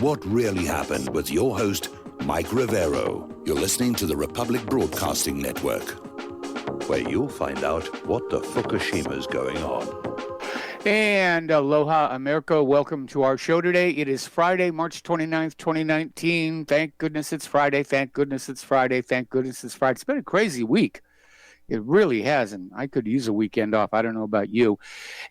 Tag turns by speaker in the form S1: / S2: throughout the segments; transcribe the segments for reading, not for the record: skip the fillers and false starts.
S1: What really happened with your host, Mike Rivero. You're listening to the Republic Broadcasting Network, where you'll find out what the Fukushima's going on.
S2: And aloha, America. Welcome to our show today. It is Friday, March 29th, 2019. Thank goodness it's Friday. Thank goodness it's Friday. Thank goodness it's Friday. It's been a crazy week. It really has, and I could use a weekend off. I don't know about you.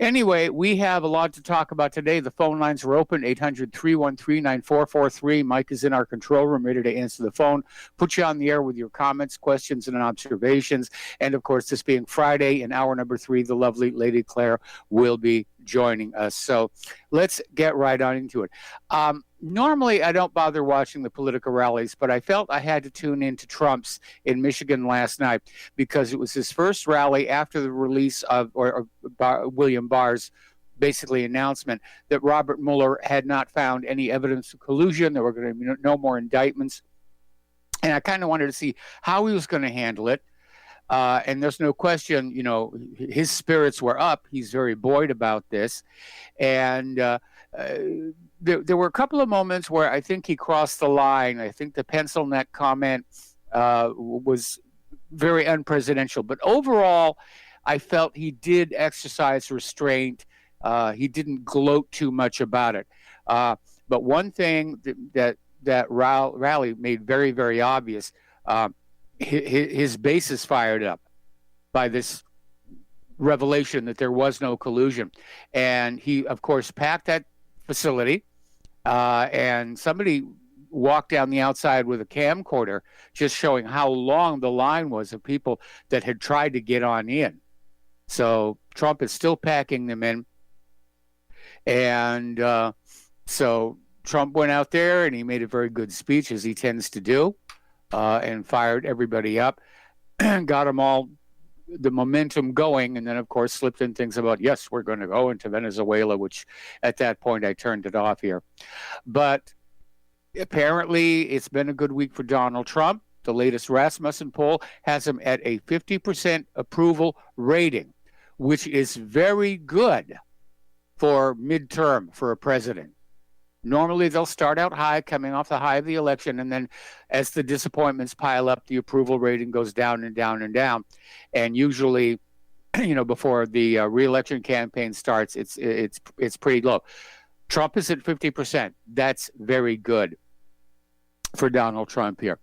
S2: Anyway, we have a lot to talk about today. The phone lines are open, 800-313-9443. Mike is in our control room, ready to answer the phone, put you on the air with your comments, questions, and observations. And, of course, this being Friday, in hour number 3, the lovely Lady Claire will be joining us. So let's get right on into it. Normally, I don't bother watching the political rallies, but I felt I had to tune into Trump's in Michigan last night because it was his first rally after the release of William Barr's basically announcement that Robert Mueller had not found any evidence of collusion. There were going to be no more indictments. And I kind of wanted to see how he was going to handle it. And there's no question, you know, his spirits were up. He's very buoyed about this. And there were a couple of moments where I think he crossed the line. I think the pencil neck comment was very unpresidential. But overall, I felt he did exercise restraint. He didn't gloat too much about it. But one thing that rally made very, very obvious, his base is fired up by this revelation that there was no collusion. And he, of course, packed that facility. And somebody walked down the outside with a camcorder just showing how long the line was of people that had tried to get on in. So Trump is still packing them in. And so Trump went out there and he made a very good speech, as he tends to do, and fired everybody up, got them all the momentum going, and then, of course, slipped in things about, yes, we're going to go into Venezuela, which at that point I turned it off here. But apparently it's been a good week for Donald Trump. The latest Rasmussen poll has him at a 50% approval rating, which is very good for midterm for a president. Normally, they'll start out high, coming off the high of the election, and then as the disappointments pile up, the approval rating goes down and down and down. And usually, you know, before the re-election campaign starts, it's pretty low. Trump is at 50%. That's very good for Donald Trump here.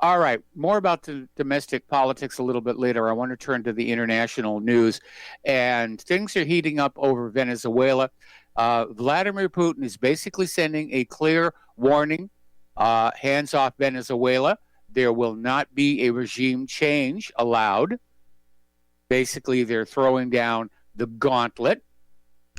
S2: All right, more about the domestic politics a little bit later. I want to turn to the international news, and things are heating up over Venezuela. Vladimir Putin is basically sending a clear warning, hands off Venezuela. There will not be a regime change allowed. Basically, they're throwing down the gauntlet.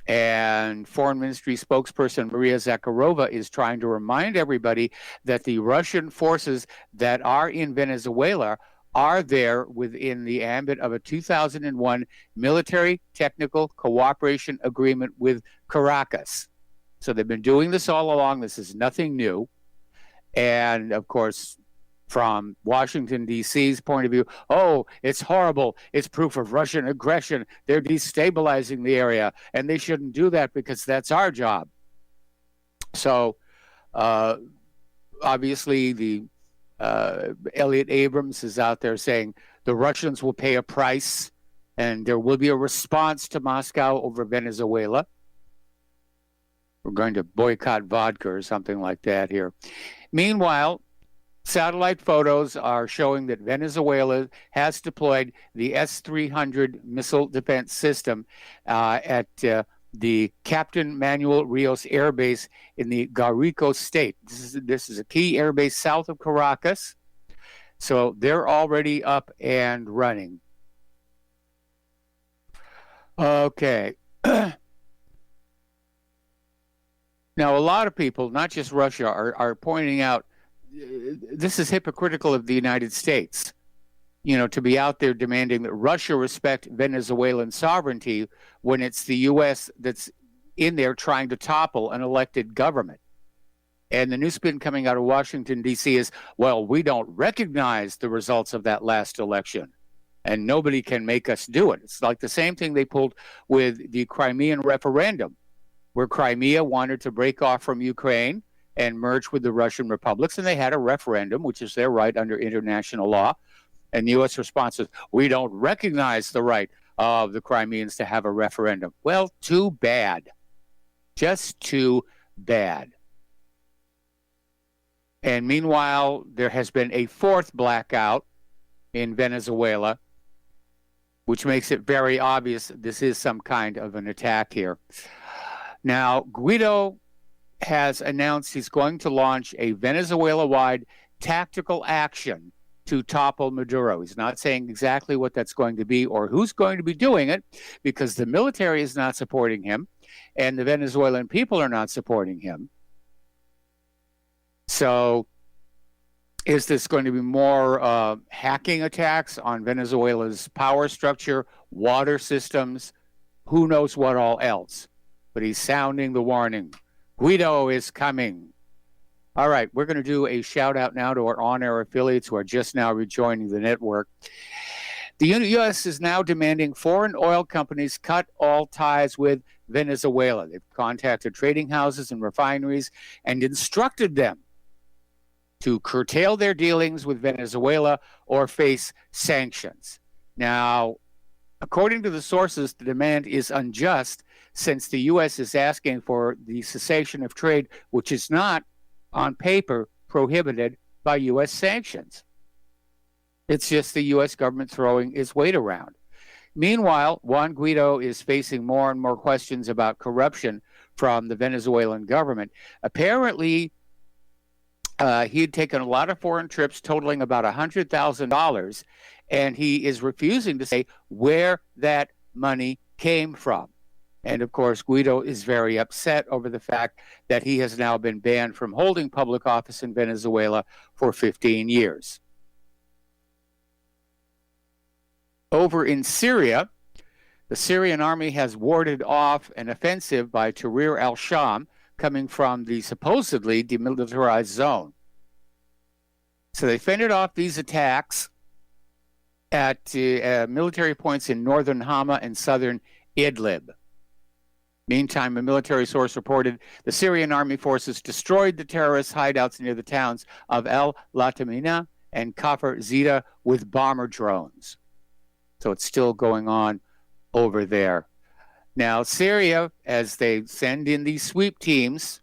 S2: And Foreign Ministry spokesperson Maria Zakharova is trying to remind everybody that the Russian forces that are in Venezuela are there within the ambit of a 2001 military technical cooperation agreement with Caracas. So they've been doing this all along. This is nothing new. And, of course, from Washington, D.C.'s point of view, oh, it's horrible. It's proof of Russian aggression. They're destabilizing the area, and they shouldn't do that because that's our job. So, obviously, the Elliot Abrams is out there saying the Russians will pay a price and there will be a response to Moscow over Venezuela. We're going to boycott vodka or something like that here. Meanwhile, satellite photos are showing that Venezuela has deployed the S-300 missile defense system at the Captain Manuel Rios Air Base in the Guarico state. This is a key air base south of Caracas. So they're already up and running. Okay. Now, a lot of people, not just Russia, are pointing out this is hypocritical of the United States, you know, to be out there demanding that Russia respect Venezuelan sovereignty when it's the U.S. that's in there trying to topple an elected government. And the new spin coming out of Washington, D.C. is, well, we don't recognize the results of that last election, and nobody can make us do it. It's like the same thing they pulled with the Crimean referendum, where Crimea wanted to break off from Ukraine, and merge with the Russian republics. And they had a referendum, which is their right under international law. And the U.S. response is, we don't recognize the right of the Crimeans to have a referendum. Well, too bad. Just too bad. And meanwhile, there has been a fourth blackout in Venezuela, which makes it very obvious this is some kind of an attack here. Now, Guido has announced he's going to launch a Venezuela-wide tactical action to topple Maduro. He's not saying exactly what that's going to be or who's going to be doing it, because the military is not supporting him and the Venezuelan people are not supporting him. So is this going to be more hacking attacks on Venezuela's power structure, water systems, who knows what all else? But he's sounding the warning. Guido is coming. All right, we're going to do a shout out now to our on-air affiliates who are just now rejoining the network. The U.S. is now demanding foreign oil companies cut all ties with Venezuela. They've contacted trading houses and refineries and instructed them to curtail their dealings with Venezuela or face sanctions. Now, according to the sources, the demand is unjust since the U.S. is asking for the cessation of trade, which is not, on paper, prohibited by U.S. sanctions. It's just the U.S. government throwing its weight around. Meanwhile, Juan Guaido is facing more and more questions about corruption from the Venezuelan government. Apparently, he had taken a lot of foreign trips totaling about $100,000, and he is refusing to say where that money came from. And of course, Guaido is very upset over the fact that he has now been banned from holding public office in Venezuela for 15 years. Over in Syria, the Syrian army has warded off an offensive by Tahrir al-Sham coming from the supposedly demilitarized zone. So they fended off these attacks at military points in northern Hama and southern Idlib. Meantime, a military source reported the Syrian army forces destroyed the terrorist hideouts near the towns of El Latamina and Kafr Zita with bomber drones. So it's still going on over there. Now, Syria, as they send in these sweep teams,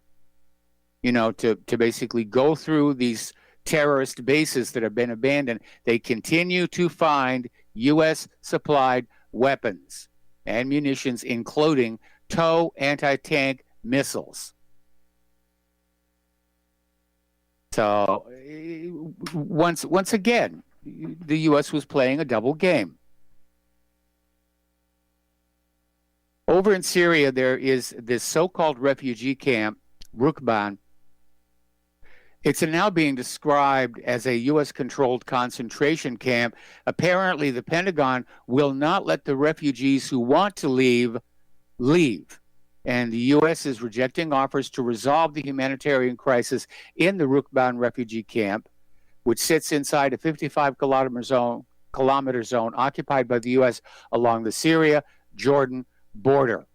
S2: to basically go through these terrorist bases that have been abandoned, they continue to find U.S.-supplied weapons and munitions, including TOW anti-tank missiles. So once again, the U.S. was playing a double game. Over in Syria, there is this so-called refugee camp, Rukban. It's now being described as a U.S.-controlled concentration camp. Apparently, the Pentagon will not let the refugees who want to leave. And the U.S. is rejecting offers to resolve the humanitarian crisis in the Rukban refugee camp, which sits inside a 55-kilometer zone occupied by the U.S. along the Syria-Jordan border.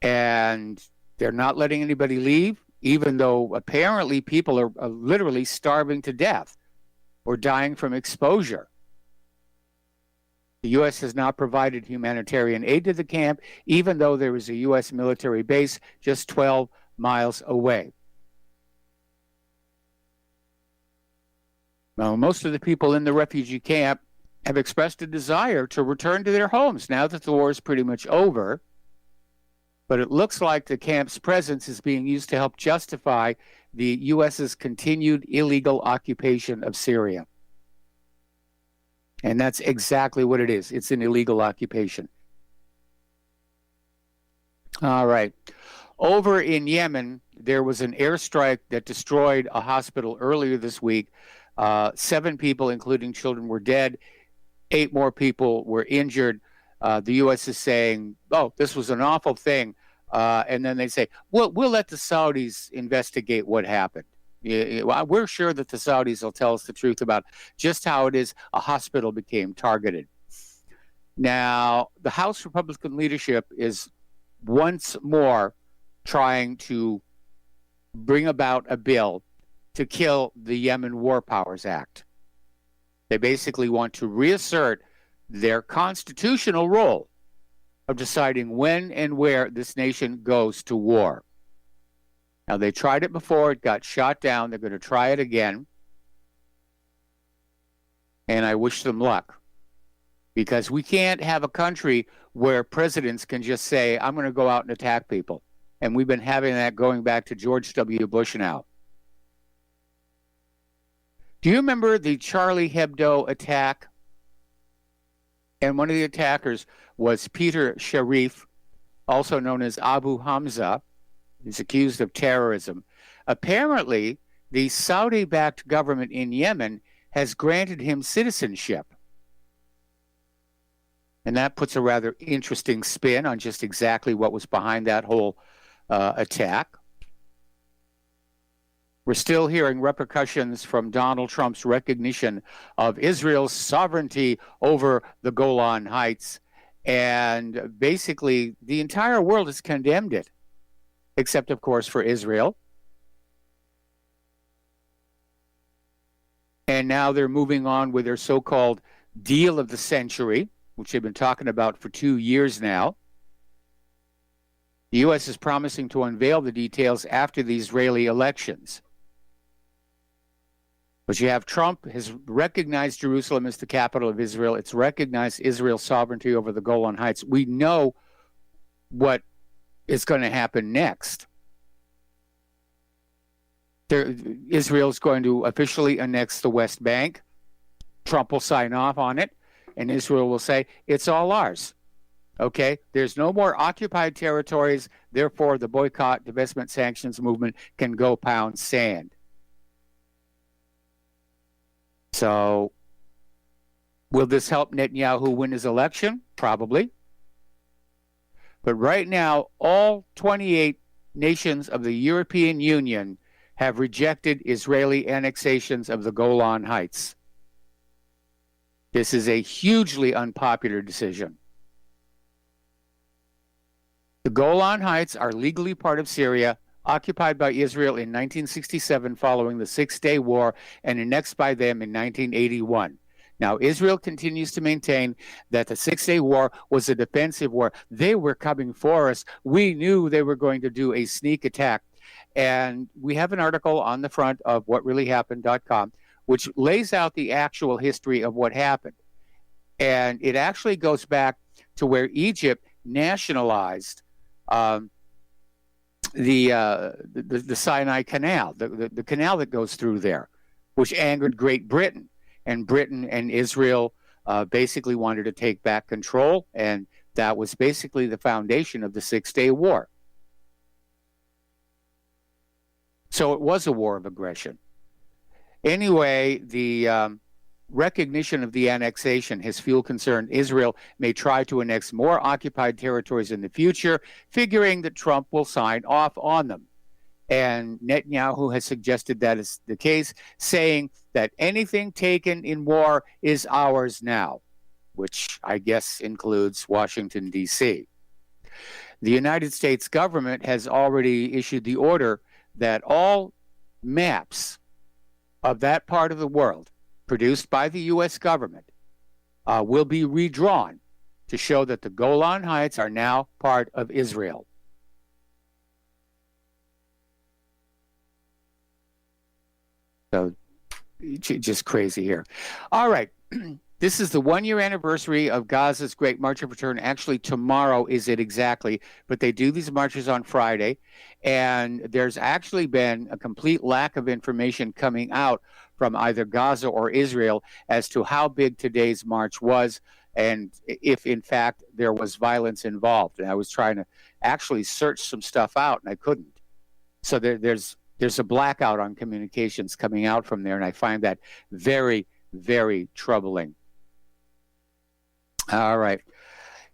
S2: And they're not letting anybody leave, even though apparently people are literally starving to death or dying from exposure. The U.S. has not provided humanitarian aid to the camp, even though there is a U.S. military base just 12 miles away. Now, most of the people in the refugee camp have expressed a desire to return to their homes now that the war is pretty much over. But it looks like the camp's presence is being used to help justify the U.S.'s continued illegal occupation of Syria. And that's exactly what it is. It's an illegal occupation. All right. Over in Yemen, there was an airstrike that destroyed a hospital earlier this week. 7 people, including children, were dead. 8 more people were injured. The U.S. is saying, oh, this was an awful thing. And then they say, well, we'll let the Saudis investigate what happened. We're sure that the Saudis will tell us the truth about just how it is a hospital became targeted. Now, the House Republican leadership is once more trying to bring about a bill to kill the Yemen War Powers Act. They basically want to reassert their constitutional role of deciding when and where this nation goes to war. Now, they tried it before. It got shot down. They're going to try it again. And I wish them luck, because we can't have a country where presidents can just say, I'm going to go out and attack people. And we've been having that going back to George W. Bush now. Do you remember the Charlie Hebdo attack? And one of the attackers was Peter Sharif, also known as Abu Hamza. He's accused of terrorism. Apparently, the Saudi-backed government in Yemen has granted him citizenship. And that puts a rather interesting spin on just exactly what was behind that whole attack. We're still hearing repercussions from Donald Trump's recognition of Israel's sovereignty over the Golan Heights. And basically, the entire world has condemned it, except, of course, for Israel. And now they're moving on with their so-called deal of the century, which they've been talking about for 2 years now. The U.S. is promising to unveil the details after the Israeli elections. But you have Trump has recognized Jerusalem as the capital of Israel. It's recognized Israel's sovereignty over the Golan Heights. We know what is going to happen next. Israel's going to officially annex the West Bank. Trump will sign off on it, and Israel will say, it's all ours. Okay? There's no more occupied territories. Therefore, the boycott, divestment, sanctions movement can go pound sand. So, will this help Netanyahu win his election? Probably. But right now, all 28 nations of the European Union have rejected Israeli annexations of the Golan Heights. This is a hugely unpopular decision. The Golan Heights are legally part of Syria, occupied by Israel in 1967 following the Six-Day War, and annexed by them in 1981. Now, Israel continues to maintain that the Six-Day War was a defensive war. They were coming for us. We knew they were going to do a sneak attack. And we have an article on the front of whatreallyhappened.com, which lays out the actual history of what happened. And it actually goes back to where Egypt nationalized the Sinai Canal, the canal that goes through there, which angered Great Britain. And Britain and Israel basically wanted to take back control, and that was basically the foundation of the Six-Day War. So it was a war of aggression. Anyway, the recognition of the annexation has fueled concern Israel may try to annex more occupied territories in the future, figuring that Trump will sign off on them. And Netanyahu has suggested that is the case, saying that anything taken in war is ours now, which I guess includes Washington, D.C. The United States government has already issued the order that all maps of that part of the world produced by the U.S. government will be redrawn to show that the Golan Heights are now part of Israel. So, just crazy here. All right. This is the 1-year anniversary of Gaza's Great March of Return. Actually, tomorrow is it exactly, but they do these marches on Friday. And there's actually been a complete lack of information coming out from either Gaza or Israel as to how big today's march was and if, in fact, there was violence involved. And I was trying to actually search some stuff out, and I couldn't. So there's a blackout on communications coming out from there, and I find that very, very troubling. All right.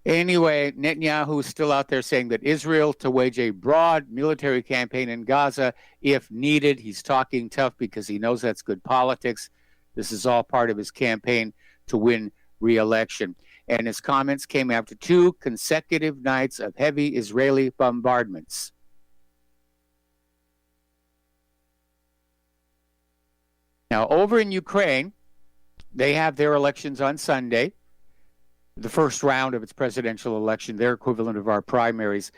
S2: Anyway, Netanyahu is still out there saying that Israel to wage a broad military campaign in Gaza if needed. He's talking tough because he knows that's good politics. This is all part of his campaign to win re-election. And his comments came after 2 consecutive nights of heavy Israeli bombardments. Now, over in Ukraine, they have their elections on Sunday, the first round of its presidential election, their equivalent of our primaries.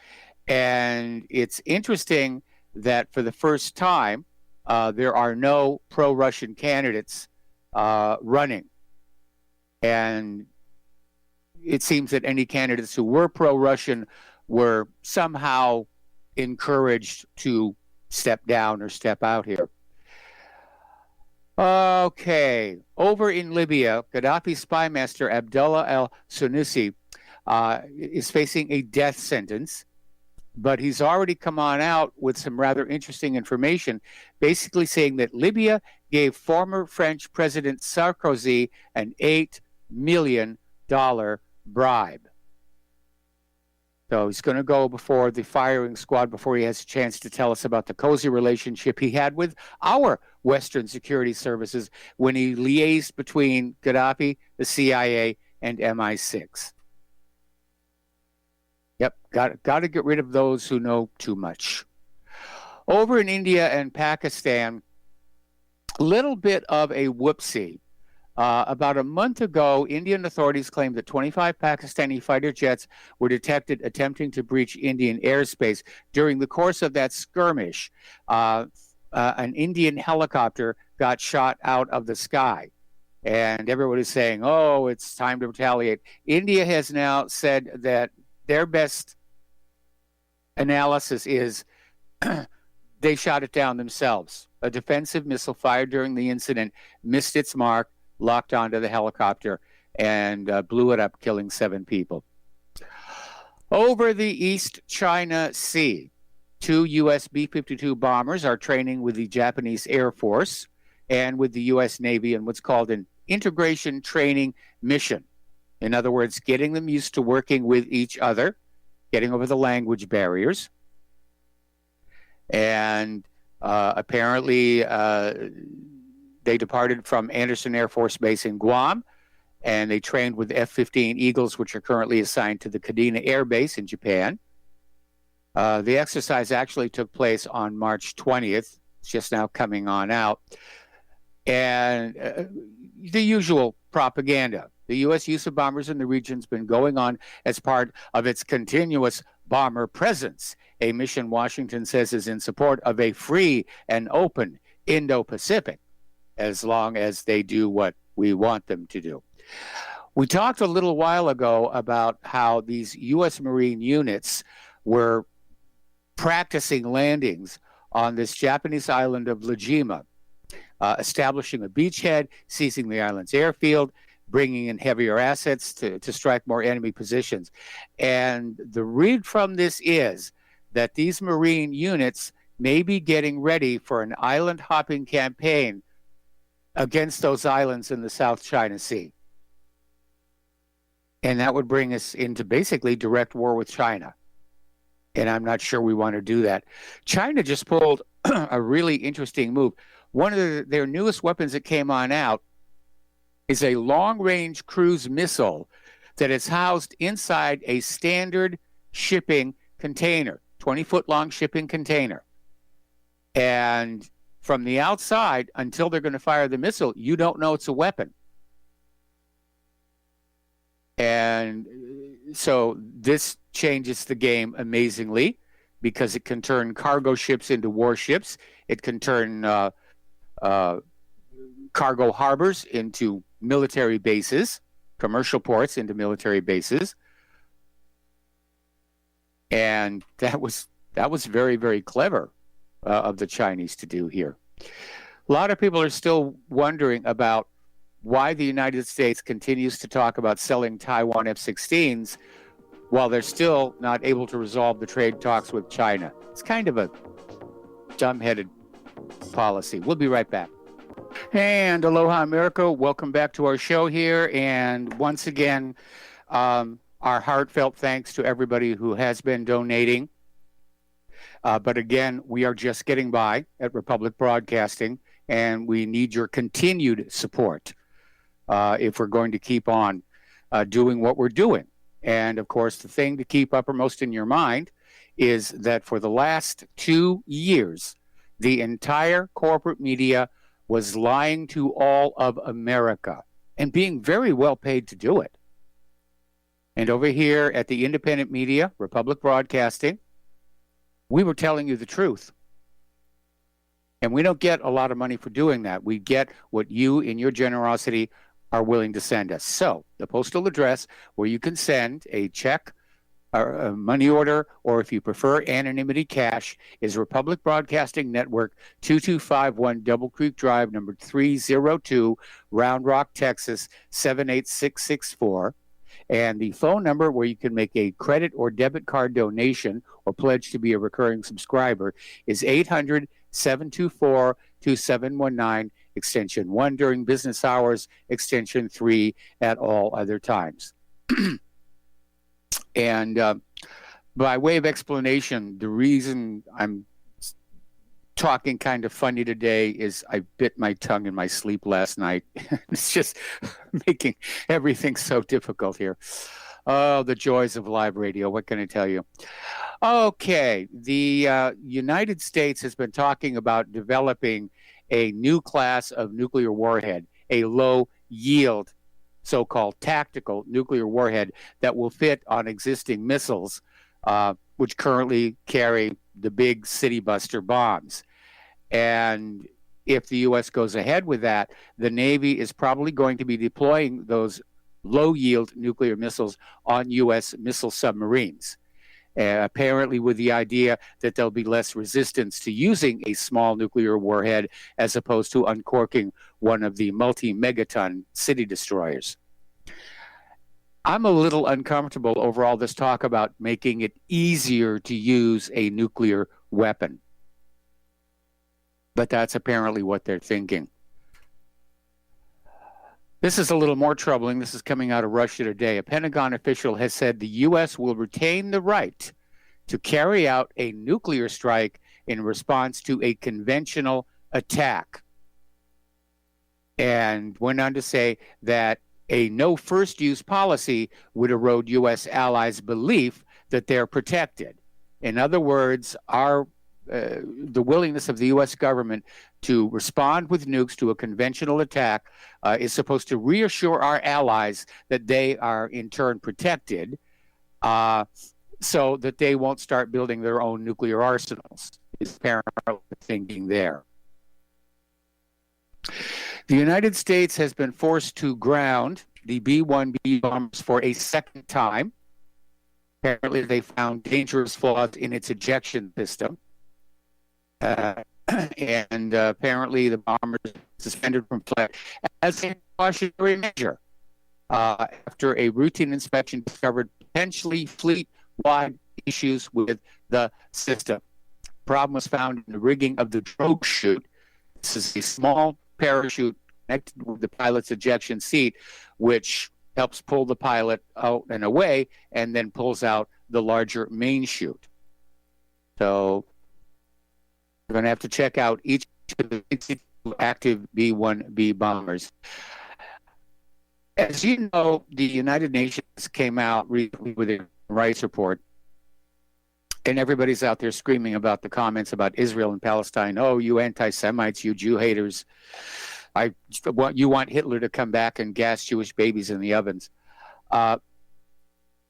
S2: And it's interesting that for the first time, there are no pro-Russian candidates running. And it seems that any candidates who were pro-Russian were somehow encouraged to step down or step out here. Okay, over in Libya, Gaddafi spy master Abdullah al-Sunusi is facing a death sentence, but he's already come on out with some rather interesting information, basically saying that Libya gave former French President Sarkozy an $8 million bribe. So he's going to go before the firing squad before he has a chance to tell us about the cozy relationship he had with our Western security services when he liaised between Gaddafi, the CIA, and MI6. Yep, got to get rid of those who know too much. Over in India and Pakistan, a little bit of a whoopsie. About a month ago, Indian authorities claimed that 25 Pakistani fighter jets were detected attempting to breach Indian airspace. During the course of that skirmish, an Indian helicopter got shot out of the sky. And everyone is saying, oh, it's time to retaliate. India has now said that their best analysis is they shot it down themselves. A defensive missile fired during the incident missed its mark, locked onto the helicopter, and blew it up, killing 7 people. Over the East China Sea, 2 U.S. B-52 bombers are training with the Japanese Air Force and with the U.S. Navy in what's called an integration training mission. In other words, getting them used to working with each other, getting over the language barriers. And apparently they departed from Andersen Air Force Base in Guam, and they trained with F-15 Eagles, which are currently assigned to the Kadena Air Base in Japan. The exercise actually took place on March 20th. It's just now coming on out. And the usual propaganda. The U.S. use of bombers in the region has been going on as part of its continuous bomber presence, a mission Washington says is in support of a free and open Indo-Pacific, as long as they do what we want them to do. We talked a little while ago about how these U.S. Marine units were practicing landings on this Japanese island of Lajima, establishing a beachhead, seizing the island's airfield, bringing in heavier assets to strike more enemy positions. And the read from this is that these Marine units may be getting ready for an island-hopping campaign against those islands in the South China Sea. And that would bring us into basically direct war with China. And I'm not sure we want to do that. China just pulled a really interesting move. One of their newest weapons that came on out is a long-range cruise missile that is housed inside a standard shipping container, 20-foot-long shipping container. And from the outside, until they're going to fire the missile, you don't know it's a weapon. And so this changes the game amazingly because it can turn cargo ships into warships. It can turn cargo harbors into military bases, commercial ports into military bases. And that was very, very clever of the Chinese to do here. A lot of people are still wondering about why the United States continues to talk about selling Taiwan F-16s while they're still not able to resolve the trade talks with China. It's kind of a dumb-headed policy. We'll be right back. And aloha, America. Welcome back to our show here. And once again, our heartfelt thanks to everybody who has been donating. But again, we are just getting by at Republic Broadcasting, and we need your continued support if we're going to keep on doing what we're doing. And, of course, the thing to keep uppermost in your mind is that for the last 2 years, the entire corporate media was lying to all of America and being very well paid to do it. And over here at the independent media, Republic Broadcasting, we were telling you the truth. And we don't get a lot of money for doing that. We get what you, in your generosity, are willing to send us. So the postal address where you can send a check, or a money order, or if you prefer anonymity cash, is Republic Broadcasting Network, 2251 Double Creek Drive, number 302, Round Rock, Texas, 78664. And the phone number where you can make a credit or debit card donation or pledge to be a recurring subscriber is 800-724-2719, extension 1 during business hours, extension 3 at all other times. And by way of explanation, the reason I'm talking kind of funny today is I bit my tongue in my sleep last night. It's just making everything so difficult here. Oh, the joys of live radio. What can I tell you? Okay, the United States has been talking about developing a new class of nuclear warhead, a low-yield, so-called tactical nuclear warhead that will fit on existing missiles, which currently carry the big city buster bombs. And if the U.S. goes ahead with that, the Navy is probably going to be deploying those low-yield nuclear missiles on U.S. missile submarines, apparently with the idea that there'll be less resistance to using a small nuclear warhead as opposed to uncorking one of the multi-megaton city destroyers. I'm a little uncomfortable over all this talk about making it easier to use a nuclear weapon. But that's apparently what they're thinking. This is a little more troubling. This is coming out of Russia today. A Pentagon official has said the U.S. will retain the right to carry out a nuclear strike in response to a conventional attack. And went on to say that a no first use policy would erode U.S. allies' belief that they're protected. In other words, the willingness of the U.S. government to respond with nukes to a conventional attack is supposed to reassure our allies that they are in turn protected, so that they won't start building their own nuclear arsenals, is apparently thinking there. The United States has been forced to ground the B-1B bombers for a second time. Apparently, they found dangerous flaws in its ejection system. And apparently, the bombers suspended from flight as a precautionary measure after a routine inspection discovered potentially fleet-wide issues with the system. Problem was found in the rigging of the drogue chute. This is a small parachute connected with the pilot's ejection seat, which helps pull the pilot out and away, and then pulls out the larger main chute. So we're going to have to check out each of the active B-1B bombers. As you know, the United Nations came out recently with a human rights report, and everybody's out there screaming about the comments about Israel and Palestine. Oh, you anti-Semites, you Jew haters. You want Hitler to come back and gas Jewish babies in the ovens.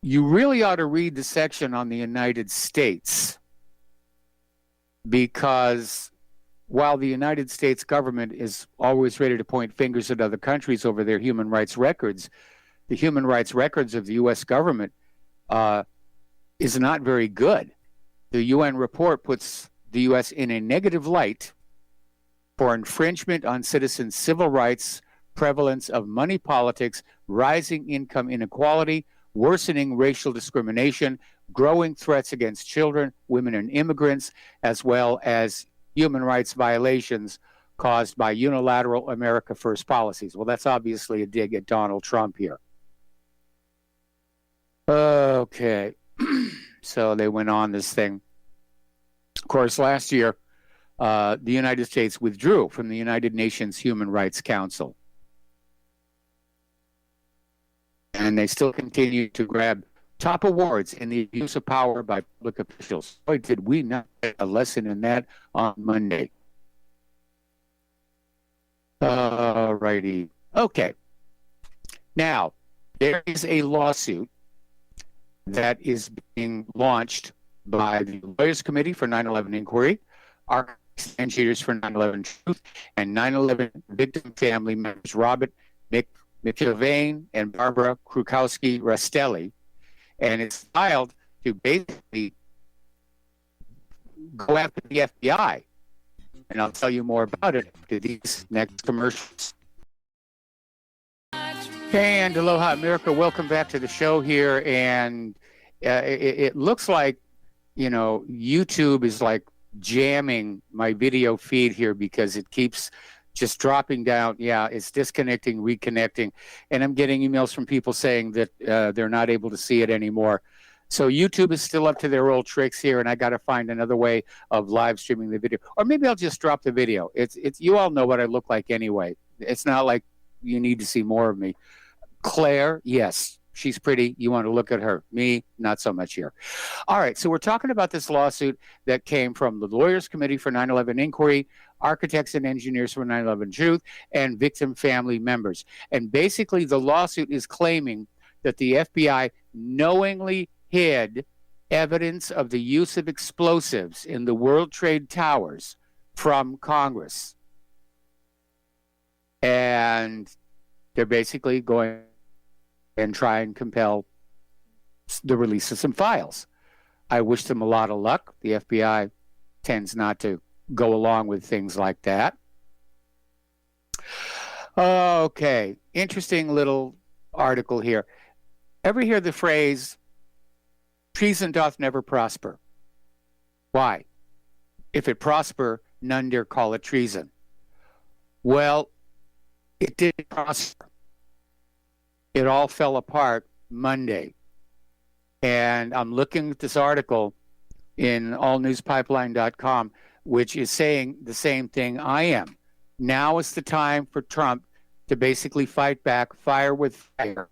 S2: You really ought to read the section on the United States, because while the United States government is always ready to point fingers at other countries over their human rights records, the human rights records of the U.S. government is not very good. The UN report puts the U.S. in a negative light for infringement on citizens' civil rights, prevalence of money politics, rising income inequality, worsening racial discrimination, growing threats against children, women, and immigrants, as well as human rights violations caused by unilateral America First policies. Well, that's obviously a dig at Donald Trump here. Okay. So they went on this thing. Of course, last year, the United States withdrew from the United Nations Human Rights Council. And they still continue to grab top awards in the abuse of power by public officials. Boy, did we not get a lesson in that on Monday. Righty. Okay. Now, there is a lawsuit that is being launched by the Lawyers Committee for 9/11 Inquiry, Architects and Engineers for 9/11 Truth, and 9/11 victim family members Robert McIlvaine and Barbara Krukowski-Rastelli. And it's filed to basically go after the FBI. And I'll tell you more about it after these next commercials. Hey, and aloha, America. Welcome back to the show here. And it looks like, you know, YouTube is like jamming my video feed here because it keeps just dropping down. Yeah, it's disconnecting, reconnecting. And I'm getting emails from people saying that they're not able to see it anymore. So YouTube is still up to their old tricks here, and I got to find another way of live streaming the video. Or maybe I'll just drop the video. It's you all know what I look like anyway. It's not like you need to see more of me. Claire, yes, she's pretty. You want to look at her. Me, not so much here. All right, so we're talking about this lawsuit that came from the Lawyers Committee for 9/11 Inquiry, Architects and Engineers for 9/11 Truth, and victim family members. And basically, the lawsuit is claiming that the FBI knowingly hid evidence of the use of explosives in the World Trade Towers from Congress. And they're basically going and try and compel the release of some files. I wish them a lot of luck. The FBI tends not to go along with things like that. Okay, interesting little article here. Ever hear the phrase, treason doth never prosper? Why? If it prosper, none dare call it treason. Well, it did prosper. It all fell apart Monday. And I'm looking at this article in allnewspipeline.com, which is saying the same thing I am. Now is the time for Trump to basically fight back, fire with fire,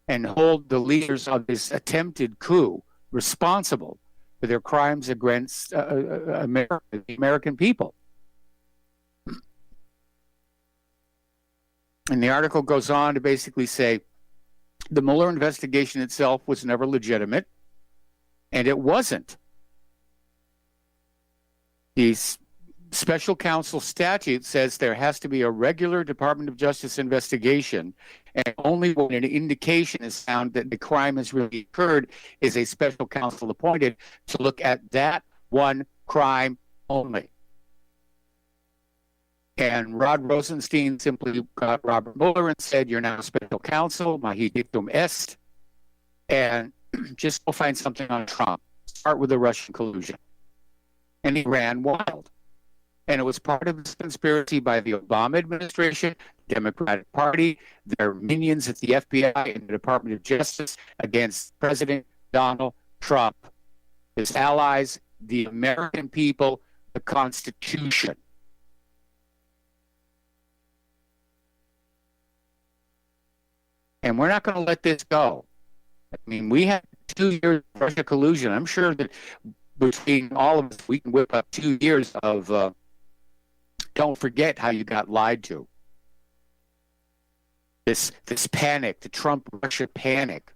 S2: and hold the leaders of this attempted coup responsible for their crimes against the American people. And the article goes on to basically say the Mueller investigation itself was never legitimate, and it wasn't. The special counsel statute says there has to be a regular Department of Justice investigation, and only when an indication is found that the crime has really occurred is a special counsel appointed to look at that one crime only. And Rod Rosenstein simply got Robert Mueller and said, you're now special counsel, mahi dictum est, and just go find something on Trump. Start with the Russian collusion. And he ran wild. And it was part of this conspiracy by the Obama administration, Democratic Party, their minions at the FBI and the Department of Justice against President Donald Trump, his allies, the American people, the Constitution. And we're not going to let this go. I mean, we had 2 years of Russia collusion. I'm sure that between all of us, we can whip up 2 years of don't forget how you got lied to. This panic, the Trump-Russia panic,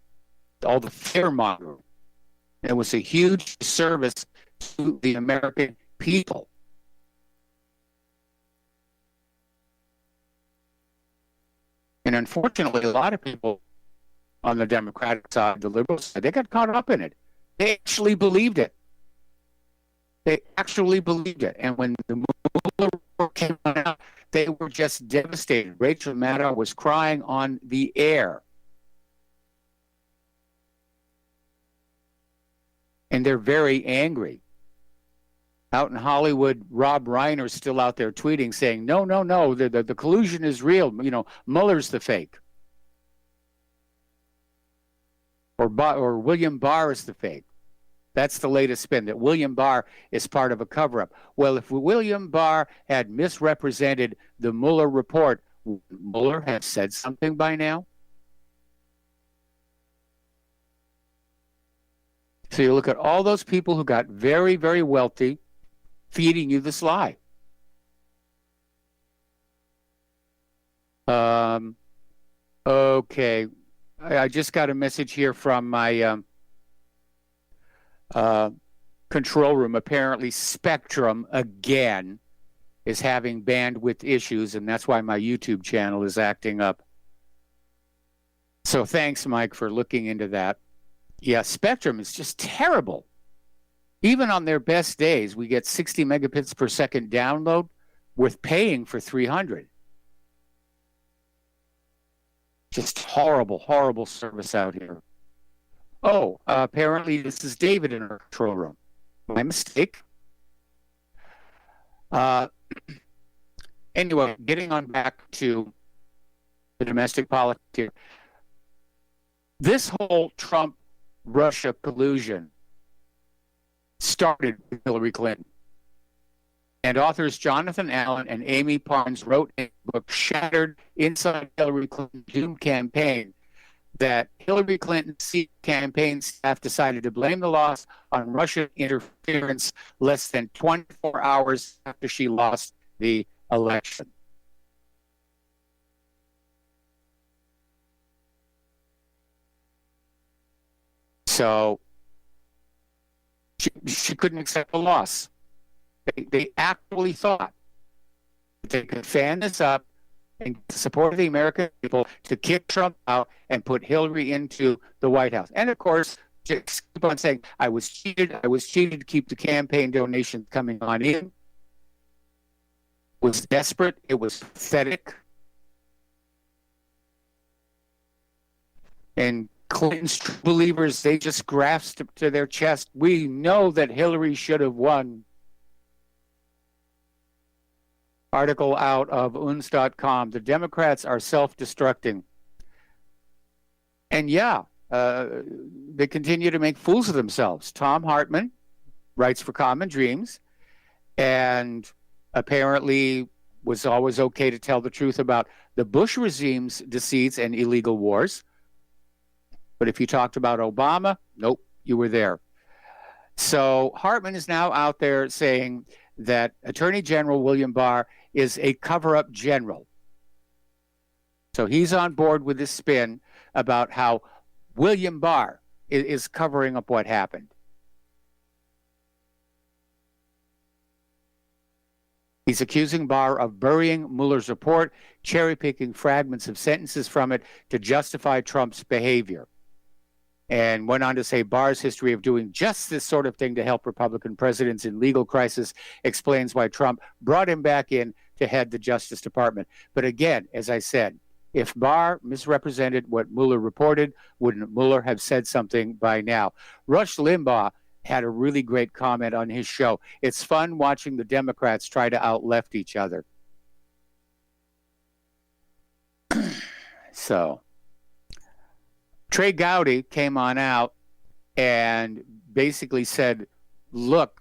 S2: all the fear-mongering. It was a huge disservice to the American people. And unfortunately, a lot of people on the Democratic side, the liberal side, they got caught up in it. They actually believed it. They actually believed it. And when the Mueller report came out, they were just devastated. Rachel Maddow was crying on the air. And they're very angry. Out in Hollywood, Rob Reiner's still out there tweeting saying, no, the collusion is real. You know, Mueller's the fake. Or William Barr is the fake. That's the latest spin, that William Barr is part of a cover-up. Well, if William Barr had misrepresented the Mueller report, would Mueller have said something by now? So you look at all those people who got very, very wealthy feeding you this lie. Okay. I just got a message here from my control room. Apparently, Spectrum again is having bandwidth issues, and that's why my YouTube channel is acting up. So thanks, Mike, for looking into that. Yeah, Spectrum is just terrible. Even on their best days, we get 60 megabits per second download with paying for 300. Just horrible, horrible service out here. Oh, apparently this is David in our control room. My mistake. Anyway, getting on back to the domestic politics here. This whole Trump-Russia collusion started with Hillary Clinton. And authors Jonathan Allen and Amy Parnes wrote a book, Shattered Inside Hillary Clinton's Doomed Campaign, that Hillary Clinton's campaign staff decided to blame the loss on Russian interference less than 24 hours after she lost the election. So she couldn't accept the loss. They actually thought they could fan this up and support the American people to kick Trump out and put Hillary into the White House. And of course, just keep on saying, I was cheated to keep the campaign donations coming on in. It was desperate. It was pathetic. And Clinton's true believers, they just grasped to their chest. We know that Hillary should have won. Article out of uns.com. The Democrats are self-destructing. And yeah, they continue to make fools of themselves. Tom Hartman writes for Common Dreams and apparently was always okay to tell the truth about the Bush regime's deceits and illegal wars. But if you talked about Obama, nope, you were there. So Hartman is now out there saying that Attorney General William Barr is a cover-up general. So he's on board with this spin about how William Barr is covering up what happened. He's accusing Barr of burying Mueller's report, cherry-picking fragments of sentences from it to justify Trump's behavior. And went on to say Barr's history of doing just this sort of thing to help Republican presidents in legal crisis explains why Trump brought him back in to head the Justice Department. But again, as I said, if Barr misrepresented what Mueller reported, wouldn't Mueller have said something by now? Rush Limbaugh had a really great comment on his show. It's fun watching the Democrats try to out-left each other. So Trey Gowdy came on out and basically said, look,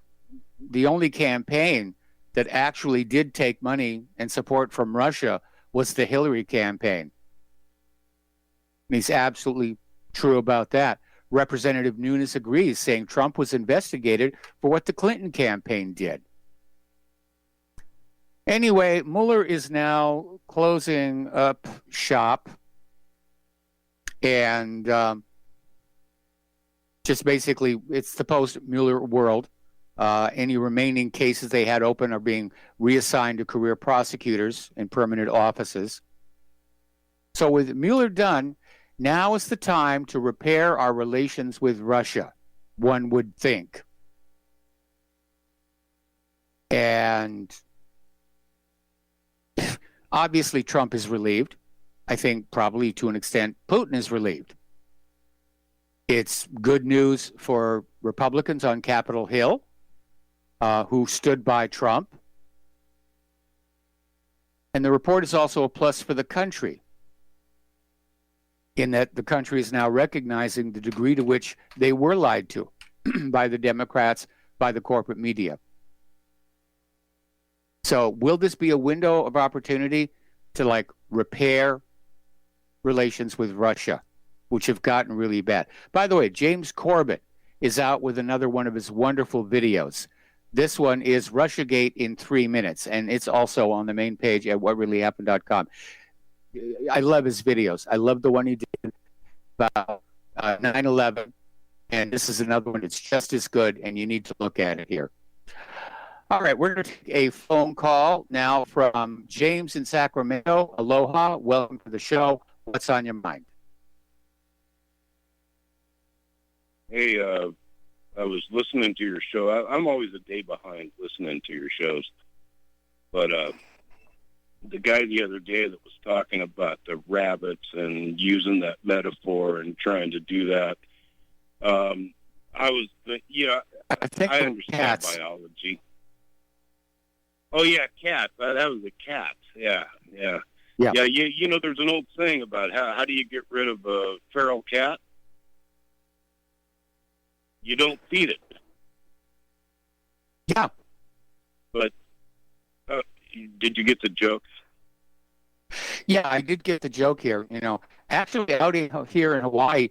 S2: the only campaign that actually did take money and support from Russia was the Hillary campaign. And he's absolutely true about that. Representative Nunes agrees, saying Trump was investigated for what the Clinton campaign did. Anyway, Mueller is now closing up shop and just basically it's the post-Mueller world. Any remaining cases they had open are being reassigned to career prosecutors in permanent offices. So with Mueller done, now is the time to repair our relations with Russia, one would think. And obviously Trump is relieved. I think probably to an extent Putin is relieved. It's good news for Republicans on Capitol Hill who stood by Trump. And the report is also a plus for the country, in that the country is now recognizing the degree to which they were lied to by the Democrats, by the corporate media. So will this be a window of opportunity to repair relations with Russia, which have gotten really bad? By the way, James Corbett is out with another one of his wonderful videos. This one is Russiagate in 3 minutes, and it's also on the main page at whatreallyhappened.com. I love his videos. I love the one he did about 9/11, and this is another one that's just as good, and you need to look at it here. All right, we're going to take a phone call now from James in Sacramento. Aloha, welcome to the show. What's on your mind?
S3: Hey, I was listening to your show. I'm always a day behind listening to your shows. But the guy the other day that was talking about the rabbits and using that metaphor and trying to do that, I understand
S2: cats.
S3: biology. Oh, yeah, cat. That was a cat. Yeah. You know, there's an old saying about how do you get rid of a feral cat? You don't feed it.
S2: Yeah.
S3: But did you get the joke?
S2: Yeah, I did get the joke here. You know, actually, out here in Hawaii,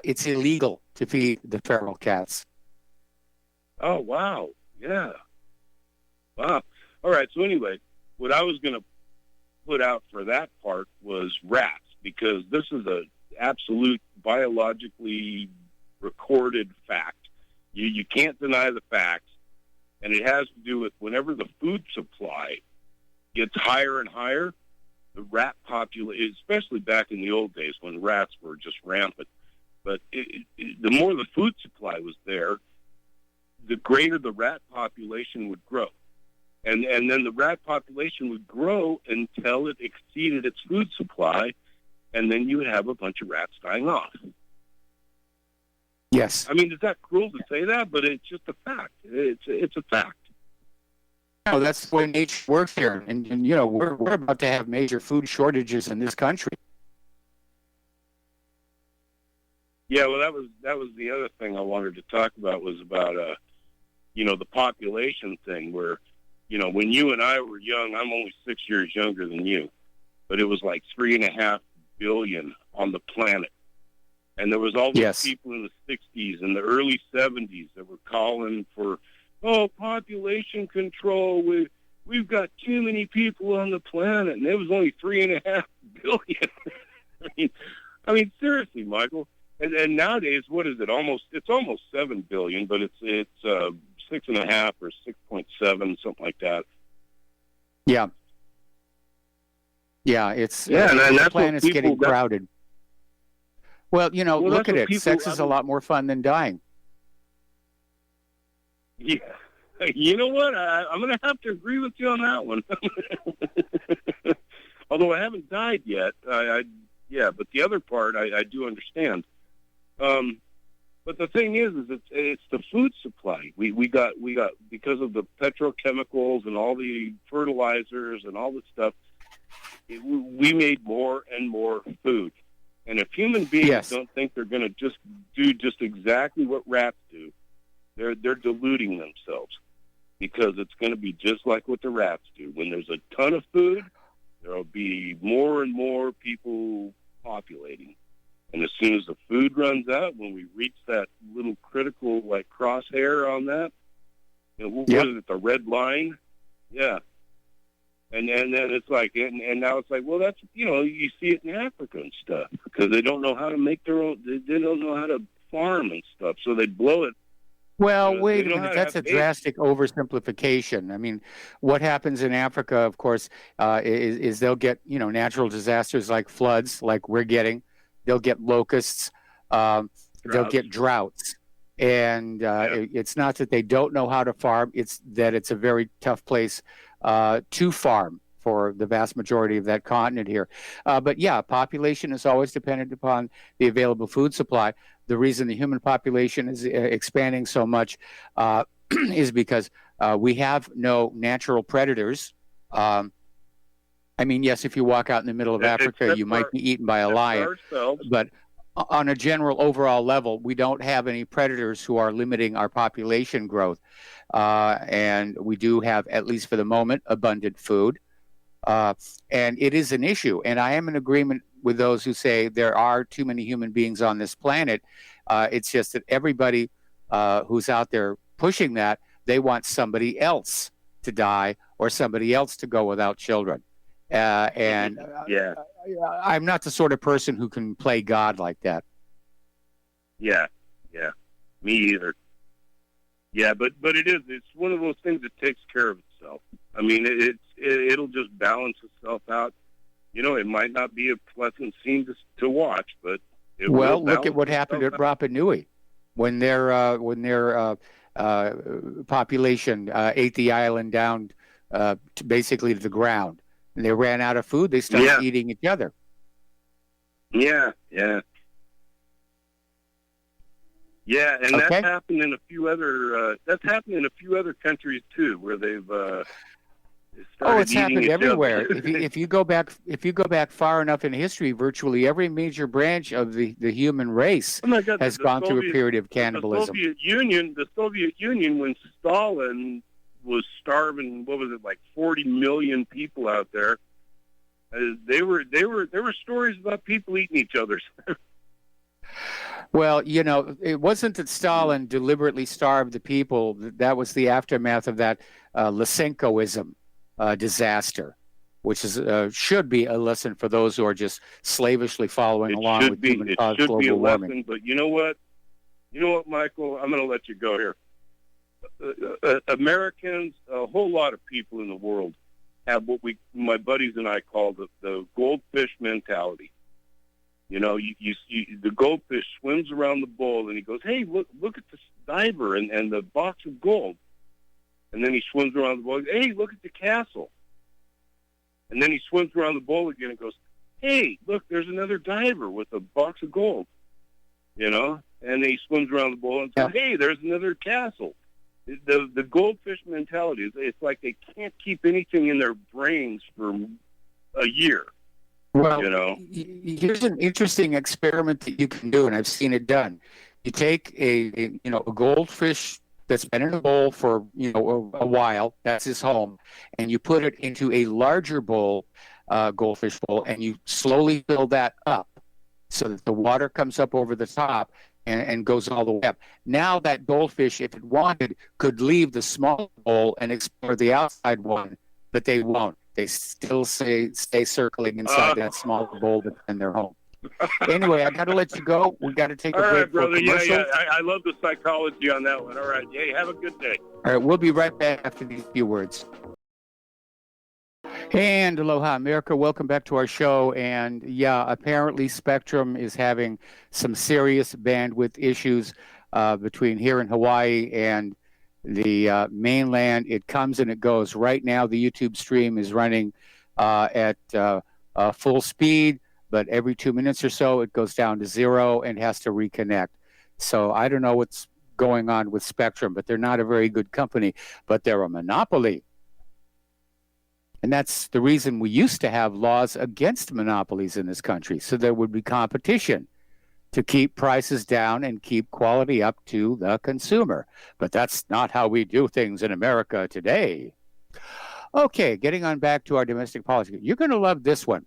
S2: it's illegal to feed the feral cats.
S3: Oh, wow. Yeah. Wow. All right. So anyway, what I was going to put out for that part was rats, because this is a absolute biologically recorded fact. You can't deny the facts, and it has to do with whenever the food supply gets higher and higher, the rat population, especially back in the old days when rats were just rampant, but the more the food supply was there, the greater the rat population would grow. And then the rat population would grow until it exceeded its food supply, and then you would have a bunch of rats dying off.
S2: Yes.
S3: I mean, is that cruel to say that? But it's just a fact. It's a fact.
S2: No, that's the way nature works here. And you know, we're about to have major food shortages in this country.
S3: Yeah, well, that was the other thing I wanted to talk about was about, you know, the population thing where, you know, when you and I were young, I'm only 6 years younger than you, but it was like 3.5 billion on the planet. And there was all these people in the 60s and the early 70s that were calling for, population control. We've got too many people on the planet, and it was only 3.5 billion. I mean, seriously, Michael. And nowadays, what is it? It's almost 7 billion, but it's 6.5 or 6.7, something like that.
S2: Yeah. Yeah, and the planet's getting crowded. Well, you know, look at it. Sex is a lot more fun than dying.
S3: Yeah. You know what? I'm going to have to agree with you on that one. Although I haven't died yet. But the other part I do understand. But the thing is it's the food supply. We got because of the petrochemicals and all the fertilizers and all this stuff. We made more and more food. And if human beings don't think they're going to just do just exactly what rats do, they're deluding themselves, because it's going to be just like what the rats do. When there's a ton of food, there will be more and more people populating. And as soon as the food runs out, when we reach that little critical like crosshair on that, what is it, the red line? Yeah. And then it's like, and now it's like, well, that's, you know, you see it in Africa and stuff, because they don't know how to make their own, they don't know how to farm and stuff, so they blow it.
S2: Well, wait a minute, that's a drastic oversimplification. I mean, what happens in Africa, of course, is they'll get, you know, natural disasters like floods, like we're getting. They'll get locusts. They'll get droughts. And it's not that they don't know how to farm, it's that it's a very tough place to farm for the vast majority of that continent here. But yeah, population is always dependent upon the available food supply. The reason the human population is expanding so much is because we have no natural predators. I mean, yes, if you walk out in the middle of Africa, you might be eaten by a lion. But on a general overall level, we don't have any predators who are limiting our population growth. And we do have, at least for the moment, abundant food. And it is an issue. And I am in agreement with those who say there are too many human beings on this planet. It's just that everybody who's out there pushing that, they want somebody else to die or somebody else to go without children. I'm not the sort of person who can play God like that.
S3: Yeah, me either. Yeah, but it's one of those things that takes care of itself. I mean, it'll just balance itself out. It might not be a pleasant scene to watch, but
S2: look at what happened at Rapa Nui when their population ate the island down basically to the ground, and they ran out of food. They started eating each other. Yeah, and that's happened in a few other. That's happened in a few other countries too, where they've. It's happened everywhere. if you go back far enough in history, virtually every major branch of the human race has gone through a period of cannibalism.
S3: The Soviet Union, when Stalin was starving, what was it, like 40 million people out there? There were stories about people eating each other.
S2: Well, it wasn't that Stalin deliberately starved the people. That was the aftermath of that Lysenkoism disaster, which should be a lesson for those who are just slavishly following along with human-caused global warming.
S3: Lesson, but you know what, Michael? I'm going to let you go here. Americans, a whole lot of people in the world, have what my buddies and I call the goldfish mentality. The goldfish swims around the bowl, and he goes, "Hey, look at this diver and the box of gold." And then he swims around the bowl. "Hey, look at the castle." And then he swims around the bowl again and goes, "Hey, look, there's another diver with a box of gold." And then he swims around the bowl and says, "Hey, there's another castle." The goldfish mentality, it's like they can't keep anything in their brains for a year.
S2: Well, here's an interesting experiment that you can do, and I've seen it done. You take a goldfish that's been in a bowl for a while, that's his home, and you put it into a larger bowl, goldfish bowl, and you slowly fill that up so that the water comes up over the top and goes all the way up. Now that goldfish, if it wanted, could leave the small bowl and explore the outside one, but they won't. They still stay circling inside that small bowl that's in their home. Anyway, I got to let you go. We got to take a break.
S3: All right, brother.
S2: Yeah.
S3: I love the psychology on that one. All right. Hey, have a good day.
S2: All right, we'll be right back after these few words. And aloha, America. Welcome back to our show. And apparently Spectrum is having some serious bandwidth issues between here in Hawaii and the mainland. It comes and it goes. Right now, the YouTube stream is running at full speed, but every 2 minutes or so, it goes down to zero and has to reconnect. So I don't know what's going on with Spectrum, but they're not a very good company, but they're a monopoly. And that's the reason we used to have laws against monopolies in this country, so there would be competition to keep prices down and keep quality up to the consumer. But that's not how we do things in America today. Okay, getting on back to our domestic politics. You're going to love this one.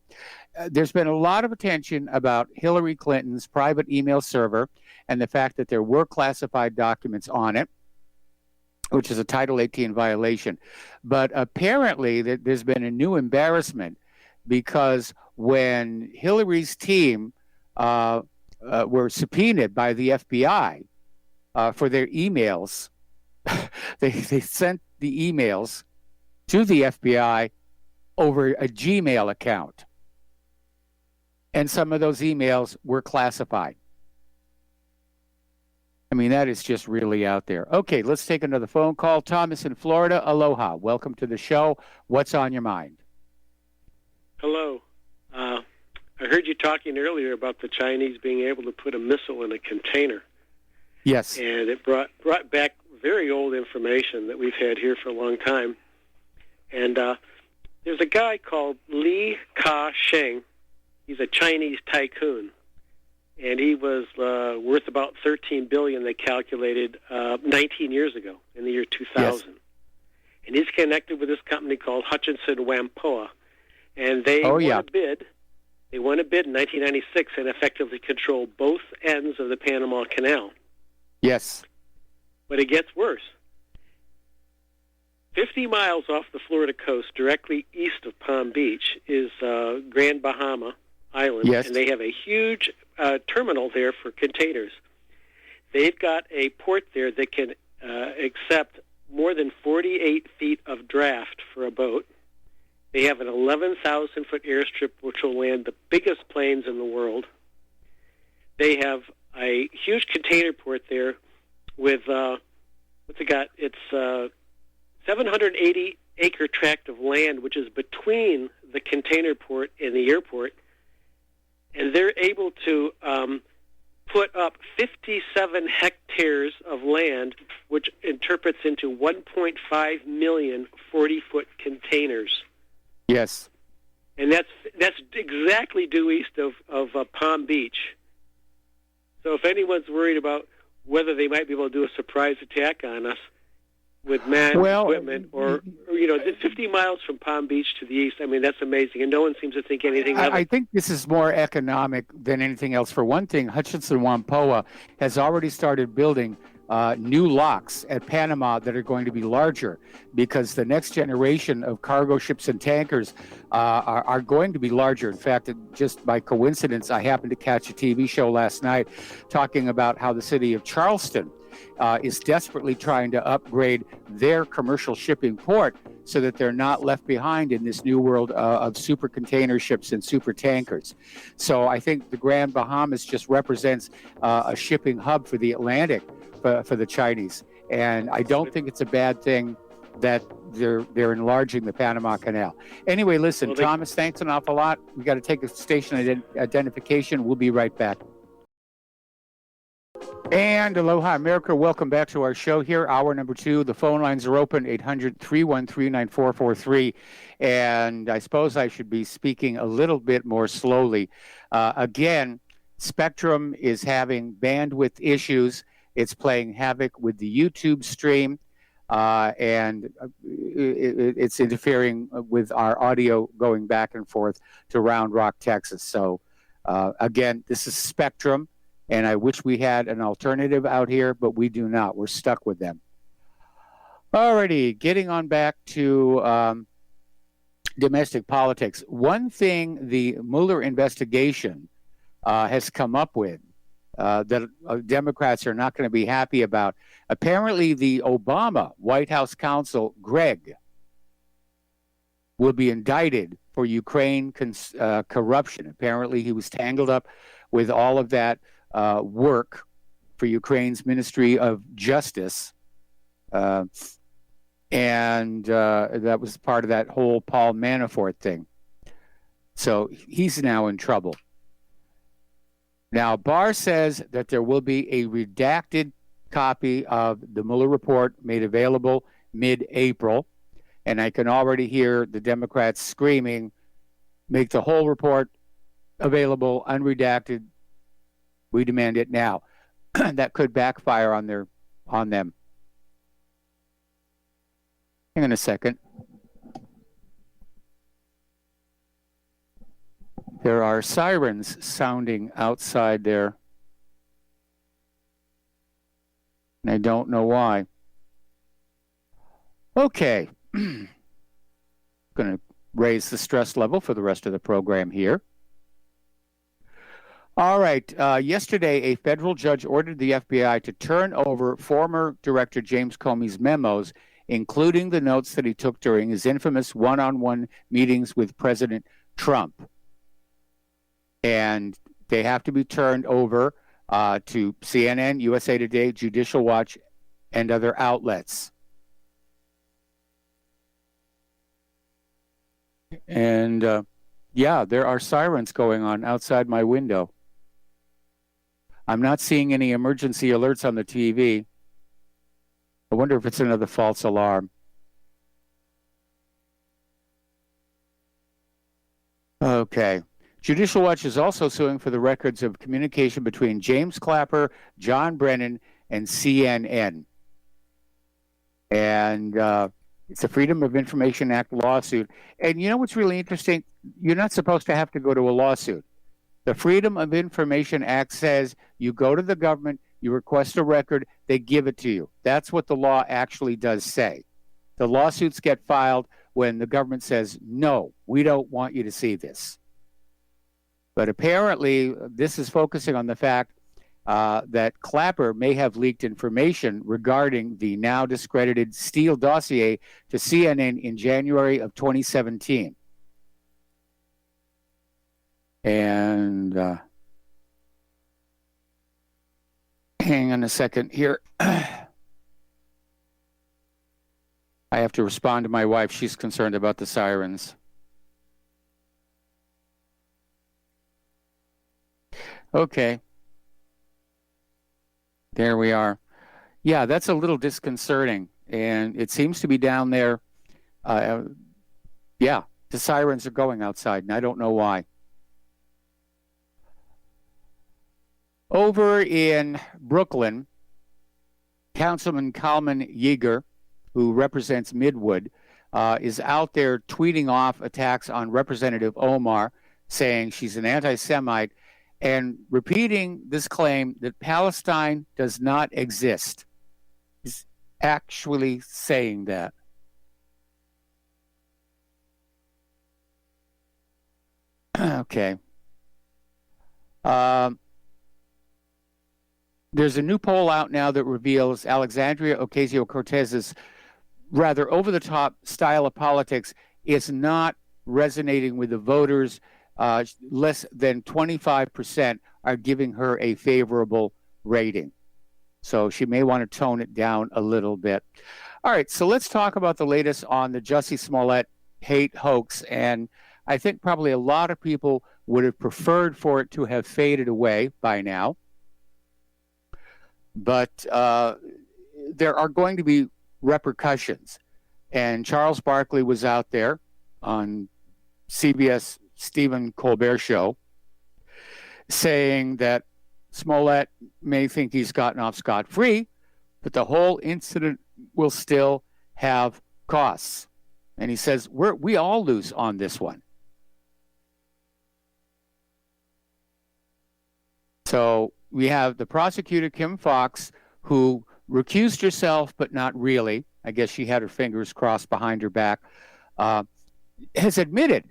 S2: There's been a lot of attention about Hillary Clinton's private email server and the fact that there were classified documents on it, which is a Title 18 violation. But apparently there's been a new embarrassment because when Hillary's team were subpoenaed by the FBI for their emails, they sent the emails to the FBI over a Gmail account. And some of those emails were classified. I mean, that is just really out there. Okay, let's take another phone call. Thomas in Florida, aloha. Welcome to the show. What's on your mind?
S4: Hello. I heard you talking earlier about the Chinese being able to put a missile in a container.
S2: Yes.
S4: And it brought back very old information that we've had here for a long time. And there's a guy called Li Ka-sheng. He's a Chinese tycoon. And he was worth about $13 billion, they calculated, 19 years ago, in the year 2000. Yes. And he's connected with this company called Hutchinson Whampoa. And they won a bid. They won a bid in 1996 and effectively controlled both ends of the Panama Canal.
S2: Yes.
S4: But it gets worse. 50 miles off the Florida coast, directly east of Palm Beach, is Grand Bahama, Island,
S2: Yes.
S4: and they have a huge terminal there for containers. They've got a port there that can accept more than 48 feet of draft for a boat. They have an 11,000-foot airstrip which will land the biggest planes in the world. They have a huge container port there with, what's it got? It's 780-acre tract of land, which is between the container port and the airport. And they're able to put up 57 hectares of land, which interprets into 1.5 million 40-foot containers.
S2: Yes.
S4: And that's exactly due east of Palm Beach. So if anyone's worried about whether they might be able to do a surprise attack on us with manned equipment, or 50 miles from Palm Beach to the east, I mean, that's amazing, and no one seems to think anything of it.
S2: I think this is more economic than anything else. For one thing, Hutchinson Whampoa has already started building new locks at Panama that are going to be larger, because the next generation of cargo ships and tankers are going to be larger. In fact, just by coincidence, I happened to catch a TV show last night talking about how the city of Charleston is desperately trying to upgrade their commercial shipping port so that they're not left behind in this new world of super container ships and super tankers. So I think the Grand Bahamas just represents a shipping hub for the Atlantic for the Chinese. And I don't think it's a bad thing that they're enlarging the Panama Canal. Anyway, listen, Thomas, thanks an awful lot. We got to take a station identification. We'll be right back. And aloha, America. Welcome back to our show here, hour number 2. The phone lines are open, 800-313-9443. And I suppose I should be speaking a little bit more slowly. Again, Spectrum is having bandwidth issues. It's playing havoc with the YouTube stream, and it's interfering with our audio going back and forth to Round Rock, Texas. So, again, this is Spectrum. And I wish we had an alternative out here, but we do not. We're stuck with them. Alrighty, getting on back to domestic politics. One thing the Mueller investigation has come up with that Democrats are not going to be happy about. Apparently, the Obama White House counsel, Greg, will be indicted for Ukraine corruption. Apparently, he was tangled up with all of that work for Ukraine's Ministry of Justice. And that was part of that whole Paul Manafort thing. So he's now in trouble. Now, Barr says that there will be a redacted copy of the Mueller report made available mid-April. And I can already hear the Democrats screaming, make the whole report available, unredacted. We demand it now. That could backfire on them. Hang on a second. There are sirens sounding outside there. And I don't know why. Okay. Going to raise the stress level for the rest of the program here. All right. Yesterday, a federal judge ordered the FBI to turn over former Director James Comey's memos, including the notes that he took during his infamous one-on-one meetings with President Trump. And they have to be turned over to CNN, USA Today, Judicial Watch, and other outlets. And, yeah, there are sirens going on outside my window. I'm not seeing any emergency alerts on the TV. I wonder if it's another false alarm. Okay. Judicial Watch is also suing for the records of communication between James Clapper, John Brennan, and CNN. And it's a Freedom of Information Act lawsuit. And you know what's really interesting? You're not supposed to have to go to a lawsuit. The Freedom of Information Act says you go to the government, you request a record, they give it to you. That's what the law actually does say. The lawsuits get filed when the government says, no, we don't want you to see this. But apparently, this is focusing on the fact that Clapper may have leaked information regarding the now discredited Steele dossier to CNN in January of 2017. And hang on a second here. I have to respond to my wife. She's concerned about the sirens. Okay. There we are. Yeah, that's a little disconcerting. And it seems to be down there. Yeah, the sirens are going outside, and I don't know why. Over in Brooklyn, Councilman Kalman Yeager, who represents Midwood, is out there tweeting off attacks on Representative Omar, saying she's an anti-Semite, and repeating this claim that Palestine does not exist. He's actually saying that. Okay. There's a new poll out now that reveals Alexandria Ocasio-Cortez's rather over-the-top style of politics is not resonating with the voters. Less than 25% are giving her a favorable rating. So she may want to tone it down a little bit. All right, so let's talk about the latest on the Jussie Smollett hate hoax. And I think probably a lot of people would have preferred for it to have faded away by now. But there are going to be repercussions. And Charles Barkley was out there on CBS Stephen Colbert show saying that Smollett may think he's gotten off scot-free, but the whole incident will still have costs. And he says, we all lose on this one. So we have the prosecutor, Kim Foxx, who recused herself, but not really. I guess she had her fingers crossed behind her back, has admitted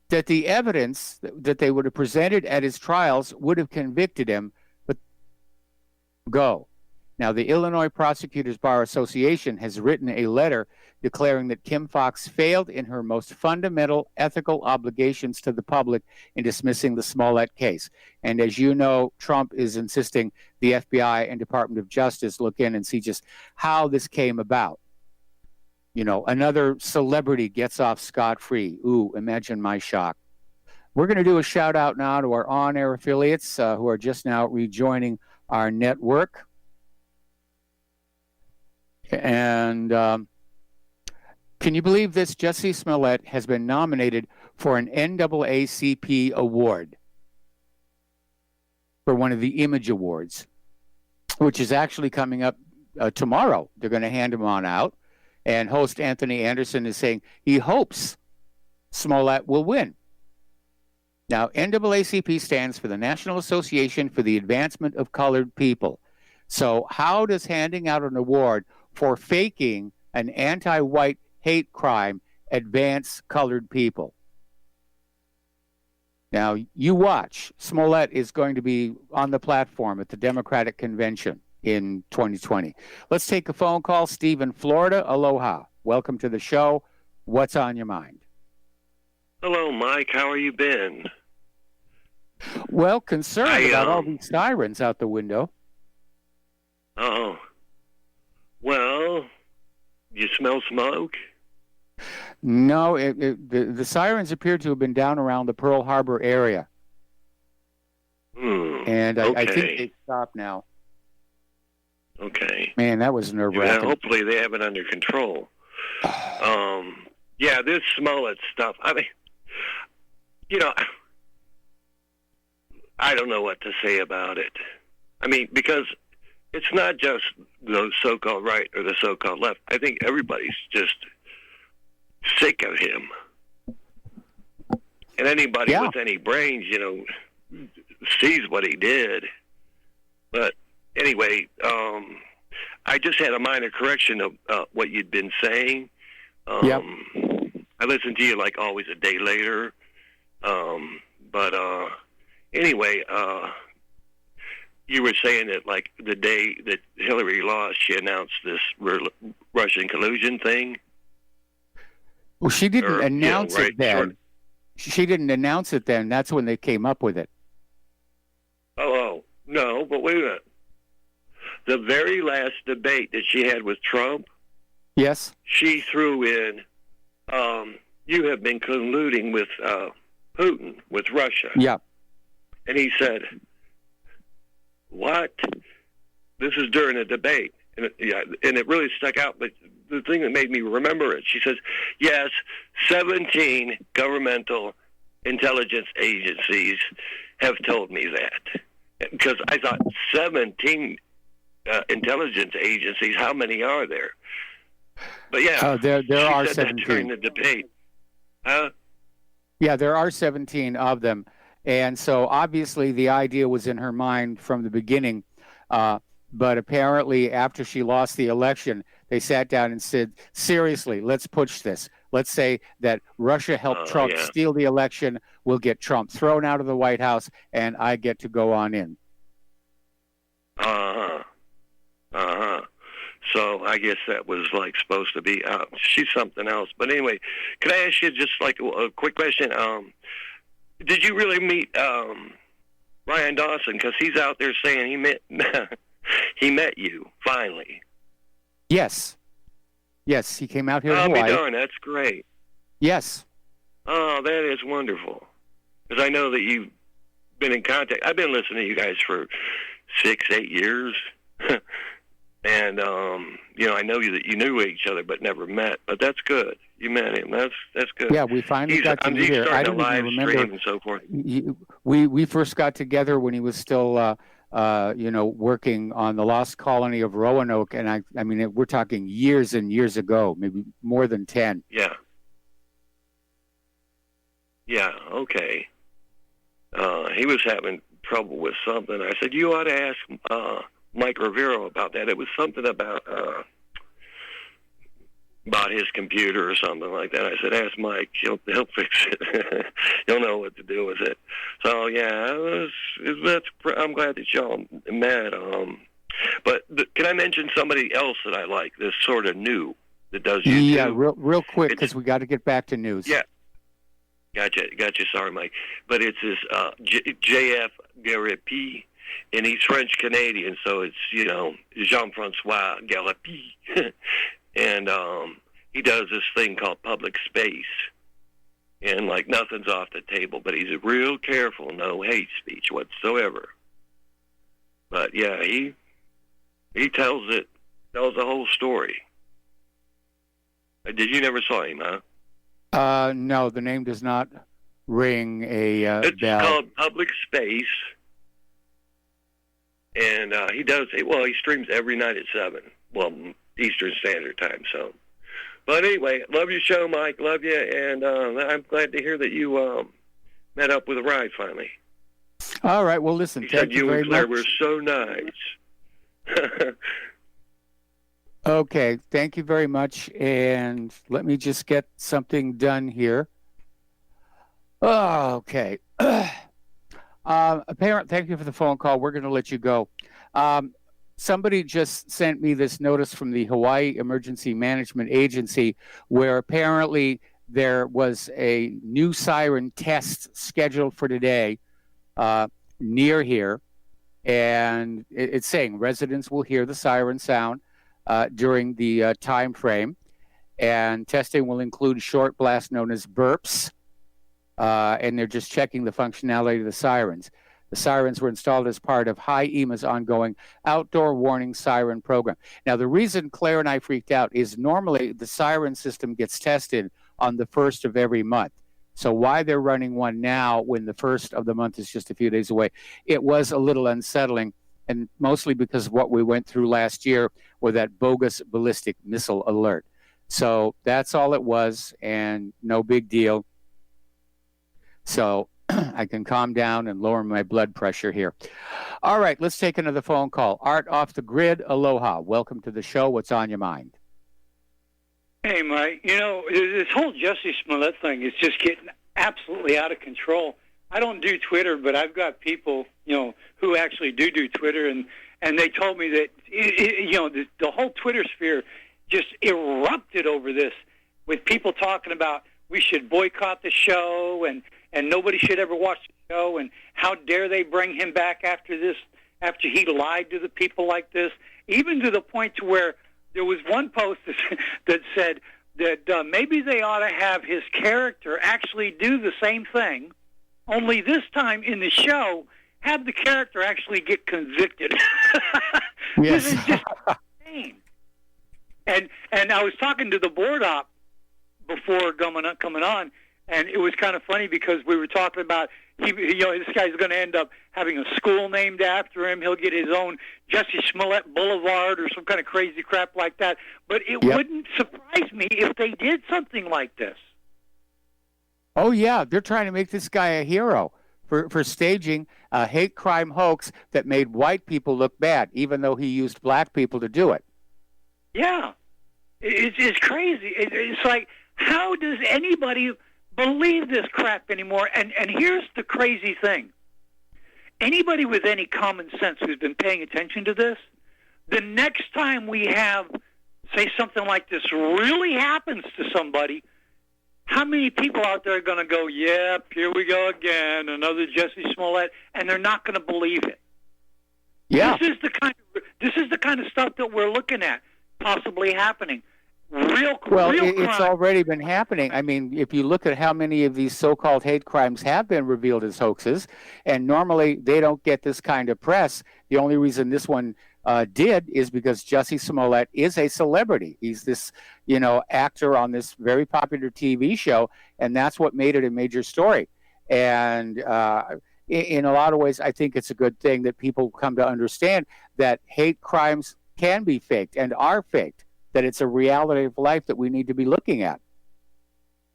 S2: that the evidence that they would have presented at his trials would have convicted him, but go. Now, the Illinois Prosecutors Bar Association has written a letter declaring that Kim Foxx failed in her most fundamental ethical obligations to the public in dismissing the Smollett case. And as you know, Trump is insisting the FBI and Department of Justice look in and see just how this came about. You know, another celebrity gets off scot-free. Ooh, imagine my shock. We're going to do a shout out now to our on-air affiliates who are just now rejoining our network. And can you believe this? Jussie Smollett has been nominated for an NAACP award for one of the Image Awards, which is actually coming up tomorrow. They're going to hand him on out. And host Anthony Anderson is saying he hopes Smollett will win. Now, NAACP stands for the National Association for the Advancement of Colored People. So how does handing out an award for faking an anti-white hate crime advance colored people? Now, you watch. Smollett is going to be on the platform at the Democratic Convention in 2020. Let's take a phone call. Steve in Florida. Aloha. Welcome to the show. What's on your mind?
S5: Hello, Mike. How are you been?
S2: Well, concerned about all these sirens out the window.
S5: Oh. Well, you smell smoke?
S2: No, the sirens appear to have been down around the Pearl Harbor area. And I think they stopped now.
S5: Okay.
S2: Man, that was nerve-wracking.
S5: Yeah, hopefully they have it under control. Yeah, this Smollett stuff, I mean, you know, I don't know what to say about it. I mean, because it's not just the so-called right or the so-called left. I think everybody's just sick of him. And anybody with any brains, you know, sees what he did. But anyway, I just had a minor correction of what you'd been saying. I listened to you like always a day later. But anyway, you were saying that like the day that Hillary lost, she announced this Russian collusion thing.
S2: Well, she didn't announce
S5: right,
S2: it then.
S5: sure.
S2: She didn't announce it then. That's when they came up with it.
S5: Oh, no, but wait a minute. The very last debate that she had with Trump,
S2: Yes.
S5: she threw in, you have been colluding with Putin, with Russia.
S2: Yeah.
S5: And he said, what? This is during a debate. And it really stuck out. But the thing that made me remember it, she says, yes, 17 governmental intelligence agencies have told me that. Because I thought 17 intelligence agencies, how many are there? But yeah,
S2: there are 17
S5: during the debate. Huh?
S2: Yeah, there are 17 of them, and so obviously the idea was in her mind from the beginning. But apparently, after she lost the election, they sat down and said, "Seriously, let's push this. Let's say that Russia helped Trump steal the election. We'll get Trump thrown out of the White House, and I get to go on in."
S5: So I guess that was like supposed to be. She's something else. But anyway, can I ask you just like a quick question? Did you really meet Ryan Dawson? Because he's out there saying he met you finally.
S2: Yes, he came out here.
S5: I'll
S2: to
S5: be
S2: Hawaii.
S5: darned. That's great.
S2: Yes.
S5: Oh, that is wonderful. Because I know that you've been in contact. I've been listening to you guys for 6-8 years. And, I know that you knew each other but never met. But that's good. You met him. That's good.
S2: Yeah, we finally got to meet here. I don't even remember.
S5: And so forth.
S2: We first got together when he was still, working on the lost colony of Roanoke. And I mean, we're talking years and years ago, maybe more than 10.
S5: Yeah. Yeah, okay. He was having trouble with something. I said, you ought to ask Mike Rivero about that. It was something about his computer or something like that. I said, ask Mike. He'll fix it. He'll know what to do with it. So, yeah, I'm glad that y'all met. But can I mention somebody else that I like, this sort of new, that does YouTube?
S2: Yeah, real quick, because we got to get back to news.
S5: Yeah. Gotcha. Sorry, Mike. But it's this J.F. Garipi, and he's French-Canadian, so it's, Jean-Francois Garipi. And he does this thing called public space. And, like, nothing's off the table, but he's real careful, no hate speech whatsoever. But, yeah, he tells the whole story. Did you never saw him, huh?
S2: No, the name does not ring a bell.
S5: It's called Public Space, and he streams every night at 7, Eastern Standard Time. So, but anyway, love your show, Mike. Love you, and I'm glad to hear that you met up with a ride finally.
S2: All right. Well, listen. Thank you very
S5: and Claire
S2: much.
S5: were so nice.
S2: Okay, thank you very much. And let me just get something done here. Oh, okay. Thank you for the phone call. We're going to let you go. Somebody just sent me this notice from the Hawaii Emergency Management Agency where apparently there was a new siren test scheduled for today near here. And it's saying residents will hear the siren sound during the time frame, and testing will include short blasts known as burps, and they're just checking the functionality of the sirens. The sirens were installed as part of HIEMA's ongoing outdoor warning siren program. Now, the reason Claire and I freaked out is normally the siren system gets tested on the first of every month. So why they're running one now when the first of the month is just a few days away, it was a little unsettling, and mostly because of what we went through last year with that bogus ballistic missile alert. So that's all it was, and no big deal. So I can calm down and lower my blood pressure here. All right, let's take another phone call. Art off the grid, aloha. Welcome to the show. What's on your mind?
S6: Hey, Mike. This whole Jussie Smollett thing is just getting absolutely out of control. I I don't do Twitter, but I've got people, who actually do Twitter, and they told me that, the whole Twitter sphere just erupted over this, with people talking about we should boycott the show, and nobody should ever watch the show, and how dare they bring him back after this, after he lied to the people like this, even to the point to where there was one post that said that maybe they ought to have his character actually do the same thing, only this time in the show, have the character actually get convicted.
S2: Yes.
S6: This is just insane. And I was talking to the board op before coming on, and it was kind of funny because we were talking about this guy's going to end up having a school named after him. He'll get his own Jesse Smollett Boulevard or some kind of crazy crap like that. But it wouldn't surprise me if they did something like this.
S2: Oh, yeah. They're trying to make this guy a hero for staging a hate crime hoax that made white people look bad, even though he used black people to do it.
S6: Yeah. It's crazy. It's like, how does anybody believe this crap anymore? And here's the crazy thing. Anybody with any common sense who's been paying attention to this, the next time we have, say, something like this really happens to somebody, how many people out there are going to go, yep, here we go again, another Jesse Smollett, and they're not going to believe it.
S2: Yeah.
S6: This is the kind of stuff that we're looking at possibly happening.
S2: It's already been happening. I mean, if you look at how many of these so-called hate crimes have been revealed as hoaxes, and normally they don't get this kind of press, the only reason this one did is because Jesse Smollett is a celebrity. He's this, actor on this very popular TV show, and that's what made it a major story. And in a lot of ways, I think it's a good thing that people come to understand that hate crimes can be faked and are faked, that it's a reality of life that we need to be looking at.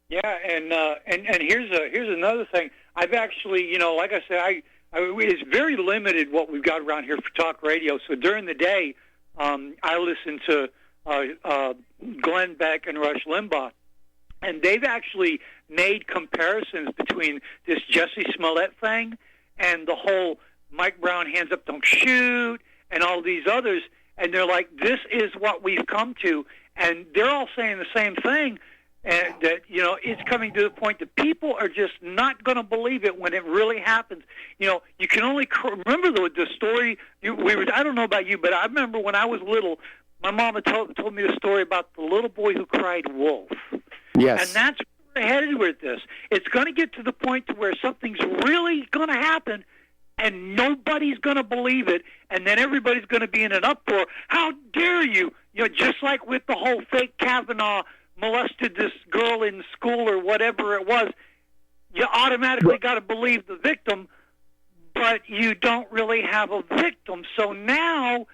S6: Yeah, and here's another thing. I've actually, like I said, it's very limited what we've got around here for talk radio. So during the day, I listen to Glenn Beck and Rush Limbaugh, and they've actually made comparisons between this Jesse Smollett thing and the whole Mike Brown hands up, don't shoot, and all these others. And they're like, this is what we've come to. And they're all saying the same thing, and that, it's coming to the point that people are just not going to believe it when it really happens. You can only remember the story. I don't know about you, but I remember when I was little, my mama told me the story about the little boy who cried wolf.
S2: Yes.
S6: And that's where we're headed with this. It's going to get to the point to where something's really going to happen, and nobody's going to believe it, and then everybody's going to be in an uproar. How dare you? Just like with the whole fake Kavanaugh molested this girl in school or whatever it was, you automatically got to believe the victim, but you don't really have a victim. So now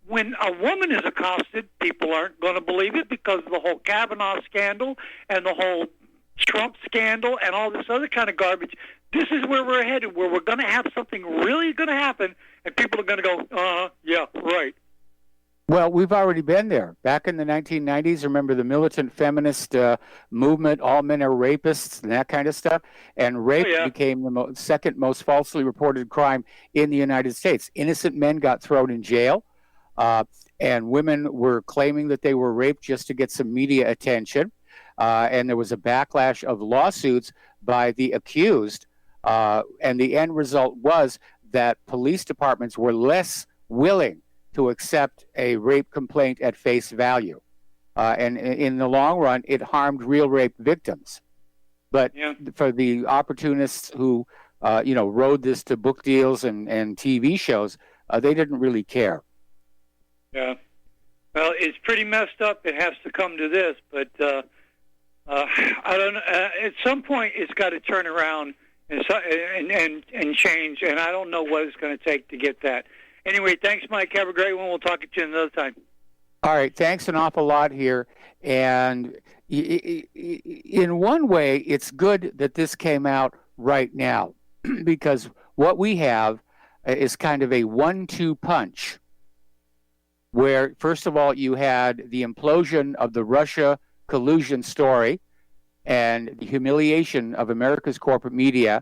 S6: when a woman is accosted, people aren't going to believe it because of the whole Kavanaugh scandal and the whole Trump scandal and all this other kind of garbage. This is where we're headed, where we're going to have something really going to happen, and people are going to go, yeah, right.
S2: Well, we've already been there. Back in the 1990s, remember the militant feminist movement, all men are rapists and that kind of stuff? And rape became the second most falsely reported crime in the United States. Innocent men got thrown in jail, and women were claiming that they were raped just to get some media attention. And there was a backlash of lawsuits by the accused. And the end result was that police departments were less willing to accept a rape complaint at face value. And in the long run, it harmed real rape victims. But for the opportunists who, rode this to book deals and TV shows, they didn't really care.
S6: Yeah. Well, it's pretty messed up. It has to come to this. But I don't know. At some point, it's got to turn around and change. And I don't know what it's going to take to get that. Anyway, thanks, Mike. Have a great one. We'll talk to you another time.
S2: All right. Thanks an awful lot here. And in one way, it's good that this came out right now because what we have is kind of a 1-2 punch where, first of all, you had the implosion of the Russia collusion story and the humiliation of America's corporate media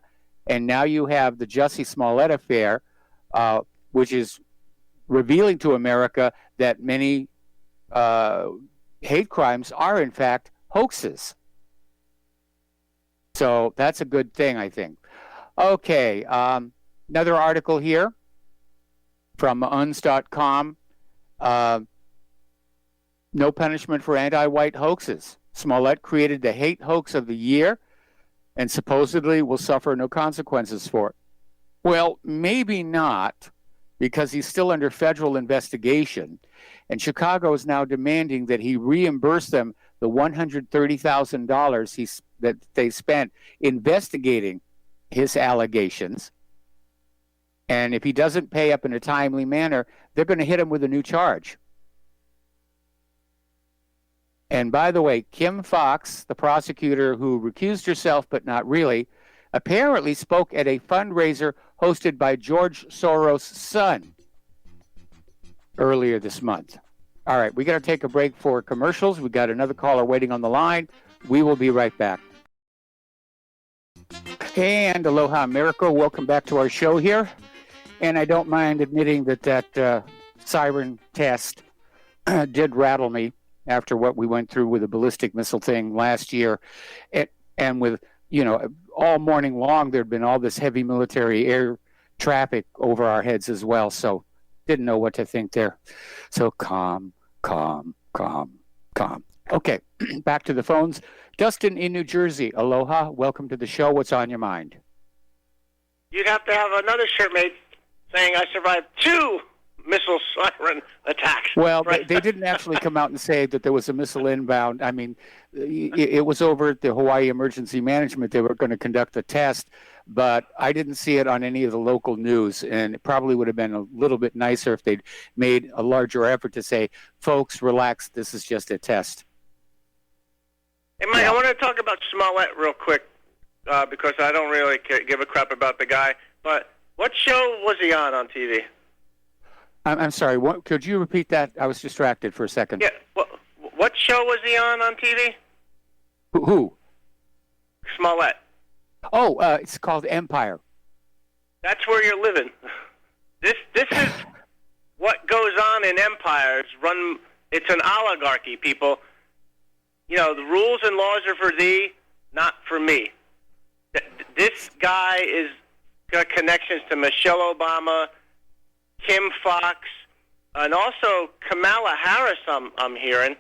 S2: And now you have the Jussie Smollett affair, which is revealing to America that many hate crimes are, in fact, hoaxes. So that's a good thing, I think. Okay, another article here from uns.com. No punishment for anti-white hoaxes. Smollett created the hate hoax of the year and supposedly will suffer no consequences for it. Well, maybe not, because he's still under federal investigation, and Chicago is now demanding that he reimburse them the $130,000 that they spent investigating his allegations. And if he doesn't pay up in a timely manner, they're going to hit him with a new charge. And by the way, Kim Fox, the prosecutor who recused herself but not really, apparently spoke at a fundraiser hosted by George Soros' son earlier this month. All right, we got to take a break for commercials. We got another caller waiting on the line. We will be right back. And aloha, America. Welcome back to our show here. And I don't mind admitting that siren test did rattle me after what we went through with the ballistic missile thing last year. And with, all morning long, there'd been all this heavy military air traffic over our heads as well. So didn't know what to think there. So calm. Okay, back to the phones. Dustin in New Jersey. Aloha. Welcome to the show. What's on your mind?
S7: You'd have to have another shirt made saying I survived 2 missile siren attacks.
S2: Well, right? they didn't actually come out and say that there was a missile inbound. I mean, it was over at the Hawaii Emergency Management. They were going to conduct a test, but I didn't see it on any of the local news, and it probably would have been a little bit nicer if they'd made a larger effort to say, folks, relax, this is just a test.
S7: Hey, Mike, I want to talk about Smollett real quick because I don't really give a crap about the guy, but what show was he on TV?
S2: I'm sorry, could you repeat that? I was distracted for a second.
S7: Yeah, what show was he on TV?
S2: Who?
S7: Smollett.
S2: Oh, it's called Empire.
S7: That's where you're living. This is what goes on in empires. It's an oligarchy, people. The rules and laws are for thee, not for me. This guy is got connections to Michelle Obama, Kim Fox, and also Kamala Harris, I'm hearing,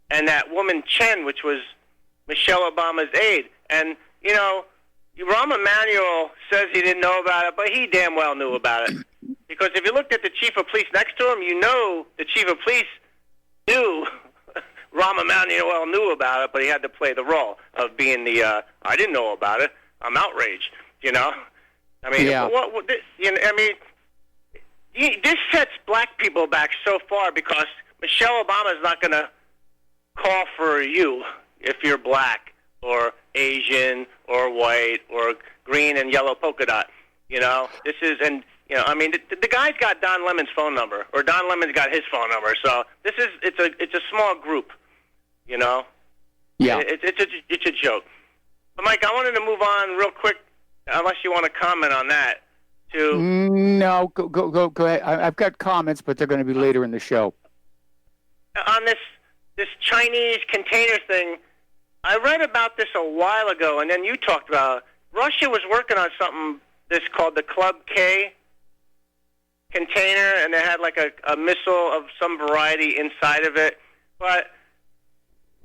S7: and that woman Chen, which was Michelle Obama's aide. And, Rahm Emanuel says he didn't know about it, but he damn well knew about it. Because if you looked at the chief of police next to him, the chief of police knew Rahm Emanuel knew about it, but he had to play the role of being I didn't know about it. I'm outraged, I mean,
S2: yeah.
S7: This sets black people back so far because Michelle Obama is not going to call for you if you're black or Asian or white or green and yellow polka dot. This is, and the guy's got Don Lemon's phone number, or Don Lemon's got his phone number. So it's a small group.
S2: Yeah.
S7: It's a joke. But Mike, I wanted to move on real quick, unless you want to comment on that.
S2: No, go ahead. I've got comments, but they're going to be later in the show.
S7: On this Chinese container thing, I read about this a while ago, and then you talked about it. Russia was working on something called the Club K container, and it had like a missile of some variety inside of it. But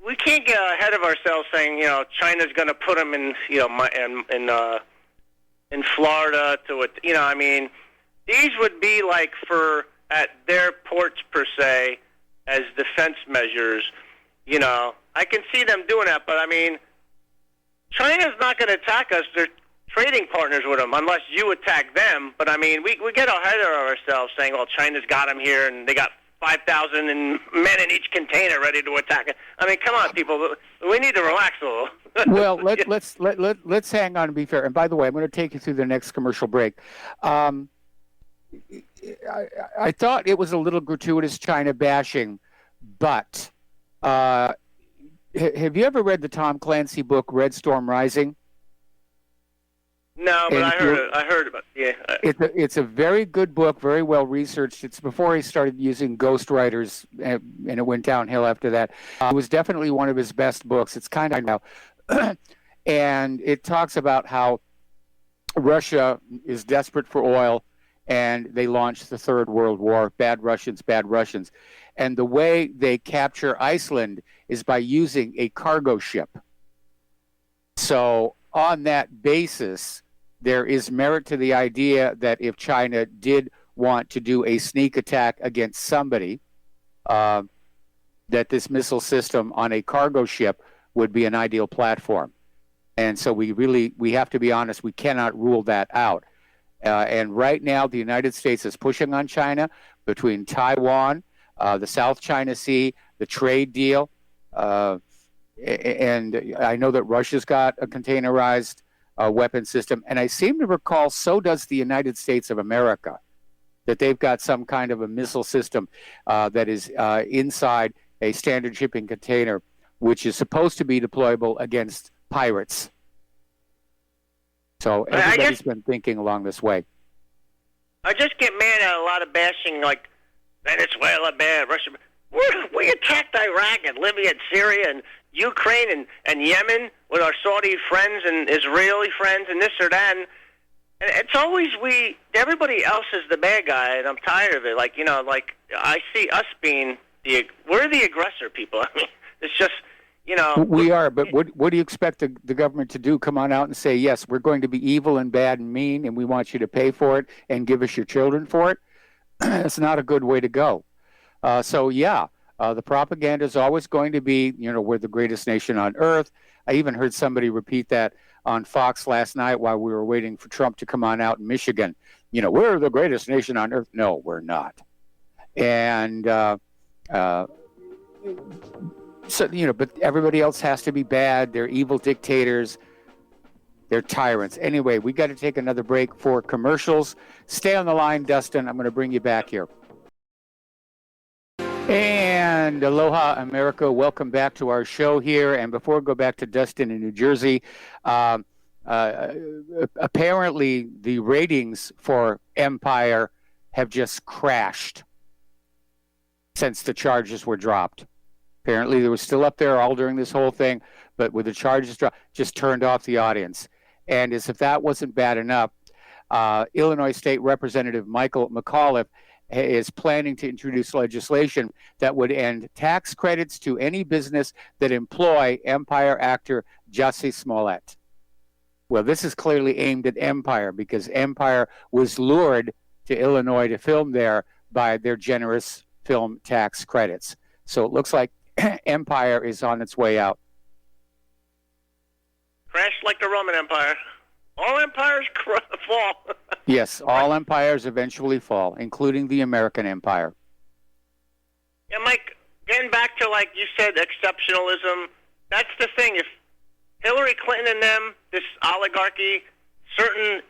S7: we can't get ahead of ourselves saying, China's going to put them in, in Florida these would be like at their ports per se as defense measures. I can see them doing that, but China's not going to attack us. They're trading partners with them unless you attack them. But we get ahead of ourselves saying, well, China's got them here and they got 5,000 men in each container ready to attack it. Come on, people. We need to relax a little.
S2: Well, let's hang on and be fair. And by the way, I'm going to take you through the next commercial break. I thought it was a little gratuitous China bashing, but have you ever read the Tom Clancy book Red Storm Rising?
S7: No, but I heard about it. Yeah.
S2: It's a very good book, very well researched. It's before he started using ghostwriters, and it went downhill after that. It was definitely one of his best books. It's kind of now, and it talks about how Russia is desperate for oil, and they launched the Third World War. Bad Russians, bad Russians. And the way they capture Iceland is by using a cargo ship. So on that basis, there is merit to the idea that if China did want to do a sneak attack against somebody, that this missile system on a cargo ship would be an ideal platform. And so we have to be honest, we cannot rule that out. And right now, the United States is pushing on China between Taiwan, the South China Sea, the trade deal. And I know that Russia's got a containerized weapon system. And I seem to recall, so does the United States of America, that they've got some kind of a missile system that is inside a standard shipping container, which is supposed to be deployable against pirates. So everybody's been thinking along this way.
S7: I just get mad at a lot of bashing, like Venezuela bad, Russia bad. We attacked Iraq and Libya and Syria and Ukraine and Yemen with our Saudi friends and Israeli friends and this or that. And it's always everybody else is the bad guy, and I'm tired of it. Like, I see us being we're the aggressor people. I mean, it's just,
S2: We are, but what do you expect the government to do? Come on out and say, yes, we're going to be evil and bad and mean, and we want you to pay for it and give us your children for it? That's not a good way to go. The propaganda is always going to be, we're the greatest nation on earth. I even heard somebody repeat that on Fox last night while we were waiting for Trump to come on out in Michigan. We're the greatest nation on earth. No, we're not. And but everybody else has to be bad. They're evil dictators. They're tyrants. Anyway, we got to take another break for commercials. Stay on the line, Dustin. I'm going to bring you back here. And aloha, America. Welcome back to our show here. And before we go back to Dustin in New Jersey, apparently the ratings for Empire have just crashed since the charges were dropped. Apparently, they were still up there all during this whole thing, but with the charges dropped, just turned off the audience. And as if that wasn't bad enough, Illinois State Representative Michael McAuliffe is planning to introduce legislation that would end tax credits to any business that employ Empire actor Jussie Smollett. Well, this is clearly aimed at Empire because Empire was lured to Illinois to film there by their generous film tax credits. So it looks like Empire is on its way out.
S7: Crashed like the Roman Empire. All empires fall.
S2: Yes, all empires eventually fall, including the American empire.
S7: Yeah, Mike, getting back to, like you said, exceptionalism, that's the thing. If Hillary Clinton and them, this oligarchy, certain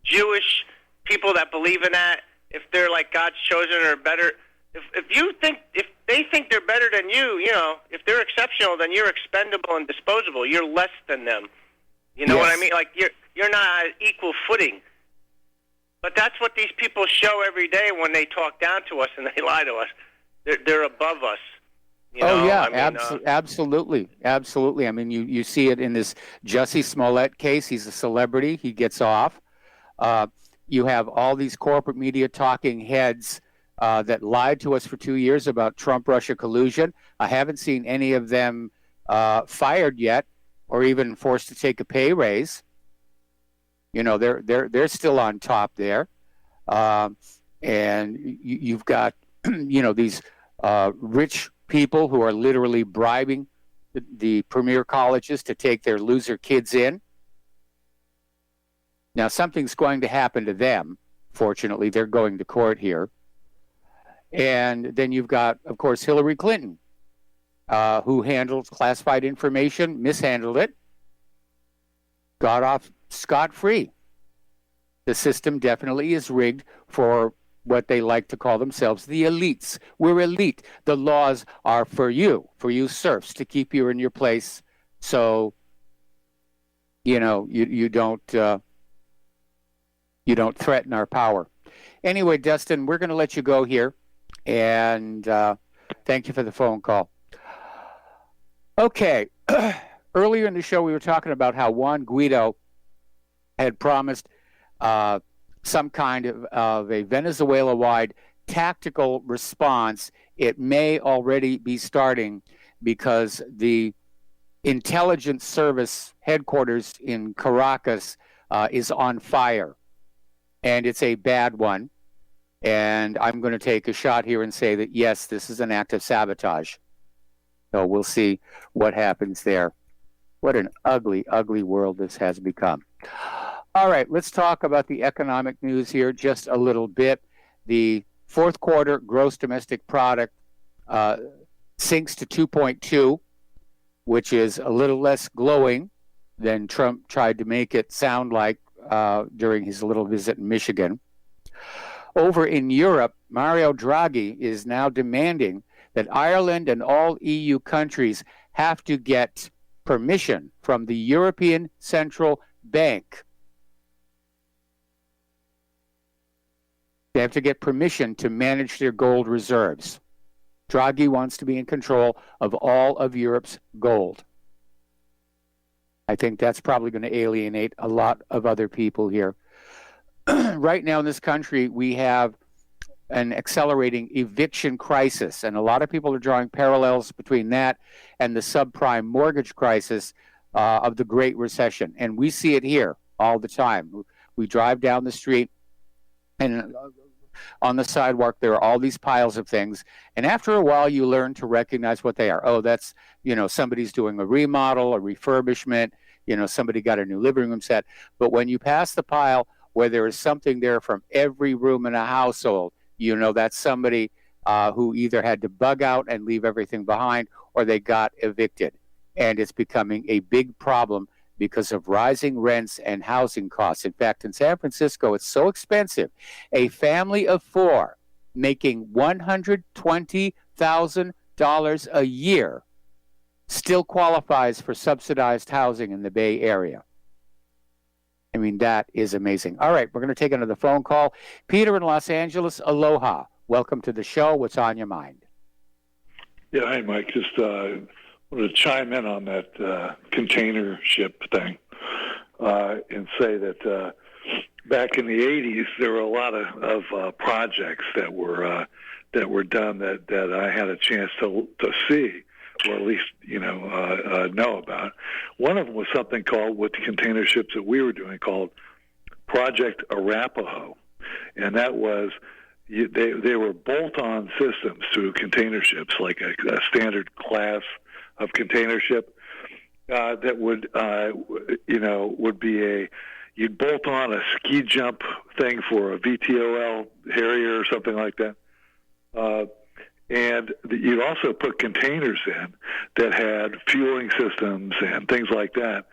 S7: Jewish people that believe in that, if they're like God's chosen or better, if they think they're better than you, if they're exceptional, then you're expendable and disposable. You're less than them. You know what I mean? Like you're not on equal footing. But that's what these people show every day when they talk down to us and they lie to us. They're above us.
S2: Absolutely. I mean, you see it in this Jussie Smollett case. He's a celebrity. He gets off. You have all these corporate media talking heads that lied to us for 2 years about Trump-Russia collusion. I haven't seen any of them fired yet or even forced to take a pay raise. They're still on top there. And you've got, these rich people who are literally bribing the premier colleges to take their loser kids in. Now, something's going to happen to them. Fortunately, they're going to court here. And then you've got, of course, Hillary Clinton, who handled classified information, mishandled it, got off scot-free. The system definitely is rigged for what they like to call themselves the elites. We're elite. The laws are for you serfs, to keep you in your place so, you don't You don't threaten our power. Anyway, Dustin, we're going to let you go here, and thank you for the phone call. Okay. Earlier in the show, we were talking about how Juan Guaido had promised some kind of a Venezuela-wide tactical response. It may already be starting because the intelligence service headquarters in Caracas is on fire, and it's a bad one. And I'm going to take a shot here and say that, yes, this is an act of sabotage. So we'll see what happens there. What an ugly, ugly world this has become. All right, let's talk about the economic news here just a little bit. The fourth quarter gross domestic product sinks to 2.2, which is a little less glowing than Trump tried to make it sound like during his little visit in Michigan. Over in Europe, Mario Draghi is now demanding that Ireland and all EU countries have to get permission from the European Central Bank. They have to get permission to manage their gold reserves. Draghi wants to be in control of all of Europe's gold. I think that's probably going to alienate a lot of other people here. Right now in this country, we have an accelerating eviction crisis, and a lot of people are drawing parallels between that and the subprime mortgage crisis of the Great Recession. And we see it here all the time. We drive down the street, and on the sidewalk, there are all these piles of things. And after a while, you learn to recognize what they are. Oh, that's, somebody's doing a remodel, a refurbishment, somebody got a new living room set. But when you pass the pile where there is something there from every room in a household, that's somebody who either had to bug out and leave everything behind, or they got evicted. And it's becoming a big problem because of rising rents and housing costs. In fact, in San Francisco, it's so expensive. A family of four making $120,000 a year still qualifies for subsidized housing in the Bay Area. I mean, that is amazing. All right, we're going to take another phone call. Peter in Los Angeles, aloha. Welcome to the show. What's on your mind?
S8: Yeah, hi, Mike. Just wanted to chime in on that container ship thing and say that back in the 80s, there were a lot of projects that were done that I had a chance to see, or at least know about. One of them was something called, with the container ships that we were doing, called Project Arapaho, and that was they were bolt-on systems to container ships, like a standard class of container ship that would be you'd bolt on a ski jump thing for a VTOL Harrier or something like that. And you'd also put containers in that had fueling systems and things like that.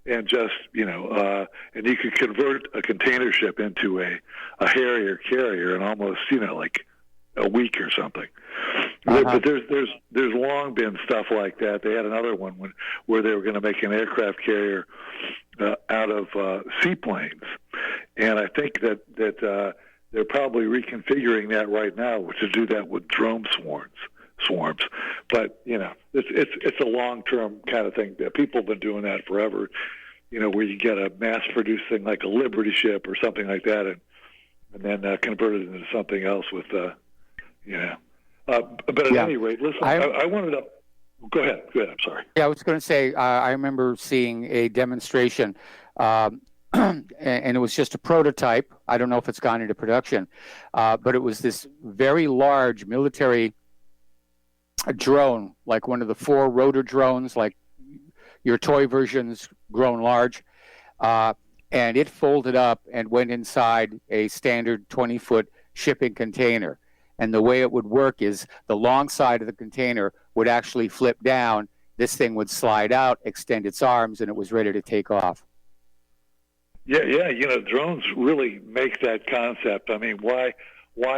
S8: And just, and you could convert a container ship into a Harrier carrier in almost, like a week or something. But there's long been stuff like that. They had another one where they were going to make an aircraft carrier out of seaplanes. And I think that they're probably reconfiguring that right now to do that with drone swarms. But it's a long-term kind of thing. People have been doing that forever. Where you get a mass-produced thing like a Liberty ship or something like that, and then convert it into something else with But at any rate, listen, I wanted to. Go ahead. I'm sorry.
S2: Yeah, I was going to say I remember seeing a demonstration. And it was just a prototype. I don't know if it's gone into production, but it was this very large military drone, like one of the 4 rotor drones, like your toy versions grown large. And it folded up and went inside a standard 20-foot shipping container. And the way it would work is the long side of the container would actually flip down. This thing would slide out, extend its arms, and it was ready to take off.
S8: Yeah. Drones really make that concept. I mean, why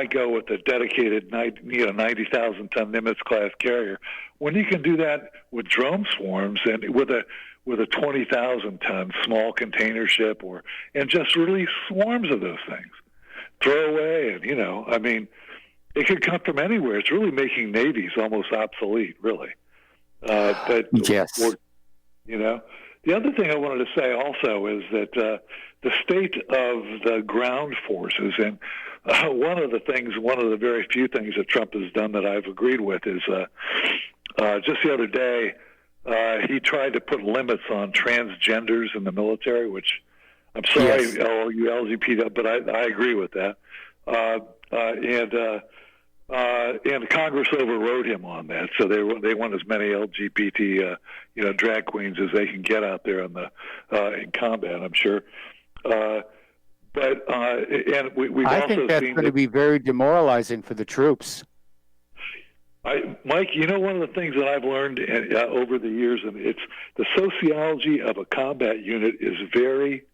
S8: go with a dedicated 90,000-ton Nimitz class carrier when you can do that with drone swarms and with a with a 20,000-ton small container ship, and just release swarms of those things, throw away, and I mean, it could come from anywhere. It's really making navies almost obsolete, really. But
S2: yes,
S8: the other thing I wanted to say also is that the state of the ground forces, and one of the very few things that Trump has done that I've agreed with is just the other day. He tried to put limits on transgenders in the military, which I'm sorry,
S2: Yes.
S8: all you LGBT, but I agree with that. And Congress overrode him on that, so they want as many LGBT drag queens as they can get out there in combat. I'm sure. But and we've
S2: I
S8: also
S2: think that's
S8: seen
S2: going to be very demoralizing for the troops.
S8: Mike, one of the things that I've learned over the years, and it's the sociology of a combat unit is very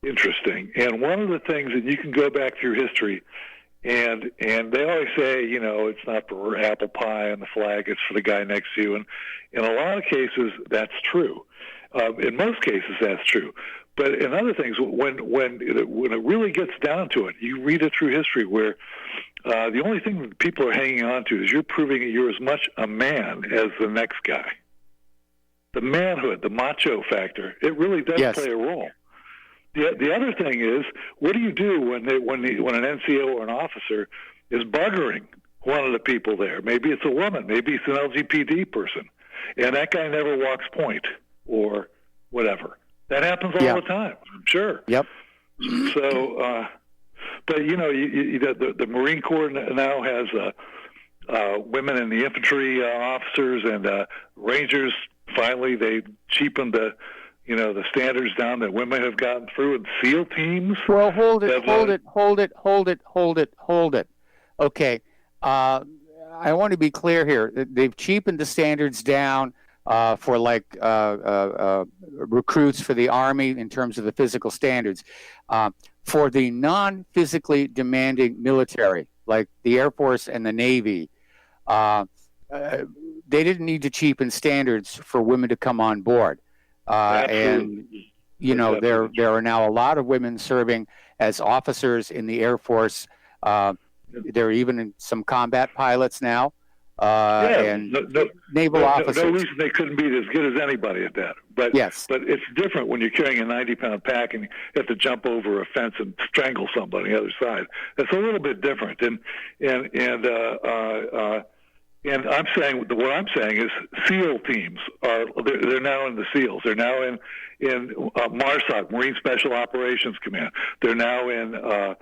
S8: interesting. And one of the things, and you can go back through history, and they always say, it's not for apple pie and the flag, it's for the guy next to you. And in a lot of cases, that's true. In most cases, that's true. But in other things, when it really gets down to it, you read it through history where the only thing that people are hanging on to is you're proving that you're as much a man as the next guy. The manhood, the macho factor, it really does
S2: Yes.
S8: play a role. The other thing is, what do you do when an NCO or an officer is buggering one of the people there? Maybe it's a woman, maybe it's an LGBT person, and that guy never walks point or whatever. That happens all the time, I'm sure.
S2: Yep.
S8: So, but the Marine Corps now has women in the infantry officers and Rangers. Finally, they cheapened the standards down that women have gotten through, and SEAL teams.
S2: Well, hold it. Okay. I want to be clear here. They've cheapened the standards down for recruits for the Army in terms of the physical standards. For the non-physically demanding military, like the Air Force and the Navy, they didn't need to cheapen standards for women to come on board. And there are now a lot of women serving as officers in the Air Force. There are even some combat pilots now, and naval officers.
S8: No reason they couldn't be as good as anybody at that. But
S2: yes,
S8: but it's different when you're carrying a 90-pound pack and you have to jump over a fence and strangle somebody on the other side. It's a little bit different. And I'm saying what I'm saying is SEAL teams they're now in the SEALs. They're now in MARSOC, Marine Special Operations Command. They're now in the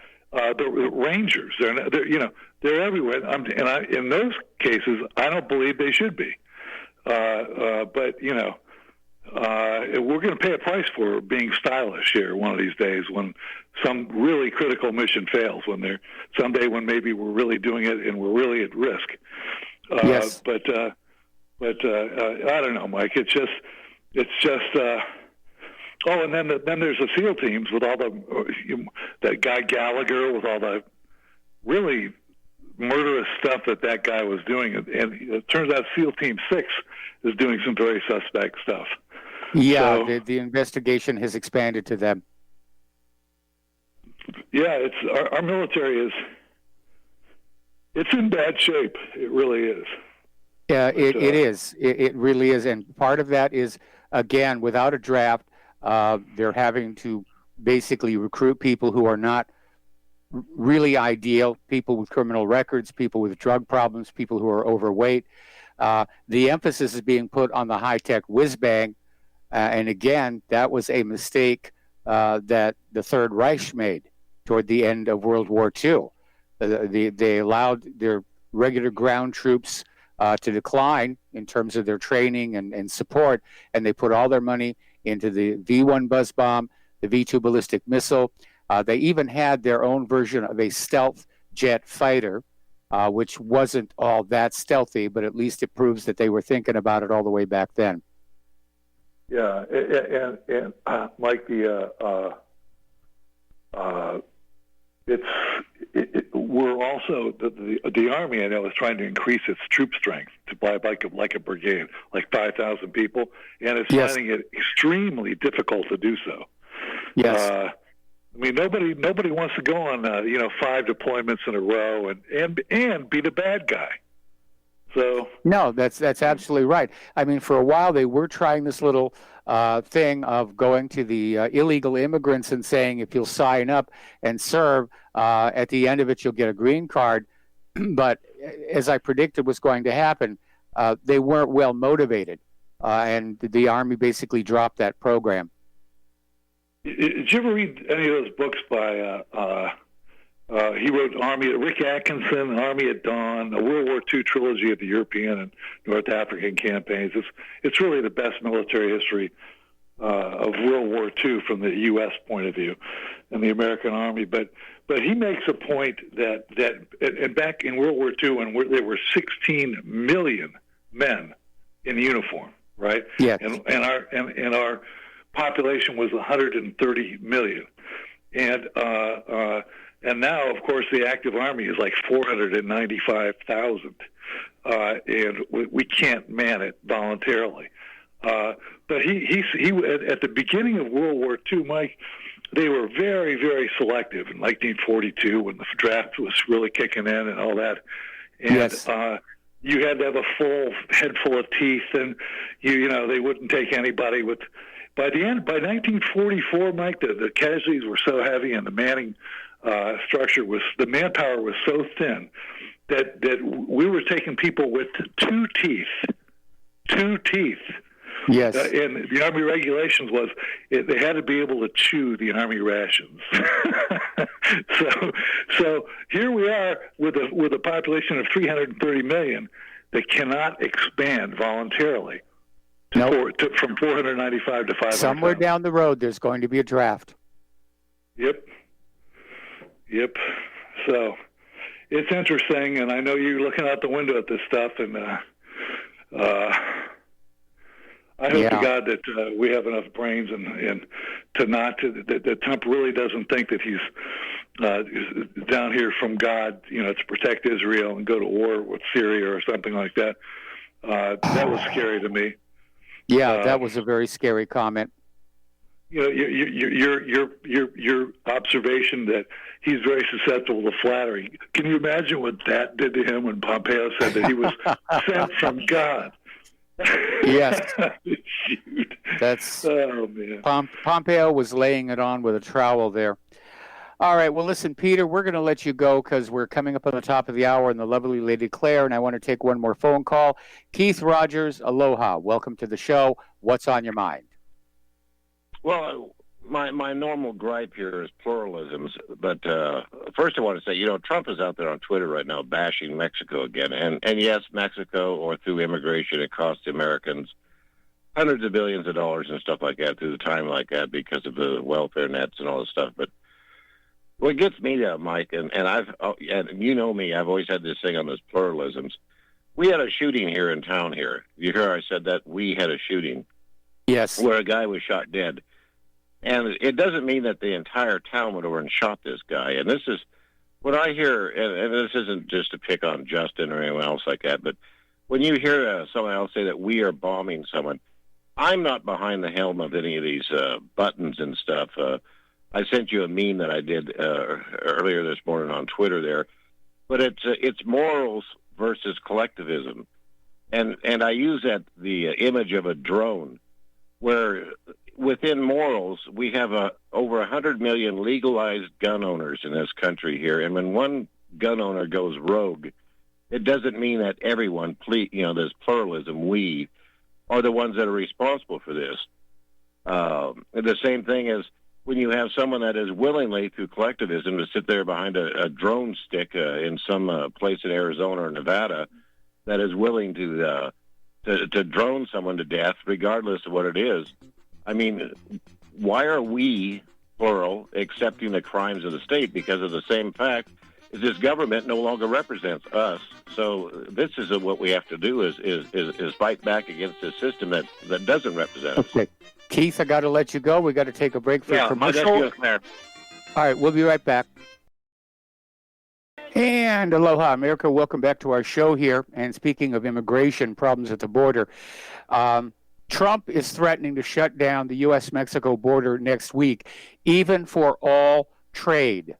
S8: Rangers. They're everywhere. In those cases, I don't believe they should be. But we're going to pay a price for being stylish here one of these days when some really critical mission fails. Someday when maybe we're really doing it and we're really at risk.
S2: Yes.
S8: But I don't know, Mike. It's just. And then there's the SEAL teams with all that guy Gallagher with all the really murderous stuff that guy was doing, and it turns out SEAL Team 6 is doing some very suspect stuff.
S2: Yeah,
S8: so,
S2: the investigation has expanded to them.
S8: Yeah, it's our military it's in bad shape. It really is.
S2: Yeah, it is. It really is, and part of that is, again, without a draft, they're having to basically recruit people who are not really ideal, people with criminal records, people with drug problems, people who are overweight. The emphasis is being put on the high-tech whiz-bang, and again, that was a mistake that the Third Reich made toward the end of World War II. They allowed their regular ground troops to decline in terms of their training and support, and they put all their money into the V-1 buzz bomb, the V-2 ballistic missile. They even had their own version of a stealth jet fighter, which wasn't all that stealthy, but at least it proves that they were thinking about it all the way back then.
S8: Yeah, and Mike, we're also the Army. I know is trying to increase its troop strength to buy like a brigade, like 5,000 people, and it's finding it extremely difficult to do so.
S2: Yes.
S8: I mean, nobody wants to go on 5 deployments in a row and be the bad guy. So
S2: no, that's absolutely right. I mean, for a while they were trying this little thing of going to the illegal immigrants and saying if you'll sign up and serve, at the end of it you'll get a green card. But as I predicted was going to happen, they weren't well motivated, and the Army basically dropped that program.
S8: Did you ever read any of those books by he wrote Rick Atkinson, Army at Dawn, a World War II trilogy of the European and North African campaigns. It's really the best military history of World War II from the U.S. point of view and the American Army. But he makes a point that and back in World War II when there were 16 million men in uniform, right?
S2: Yes.
S8: And our population was 130 million, and now, of course, the active Army is like 495,000, and we can't man it voluntarily. But he at the beginning of World War II, Mike, they were very, very selective in 1942 when the draft was really kicking in and all that. And
S2: yes.
S8: You had to have a full head full of teeth, and they wouldn't take anybody with. By 1944, Mike, the casualties were so heavy, and the manning structure the manpower was so thin that we were taking people with two teeth.
S2: Yes.
S8: And the Army regulations was they had to be able to chew the Army rations. So here we are with a population of 330 million that cannot expand voluntarily. From 495 to 500.
S2: Somewhere down the road, there's going to be a draft.
S8: Yep. So it's interesting, and I know you're looking out the window at this stuff, and I hope to God that we have enough brains and that Trump really doesn't think that he's down here from God, to protect Israel and go to war with Syria or something like that. That was scary to me.
S2: Yeah, that was a very scary comment.
S8: Your observation that he's very susceptible to flattery. Can you imagine what that did to him when Pompeo said that he was sent from God?
S2: Yes.
S8: Shoot.
S2: That's
S8: oh man.
S2: Pompeo was laying it on with a trowel there. All right. Well, listen, Peter, we're going to let you go because we're coming up on the top of the hour and the lovely Lady Claire, and I want to take one more phone call. Keith Rogers, aloha. Welcome to the show. What's on your mind?
S9: Well, my normal gripe here is pluralisms. But first I want to say, Trump is out there on Twitter right now bashing Mexico again. And yes, Mexico, or through immigration, it costs Americans hundreds of billions of dollars and stuff like that through the time like that because of the welfare nets and all this stuff. But what gets me to Mike, and you know me, I've always had this thing on those pluralisms. We had a shooting here in town here. You hear I said that we had a shooting.
S2: Yes.
S9: Where a guy was shot dead. And it doesn't mean that the entire town went over and shot this guy. And this is what I hear, and this isn't just to pick on Justin or anyone else like that, but when you hear someone else say that we are bombing someone, I'm not behind the helm of any of these buttons and stuff. I sent you a meme that I did earlier this morning on Twitter there, but it's morals versus collectivism, and I use the image of a drone, where within morals we have over 100 million legalized gun owners in this country here, and when one gun owner goes rogue, it doesn't mean that everyone, there's pluralism. We are the ones that are responsible for this. The same thing as when you have someone that is willingly, through collectivism, to sit there behind a drone stick in some place in Arizona or Nevada that is willing to drone someone to death, regardless of what it is. I mean, why are we, plural, accepting the crimes of the state? Because of the same fact is this government no longer represents us. So this is what we have to do is fight back against this system that doesn't represent us.
S2: Okay. Keith, I got to let you go. We got to take a break for commercial.
S9: All
S2: right, we'll be right back. And aloha, America. Welcome back to our show here. And speaking of immigration problems at the border, Trump is threatening to shut down the U.S.-Mexico border next week, even for all trade.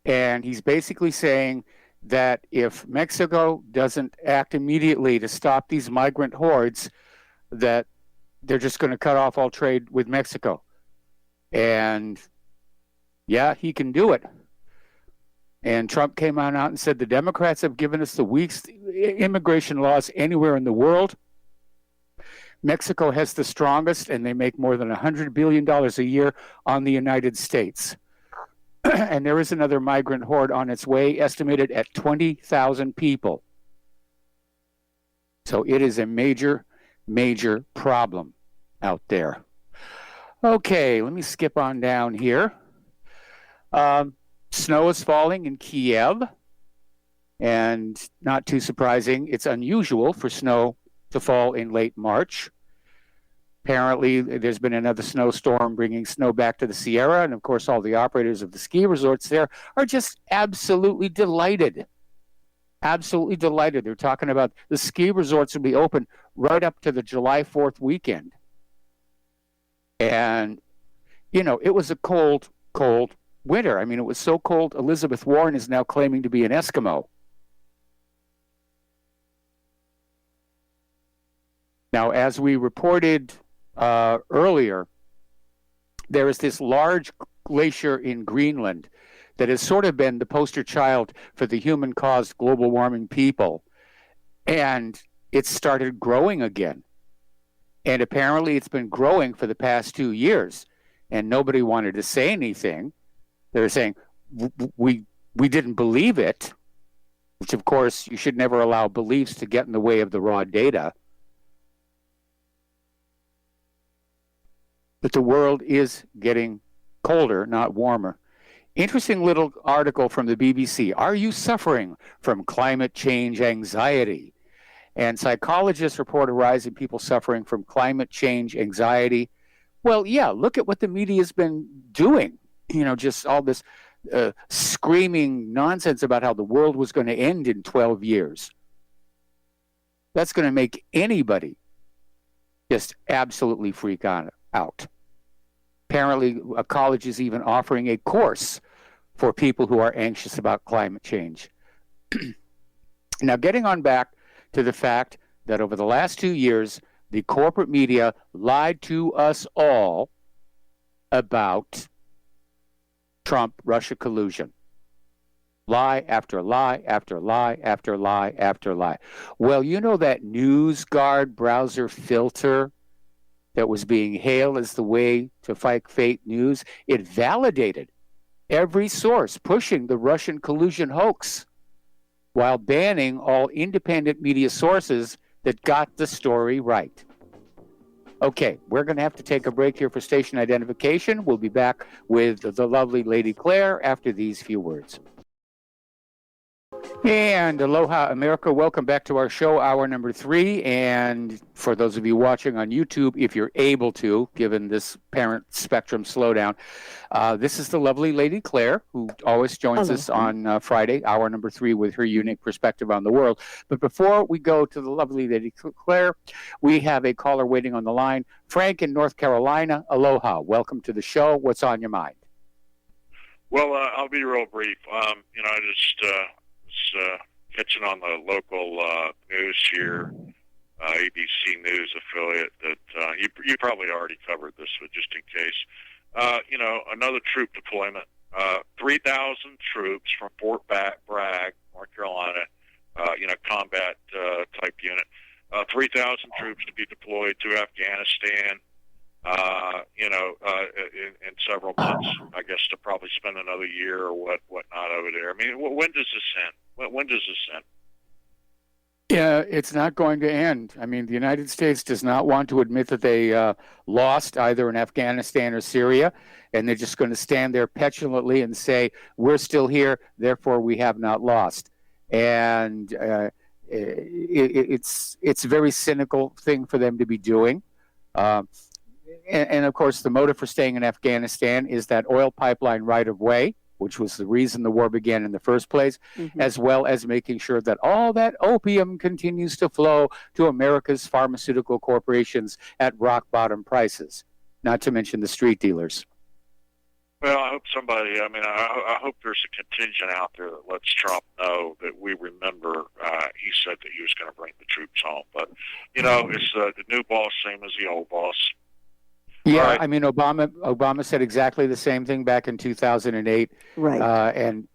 S2: And he's basically saying that if Mexico doesn't act immediately to stop these migrant hordes, that they're just going to cut off all trade with Mexico. And yeah, he can do it. And Trump came out and said the Democrats have given us the weakest immigration laws anywhere in the world. Mexico has the strongest, and they make more than $100 billion a year on the United States. And there is another migrant horde on its way, estimated at 20,000 people. So it is a major, major problem out there. Okay, let me skip on down here. Snow is falling in Kiev, and not too surprising, it's unusual for snow to fall in late March. Apparently, there's been another snowstorm bringing snow back to the Sierra, and of course, all the operators of the ski resorts there are just absolutely delighted. Absolutely delighted. They're talking about the ski resorts will be open right up to the July 4th weekend. And, you know, it was a cold, cold winter. I mean, it was so cold, Elizabeth Warren is now claiming to be an Eskimo. Now, as we reported earlier, there is this large glacier in Greenland that has sort of been the poster child for the human-caused global warming people. And it started growing again. And apparently it's been growing for the past 2 years. And nobody wanted to say anything. They were saying, we didn't believe it, which, of course, you should never allow beliefs to get in the way of the raw data. But the world is getting colder, not warmer. Interesting little article from the BBC. Are you suffering from climate change anxiety? And psychologists report a rise in people suffering from climate change anxiety. Well, yeah, look at what the media's been doing. You know, just all this screaming nonsense about how the world was going to end in 12 years. That's going to make anybody just absolutely freak out. Apparently, a college is even offering a course for people who are anxious about climate change. Now, getting on back to the fact that over the last 2 years, the corporate media lied to us all about Trump-Russia collusion. Lie after lie after lie after lie after lie. Well, you know that NewsGuard browser filter that was being hailed as the way to fight fake news? It validated every source pushing the Russian collusion hoax while banning all independent media sources that got the story right. Okay, we're going to have to take a break here for station identification. We'll be back with the lovely Lady Claire after these few words. And aloha, America. Welcome back to our show, hour number 3. And for those of you watching on YouTube, if you're able to, given this parent spectrum slowdown, this is the lovely Lady Claire, who always joins us on Friday, hour number 3, with her unique perspective on the world. But before we go to the lovely Lady Claire, we have a caller waiting on the line. Frank in North Carolina. Aloha. Welcome to the show. What's on your mind?
S10: Well, I'll be real brief. I just catching on the local news here, ABC News affiliate, that you probably already covered this, but just in case. Another troop deployment. 3,000 troops from Fort Bragg, North Carolina, combat type unit. 3,000 troops to be deployed to Afghanistan, in several months, I guess, to probably spend another year or whatnot over there. I mean, when does this end? When does this end?
S2: Yeah, it's not going to end. I mean, the United States does not want to admit that they lost either in Afghanistan or Syria, and they're just going to stand there petulantly and say, we're still here, therefore we have not lost. And it's a very cynical thing for them to be doing. And of course, the motive for staying in Afghanistan is that oil pipeline right of way which was the reason the war began in the first place, as well as making sure that all that opium continues to flow to America's pharmaceutical corporations at rock bottom prices, not to mention the street dealers.
S10: Well, I hope I hope there's a contingent out there that lets Trump know that we remember he said that he was going to bring the troops home. But, it's the new boss, same as the old boss.
S2: Yeah,
S10: right.
S2: I mean, Obama said exactly the same thing back in 2008.
S11: Right.
S2: And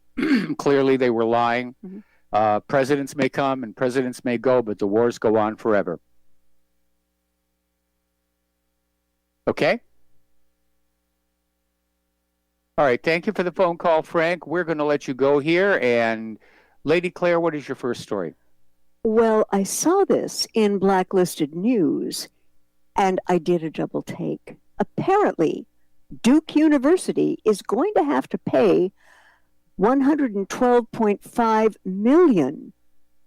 S2: clearly they were lying. Presidents may come and presidents may go, but the wars go on forever. Okay? All right, thank you for the phone call, Frank. We're going to let you go here. And Lady Claire, what is your first story?
S11: Well, I saw this in Blacklisted News, and I did a double take. Apparently, Duke University is going to have to pay $112.5 million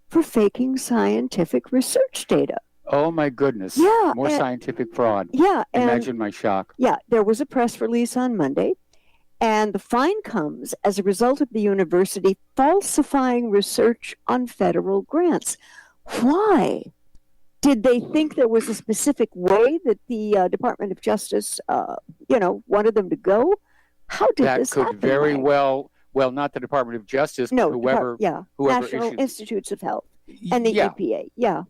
S11: for faking scientific research data.
S2: Oh, my goodness.
S11: Yeah.
S2: More scientific fraud.
S11: Yeah.
S2: Imagine my shock.
S11: Yeah, there was a press release on Monday. And the fine comes as a result of the university falsifying research on federal grants. Why? Did they think there was a specific way that the Department of Justice, wanted them to go? How did this happen?
S2: That could very well, not the Department of Justice, but whoever
S11: National Institutes of Health and the EPA. Yeah.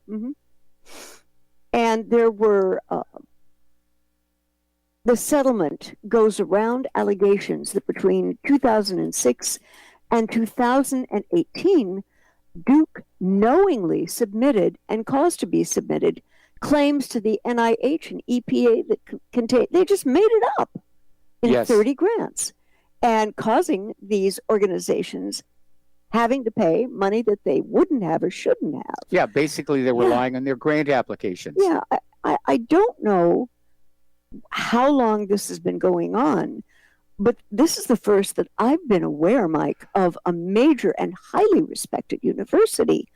S11: And there were... The settlement goes around allegations that between 2006 and 2018, Duke knowingly submitted and caused to be submitted claims to the NIH and EPA that they just made it up in 30 grants, and causing these organizations having to pay money that they wouldn't have or shouldn't have.
S2: Yeah, basically they were relying on their grant applications.
S11: Yeah, I don't know how long this has been going on, but this is the first that I've been aware, Mike, of a major and highly respected university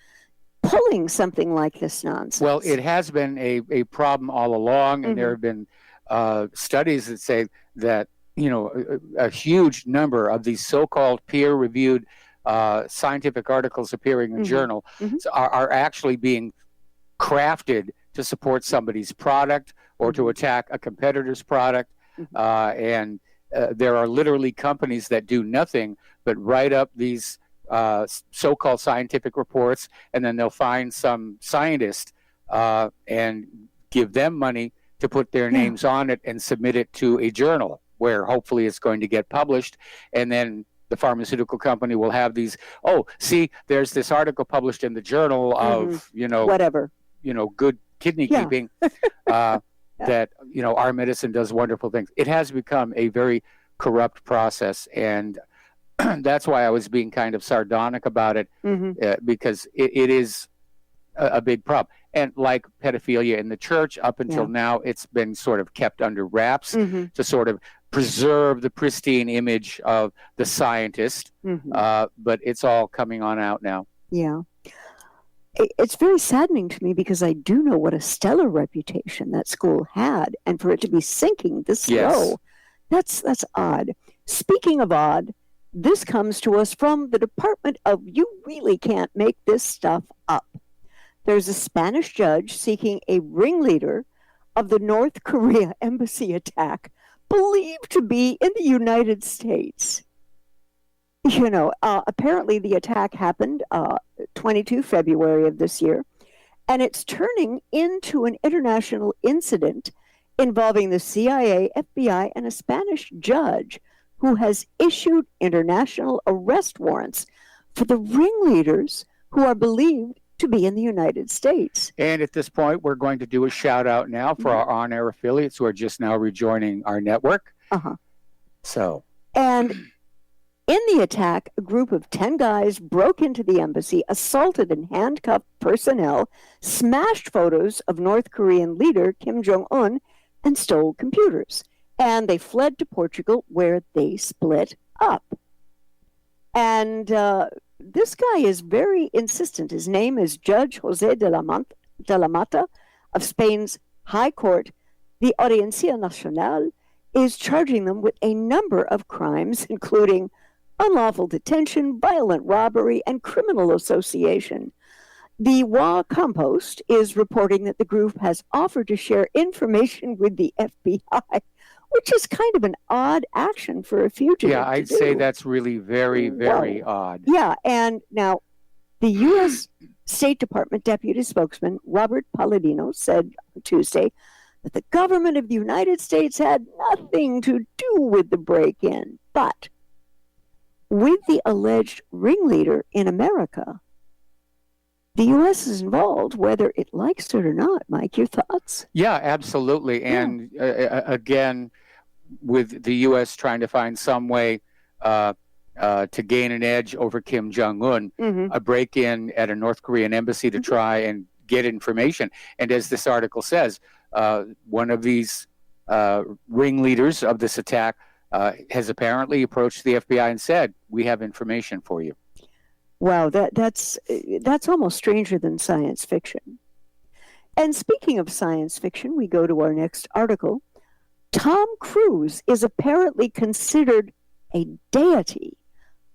S11: pulling something like this nonsense.
S2: Well, it has been a problem all along, and there have been studies that say that, a huge number of these so-called peer-reviewed scientific articles appearing in journals are actually being crafted to support somebody's product or to attack a competitor's product. And there are literally companies that do nothing but write up these so-called scientific reports, and then they'll find some scientist and give them money to put their names on it and submit it to a journal where hopefully it's going to get published. And then the pharmaceutical company will have these, there's this article published in the journal of,
S11: whatever,
S2: good kidney keeping, that, our medicine does wonderful things. It has become a very corrupt process. And that's why I was being kind of sardonic about it, because it is a big problem. And like pedophilia in the church, up until now, it's been sort of kept under wraps to sort of preserve the pristine image of the scientist. But it's all coming on out now.
S11: Yeah. It's very saddening to me because I do know what a stellar reputation that school had, and for it to be sinking this low, that's odd. Speaking of odd, this comes to us from the Department of You Really Can't Make This Stuff Up. There's a Spanish judge seeking a ringleader of the North Korea embassy attack, believed to be in the United States. Apparently the attack happened 22 February of this year, and it's turning into an international incident involving the CIA, FBI, and a Spanish judge who has issued international arrest warrants for the ringleaders who are believed to be in the United States.
S2: And at this point, we're going to do a shout out now for our on-air affiliates who are just now rejoining our network.
S11: And in the attack, a group of 10 guys broke into the embassy, assaulted and handcuffed personnel, smashed photos of North Korean leader Kim Jong-un, and stole computers. And they fled to Portugal, where they split up. And this guy is very insistent. His name is Judge José de la Mata of Spain's High Court. The Audiencia Nacional is charging them with a number of crimes, including unlawful detention, violent robbery, and criminal association. The Wa Compost is reporting that the group has offered to share information with the FBI, which is kind of an odd action for a fugitive.
S2: Yeah, I'd say that's really very, very odd.
S11: Yeah, and now the U.S. State Department Deputy Spokesman Robert Palladino said on Tuesday that the government of the United States had nothing to do with the break-in, but with the alleged ringleader in America, the U.S. is involved, whether it likes it or not. Mike, your thoughts?
S2: Yeah, absolutely. And again, with the U.S. trying to find some way to gain an edge over Kim Jong-un, a break-in at a North Korean embassy to try and get information. And as this article says, one of these ringleaders of this attack has apparently approached the FBI and said, "We have information for you."
S11: Wow, that's almost stranger than science fiction. And speaking of science fiction, we go to our next article. Tom Cruise is apparently considered a deity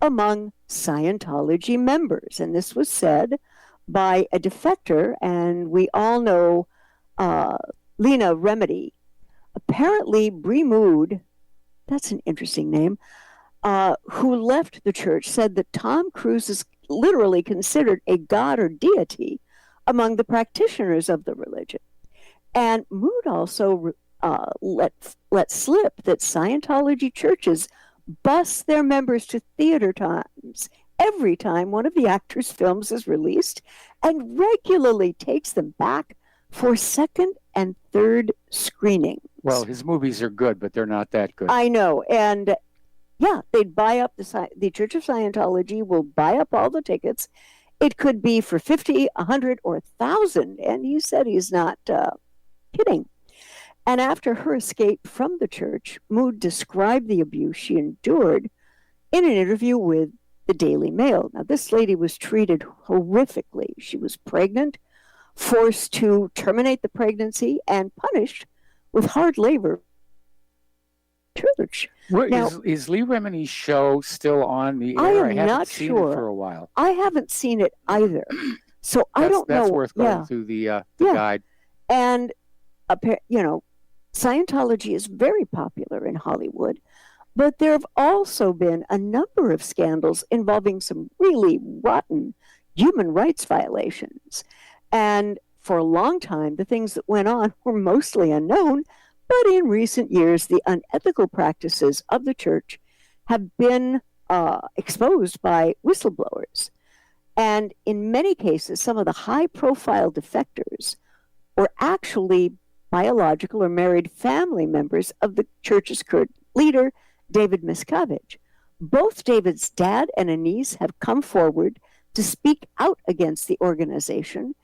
S11: among Scientology members. And this was said by a defector, and we all know Lena Remedy. Apparently, Bree Mood, that's an interesting name, who left the church, said that Tom Cruise is literally considered a god or deity among the practitioners of the religion. And Mood also let slip that Scientology churches bus their members to theater times every time one of the actors' films is released, and regularly takes them back for second and third screenings.
S2: Well, his movies are good, but they're not that good.
S11: I know. And yeah, they'd buy up the Church of Scientology will buy up all the tickets. It could be for 50, 100, or 1,000. And he said he's not kidding. And after her escape from the church, Mood described the abuse she endured in an interview with the Daily Mail. Now, this lady was treated horrifically. She was pregnant, forced to terminate the pregnancy, and punished with hard labor. Church.
S2: Now, is Lee Remedy's show still on the air?
S11: I am not
S2: seen
S11: sure.
S2: It for a while.
S11: I haven't seen it either, so I don't know.
S2: That's worth going through the guide.
S11: And Scientology is very popular in Hollywood, but there have also been a number of scandals involving some really rotten human rights violations. And for a long time, the things that went on were mostly unknown. But in recent years, the unethical practices of the church have been exposed by whistleblowers. And in many cases, some of the high-profile defectors were actually biological or married family members of the church's current leader, David Miscavige. Both David's dad and a niece have come forward to speak out against the organization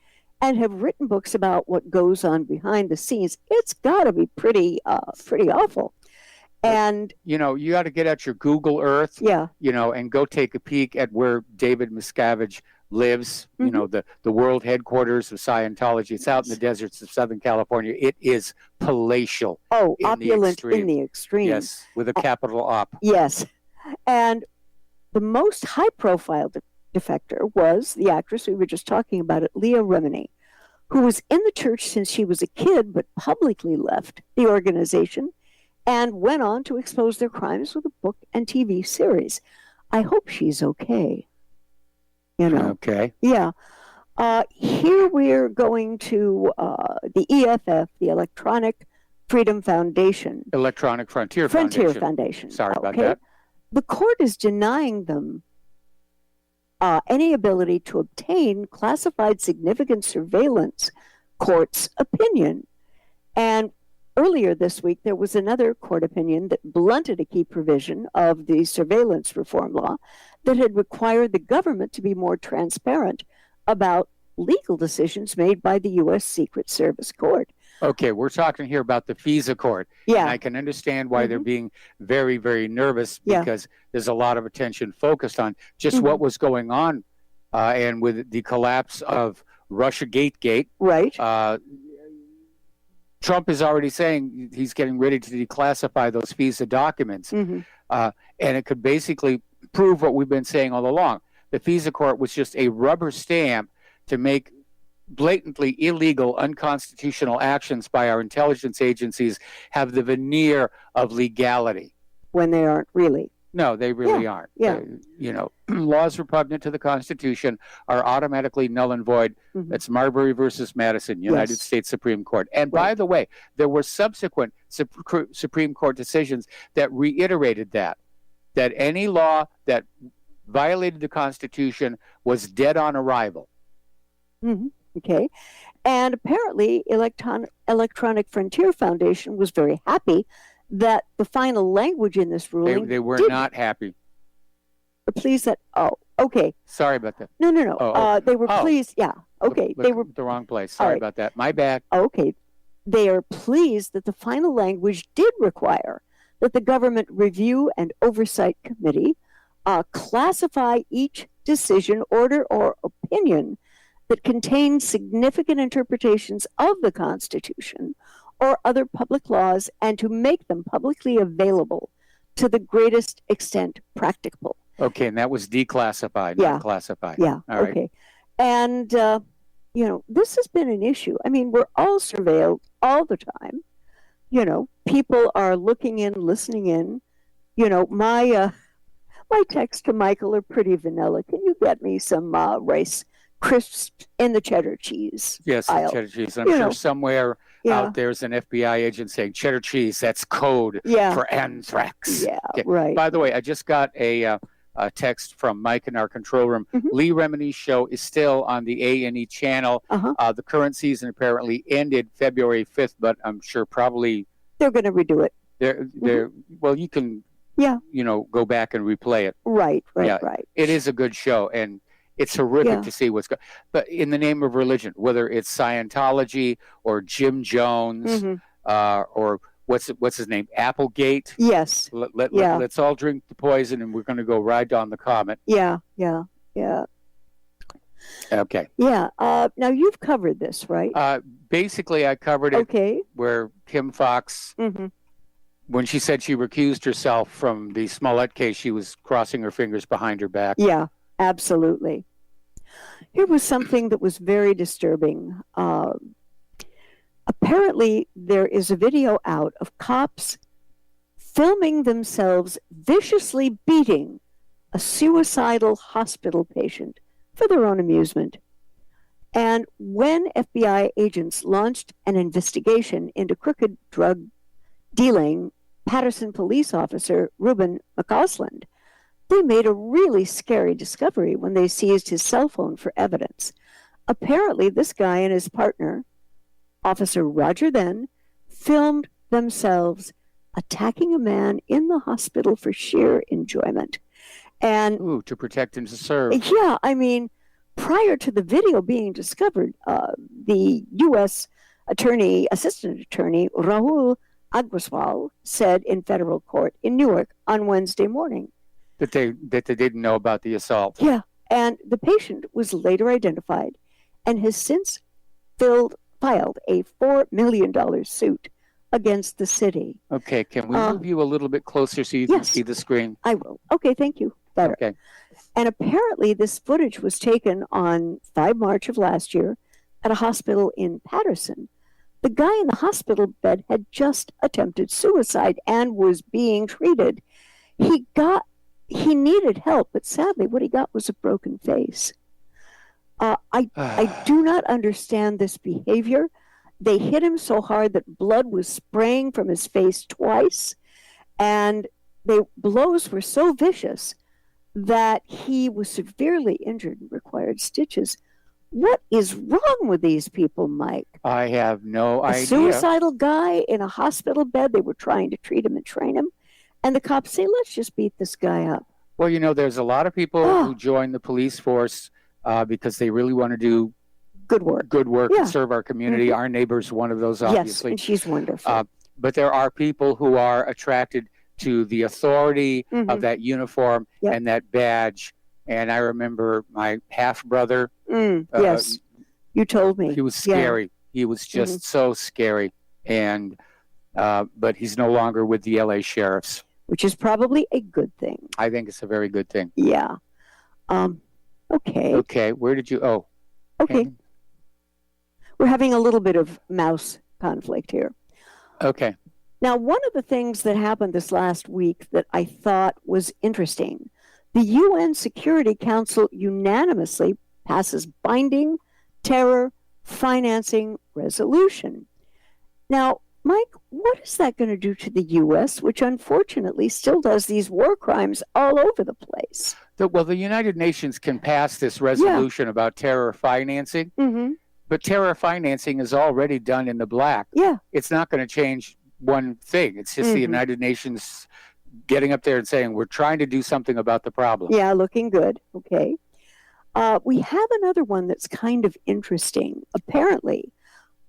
S11: and have written books about what goes on behind the scenes. It's got to be pretty awful. And
S2: you got to get out your Google Earth, and go take a peek at where David Miscavige lives. The world headquarters of Scientology. It's out in the deserts of Southern California. It is palatial.
S11: Oh, opulent in the extreme.
S2: Yes, with a capital Op.
S11: Yes, and the most high-profile defector was the actress we were just talking about, Leah Remini, who was in the church since she was a kid, but publicly left the organization and went on to expose their crimes with a book and TV series. I hope she's okay.
S2: Okay.
S11: Yeah. Here we're going to the EFF, the Electronic Freedom Foundation.
S2: Electronic Frontier
S11: Foundation.
S2: Sorry about that.
S11: The court is denying them any ability to obtain classified significant surveillance court's opinion. And earlier this week, there was another court opinion that blunted a key provision of the surveillance reform law that had required the government to be more transparent about legal decisions made by the U.S. Secret Service Court.
S2: Okay, we're talking here about the FISA court.
S11: Yeah.
S2: And I can understand why they're being very, very nervous because there's a lot of attention focused on just what was going on. And with the collapse of Russia Gate,
S11: right?
S2: Trump is already saying he's getting ready to declassify those FISA documents. And it could basically prove what we've been saying all along. The FISA court was just a rubber stamp to make blatantly illegal, unconstitutional actions by our intelligence agencies have the veneer of legality.
S11: When they aren't really.
S2: No, they really aren't.
S11: Yeah.
S2: Laws repugnant to the Constitution are automatically null and void.
S11: Mm-hmm.
S2: That's Marbury versus Madison, United States Supreme Court. And by the way, there were subsequent Supreme Court decisions that reiterated that any law that violated the Constitution was dead on arrival.
S11: Mm-hmm. Okay. And apparently, Electronic Frontier Foundation was very happy that the final language in this ruling...
S2: They were not happy.
S11: Pleased that... Oh, okay.
S2: Sorry about that.
S11: No. They were pleased... Yeah, okay.
S2: They were... The wrong place. Sorry about that. My bad.
S11: Okay. They are pleased that the final language did require that the Government Review and Oversight Committee classify each decision, order, or opinion that contains significant interpretations of the Constitution or other public laws, and to make them publicly available to the greatest extent practicable.
S2: Okay, and that was declassified, not classified.
S11: Yeah,
S2: all right.
S11: Okay. And, this has been an issue. I mean, we're all surveilled all the time. People are looking in, listening in. My texts to Michael are pretty vanilla. Can you get me some rice crisps in the cheddar cheese aisle?
S2: Cheddar cheese. I'm sure somewhere out there's an FBI agent saying cheddar cheese, that's code for anthrax.
S11: Yeah, right.
S2: By the way, I just got a text from Mike in our control room.
S11: Mm-hmm.
S2: Lee Remini's show is still on the A&E channel. The current season apparently ended February 5th, but I'm sure probably...
S11: They're going to redo it.
S2: Well, you can go back and replay it.
S11: Right.
S2: It is a good show, and it's horrific to see what's going. But in the name of religion, whether it's Scientology or Jim Jones or what's his name, Applegate.
S11: Yes.
S2: Let's all drink the poison, and we're going to go ride down the comet.
S11: Yeah.
S2: Okay.
S11: Yeah. Now you've covered this, right?
S2: Basically, I covered it.
S11: Okay.
S2: Where Kim Fox, when she said she recused herself from the Smollett case, she was crossing her fingers behind her back.
S11: Yeah. Absolutely. Here was something that was very disturbing. Apparently, there is a video out of cops filming themselves viciously beating a suicidal hospital patient for their own amusement. And when FBI agents launched an investigation into crooked drug dealing, Patterson police officer Reuben McCausland, they made a really scary discovery when they seized his cell phone for evidence. Apparently, this guy and his partner, Officer Roger Then, filmed themselves attacking a man in the hospital for sheer enjoyment. And
S2: to protect and to serve.
S11: Yeah, I mean, prior to the video being discovered, the U.S. Assistant Attorney Rahul Agrawal said in federal court in Newark on Wednesday morning
S2: that they didn't know about the assault.
S11: Yeah, and the patient was later identified and has since filed a $4 million suit against the city.
S2: Okay, can we move you a little bit closer so you can see the screen?
S11: I will. Okay, thank you. Better.
S2: Okay.
S11: And apparently this footage was taken on 5 March of last year at a hospital in Patterson. The guy in the hospital bed had just attempted suicide and was being treated. He needed help, but sadly what he got was a broken face. I do not understand this behavior. They hit him so hard that blood was spraying from his face twice, and the blows were so vicious that he was severely injured and required stitches. What is wrong with these people, Mike?
S2: I have no idea.
S11: A suicidal guy in a hospital bed, they were trying to treat him and train him, and the cops say, let's just beat this guy up.
S2: Well, there's a lot of people who join the police force because they really want to do
S11: good work
S2: and serve our community. Our neighbor's one of those, obviously.
S11: Yes, and she's wonderful.
S2: But there are people who are attracted to the authority of that uniform and that badge. And I remember my half-brother.
S11: Yes, you told me.
S2: He was scary. Yeah. He was just so scary. And but he's no longer with the LA sheriffs.
S11: which is probably a good thing.
S2: I think it's a very good thing.
S11: Yeah. Okay.
S2: Okay. Where did you? Oh.
S11: Okay. We're having a little bit of mouse conflict here.
S2: Okay.
S11: Now, one of the things that happened this last week that I thought was interesting, the UN Security Council unanimously passes binding terror financing resolution. Now, Mike, what is that going to do to the U.S., which unfortunately still does these war crimes all over the place?
S2: Well, the United Nations can pass this resolution about terror financing, but terror financing is already done in the black.
S11: Yeah.
S2: It's not going to change one thing. It's just the United Nations getting up there and saying, we're trying to do something about the problem.
S11: Yeah, looking good. Okay. We have another one that's kind of interesting. Apparently,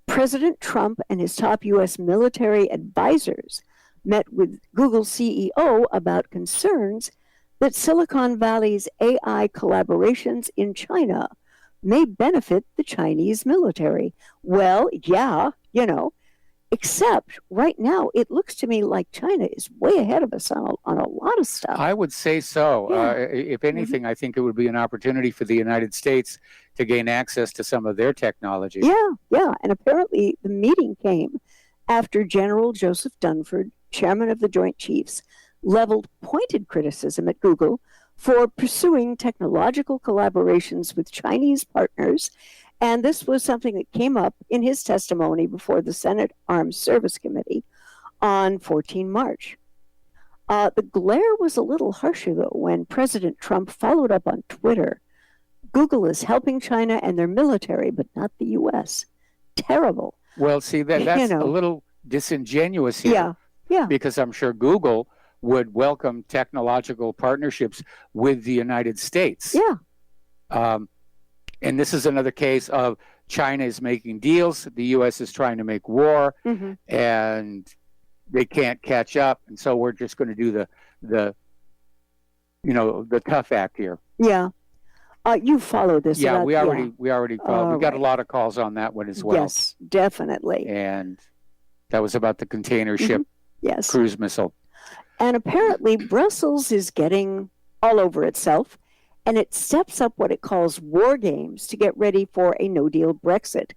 S11: President Trump and his top U.S. military advisors met with Google CEO about concerns that Silicon Valley's AI collaborations in China may benefit the Chinese military. Well, yeah, except right now it looks to me like China is way ahead of us on a lot of stuff.
S2: I would say so.
S11: Yeah.
S2: If anything, I think it would be an opportunity for the United States to gain access to some of their technology.
S11: Yeah. And apparently the meeting came after General Joseph Dunford, chairman of the Joint Chiefs, leveled pointed criticism at Google for pursuing technological collaborations with Chinese partners. And this was something that came up in his testimony before the Senate Armed Service Committee on 14 March. The glare was a little harsher, though, when President Trump followed up on Twitter. Google is helping China and their military, but not the U.S. Terrible.
S2: Well, see, that's a little disingenuous here.
S11: Yeah.
S2: Because I'm sure Google would welcome technological partnerships with the United States.
S11: Yeah.
S2: And this is another case of China is making deals, the U.S. is trying to make war, and they can't catch up, and so we're just going to do the tough act here.
S11: Yeah. You follow this.
S2: Yeah, we already followed. We got a lot of calls on that one as well.
S11: Yes, definitely.
S2: And that was about the container ship cruise missile.
S11: And apparently Brussels is getting all over itself, and it steps up what it calls war games to get ready for a no-deal Brexit.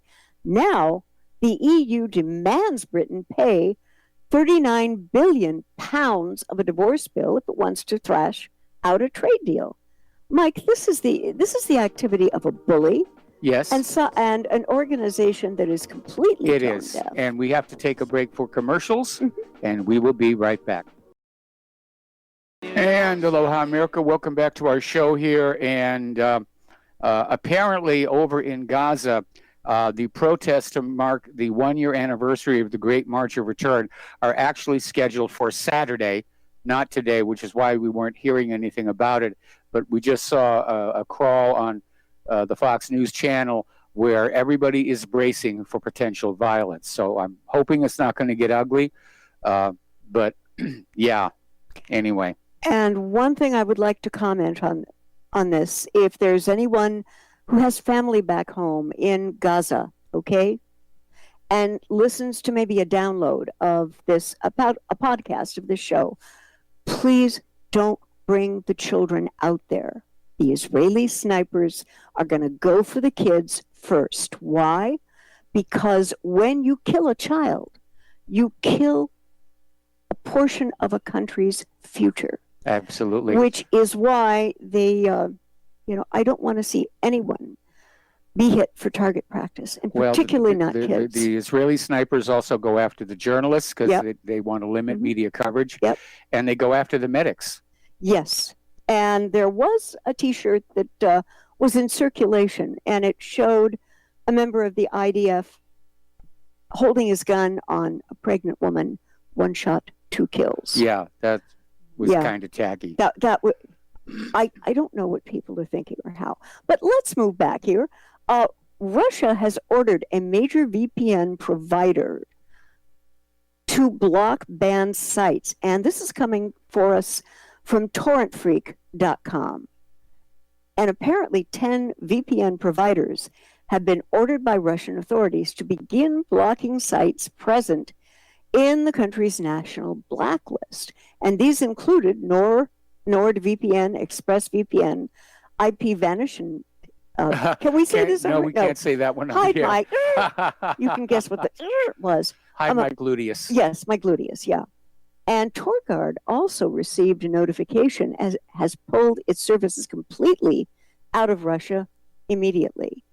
S11: Now, the EU demands Britain pay £39 billion of a divorce bill if it wants to thrash out a trade deal. Mike, this is the activity of a bully.
S2: Yes.
S11: And an organization that is completely
S2: tone deaf. And we have to take a break for commercials, and we will be right back. And aloha, America. Welcome back to our show here. And apparently over in Gaza, the protests to mark the one-year anniversary of the Great March of Return are actually scheduled for Saturday, not today, which is why we weren't hearing anything about it. But we just saw a crawl on the Fox News channel where everybody is bracing for potential violence. So I'm hoping it's not going to get ugly. But yeah, anyway.
S11: And one thing I would like to comment on this, if there's anyone who has family back home in Gaza, okay, and listens to maybe a download of this, about a podcast of this show, please don't bring the children out there. The Israeli snipers are going to go for the kids first. Why? Because when you kill a child, you kill a portion of a country's future.
S2: Absolutely.
S11: Which is why they, I don't want to see anyone be hit for target practice, and particularly not kids.
S2: The Israeli snipers also go after the journalists because they want to limit media coverage.
S11: Yep.
S2: And they go after the medics.
S11: Yes. And there was a T-shirt that was in circulation, and it showed a member of the IDF holding his gun on a pregnant woman, 1 shot, 2 kills.
S2: Yeah, that was kind of tacky.
S11: I don't know what people are thinking or how. But let's move back here. Russia has ordered a major VPN provider to block banned sites. And this is coming for us from torrentfreak.com. And apparently 10 VPN providers have been ordered by Russian authorities to begin blocking sites present in the country's national blacklist. And these included NordVPN, ExpressVPN, IPVanish, and can we say this?
S2: No, we can't say that one.
S11: Hi, Mike. You can guess what the was.
S2: Hi, my gluteus.
S11: Yes, my gluteus, yeah. And TorGuard also received a notification as has pulled its services completely out of Russia immediately.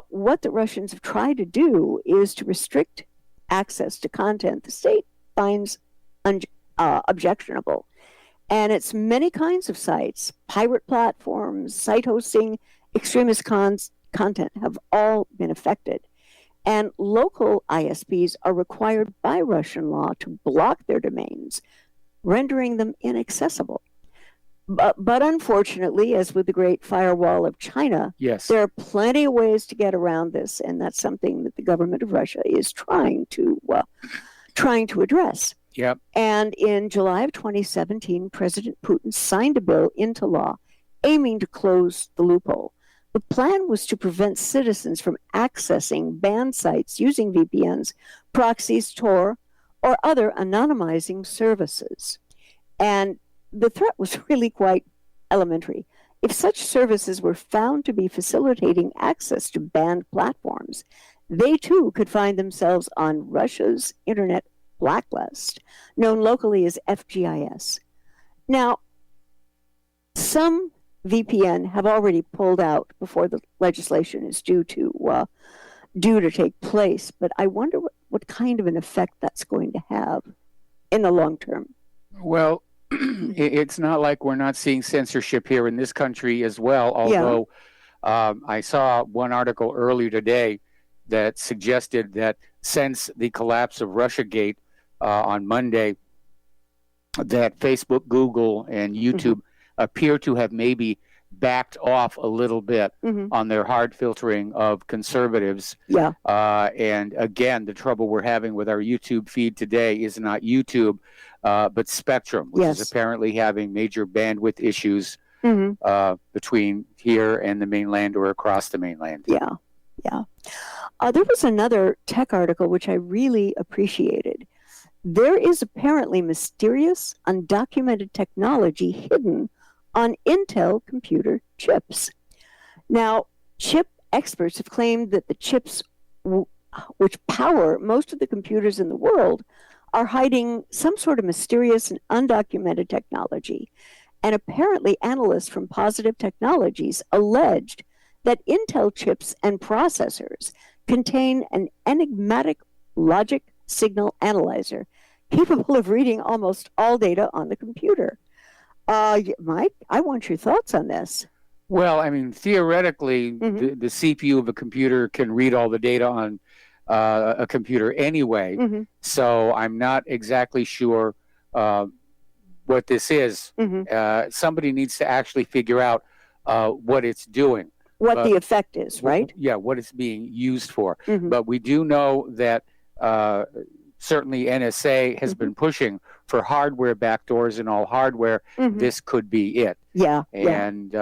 S11: What the Russians have tried to do is to restrict access to content the state finds objectionable. And it's many kinds of sites, pirate platforms, site hosting, extremist content have all been affected. And local ISPs are required by Russian law to block their domains, rendering them inaccessible. But unfortunately, as with the Great Firewall of China,
S2: yes,
S11: there are plenty of ways to get around this, and that's something that the government of Russia is trying to address.
S2: Yep.
S11: And in July of 2017, President Putin signed a bill into law aiming to close the loophole. The plan was to prevent citizens from accessing banned sites using VPNs, proxies, Tor, or other anonymizing services. And the threat was really quite elementary. If such services were found to be facilitating access to banned platforms, they too could find themselves on Russia's internet blacklist, known locally as FGIS. Now, some VPN have already pulled out before the legislation is due to take place, but I wonder what kind of an effect that's going to have in the long term.
S2: Well, it's not like we're not seeing censorship here in this country as well, although I saw one article earlier today that suggested that since the collapse of Russiagate on Monday, that Facebook, Google, and YouTube appear to have maybe backed off a little bit on their hard filtering of conservatives.
S11: Yeah.
S2: And again, the trouble we're having with our YouTube feed today is not YouTube, but Spectrum, which is apparently having major bandwidth issues between here and the mainland or across the mainland.
S11: Yeah, yeah. There was another tech article which I really appreciated. There is apparently mysterious, undocumented technology hidden on Intel computer chips. Now, chip experts have claimed that the chips which power most of the computers in the world are hiding some sort of mysterious and undocumented technology. And apparently analysts from Positive Technologies alleged that Intel chips and processors contain an enigmatic logic signal analyzer capable of reading almost all data on the computer. Mike, I want your thoughts on this.
S2: Well, I mean, theoretically, the CPU of a computer can read all the data on a computer anyway. So I'm not exactly sure what this is. Somebody needs to actually figure out what it's doing.
S11: What the effect is, right?
S2: Yeah, what it's being used for. But we do know that certainly NSA has been pushing for hardware backdoors in all hardware. This could be it.
S11: Yeah.
S2: And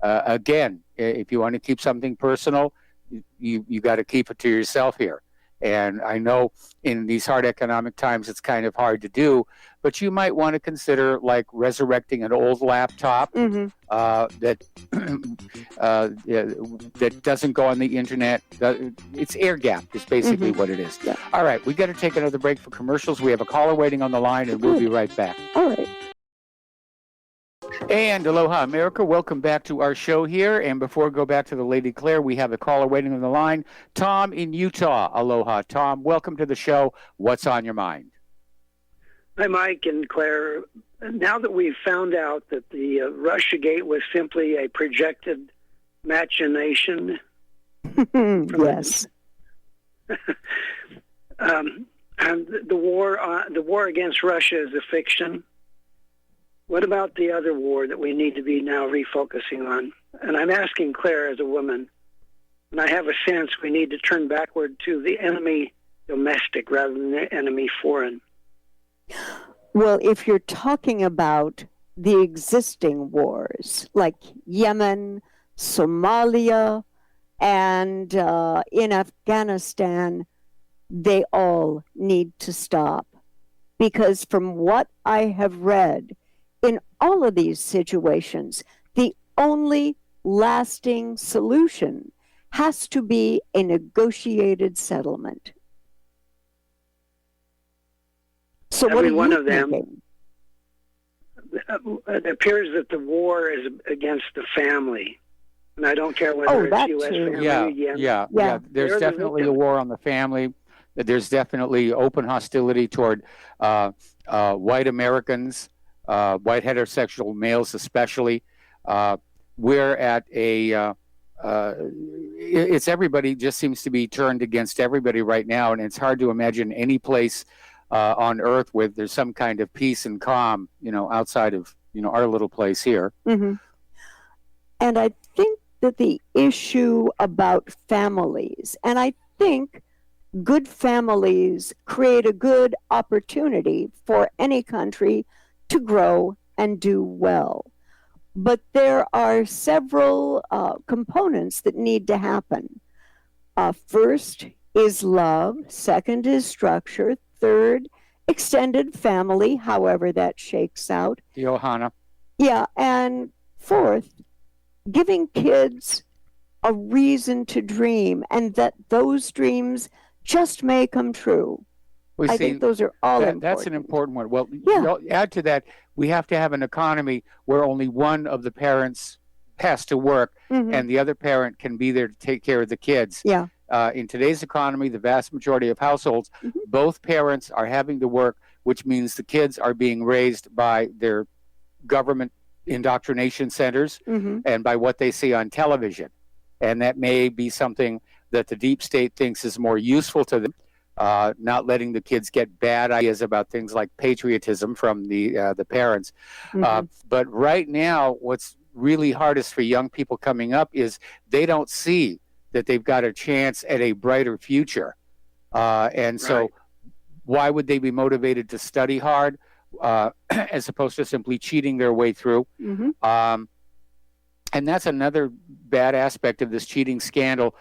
S2: again, if you want to keep something personal, you got to keep it to yourself here. And I know in these hard economic times, it's kind of hard to do, but you might want to consider like resurrecting an old laptop that doesn't go on the internet. It's air gap is basically what it is.
S11: Yeah.
S2: All right, we got to take another break for commercials. We have a caller waiting on the line, and we'll be right back.
S11: All right.
S2: And aloha, America. Welcome back to our show here. And before we go back to the Lady Claire, we have a caller waiting on the line. Tom in Utah. Aloha. Tom, welcome to the show. What's on your mind?
S12: Hi, Mike and Claire. Now that we've found out that the Russiagate was simply a projected machination.
S11: Yes.
S12: And the war against Russia is a fiction. What about the other war that we need to be now refocusing on? And I'm asking Claire as a woman, and I have a sense we need to turn backward to the enemy domestic rather than the enemy foreign.
S11: Well, if you're talking about the existing wars, like Yemen, Somalia, and in Afghanistan, they all need to stop. Because from what I have read, in all of these situations, the only lasting solution has to be a negotiated settlement. So
S12: Every
S11: what
S12: one
S11: are
S12: of
S11: you
S12: them,
S11: thinking?
S12: it appears that the war is against the family. And I don't care whether it's
S11: that
S12: U.S.
S11: too.
S12: family.
S2: Yeah. There's
S12: They're the
S2: definitely a
S12: victims.
S2: war on the family. There's definitely open hostility toward white Americans, white heterosexual males especially. We're at it's everybody just seems to be turned against everybody right now, and it's hard to imagine any place on Earth where there's some kind of peace and calm, outside of our little place here.
S11: Mm-hmm. And I think that the issue about families, and I think good families create a good opportunity for any country to grow and do well. But there are several components that need to happen. First is love. Second is structure. Third, extended family, however that shakes out.
S2: The Ohana.
S11: Yeah, and fourth, giving kids a reason to dream, and that those dreams just may come true. I think those are all important.
S2: That's an important one. Well,
S11: Yeah.
S2: add to that, we have to have an economy where only one of the parents has to work, and the other parent can be there to take care of the kids.
S11: Yeah.
S2: In today's economy, the vast majority of households, both parents are having to work, which means the kids are being raised by their government indoctrination centers and by what they see on television. And that may be something that the deep state thinks is more useful to them, not letting the kids get bad ideas about things like patriotism from the parents. But right now, what's really hardest for young people coming up is they don't see that they've got a chance at a brighter future. And so why would they be motivated to study hard as opposed to simply cheating their way through? And that's another bad aspect of this cheating scandal.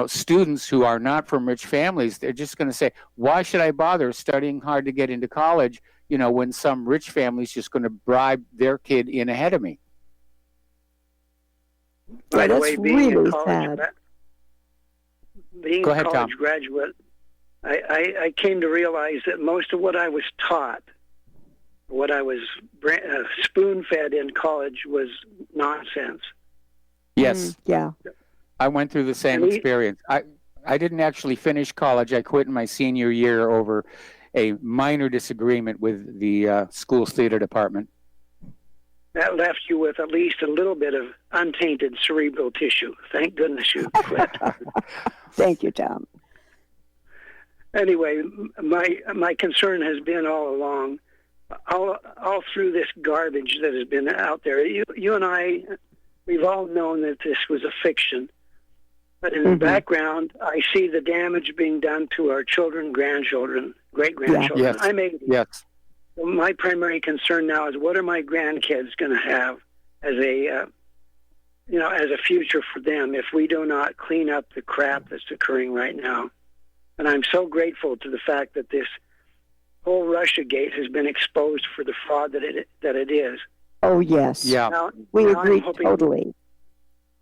S2: Students who are not from rich families, they're just going to say, why should I bother studying hard to get into college, when some rich family's just going to bribe their kid in ahead of me?
S12: By the
S11: that's
S12: way, being
S11: really
S12: a college,
S11: sad.
S12: Being
S2: Go
S12: a
S2: ahead,
S12: college
S2: Tom.
S12: graduate, I came to realize that most of what I was taught, what I was spoon-fed in college, was nonsense.
S2: Yes.
S11: Yeah.
S2: I went through the same experience. I didn't actually finish college. I quit in my senior year over a minor disagreement with the school's theater department.
S12: That left you with at least a little bit of untainted cerebral tissue. Thank goodness you quit.
S11: Thank you, Tom.
S12: Anyway, my concern has been all along, all through this garbage that has been out there. You and I, we've all known that this was a fiction. But in the background, I see the damage being done to our children, grandchildren, great-grandchildren.
S2: Yes.
S12: I'm 80.
S2: Yes.
S12: So my primary concern now is what are my grandkids going to have as a future for them if we do not clean up the crap that's occurring right now. And I'm so grateful to the fact that this whole Russiagate has been exposed for the fraud that it is.
S11: Oh, yes.
S2: Yeah.
S11: We agree totally.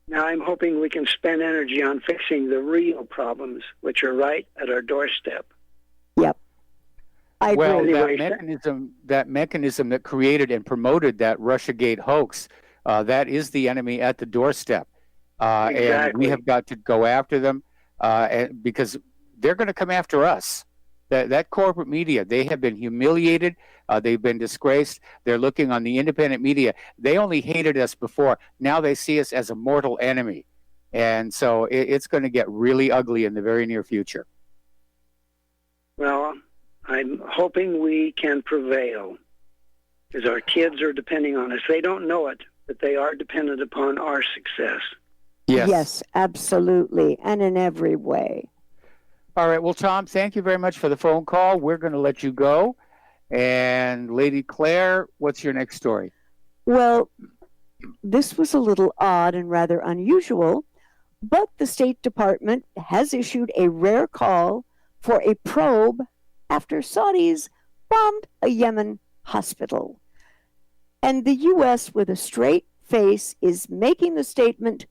S12: Now I'm hoping we can spend energy on fixing the real problems, which are right at our doorstep.
S11: Yep. I agree.
S2: Well,
S12: Anyway,
S2: that mechanism that created and promoted that Russiagate hoax, that is the enemy at the doorstep. And we have got to go after them because they're going to come after us. That corporate media, they have been humiliated. They've been disgraced. They're looking on the independent media. They only hated us before. Now they see us as a mortal enemy. And so it's going to get really ugly in the very near future.
S12: Well, I'm hoping we can prevail because our kids are depending on us. They don't know it, but they are dependent upon our success.
S11: Yes, absolutely, and in every way.
S2: All right. Well, Tom, thank you very much for the phone call. We're going to let you go. And Lady Claire, what's your next story?
S11: Well, this was a little odd and rather unusual, But the State Department has issued a rare call for a probe after Saudis bombed a Yemen hospital. And the U.S., with a straight face, is making the statement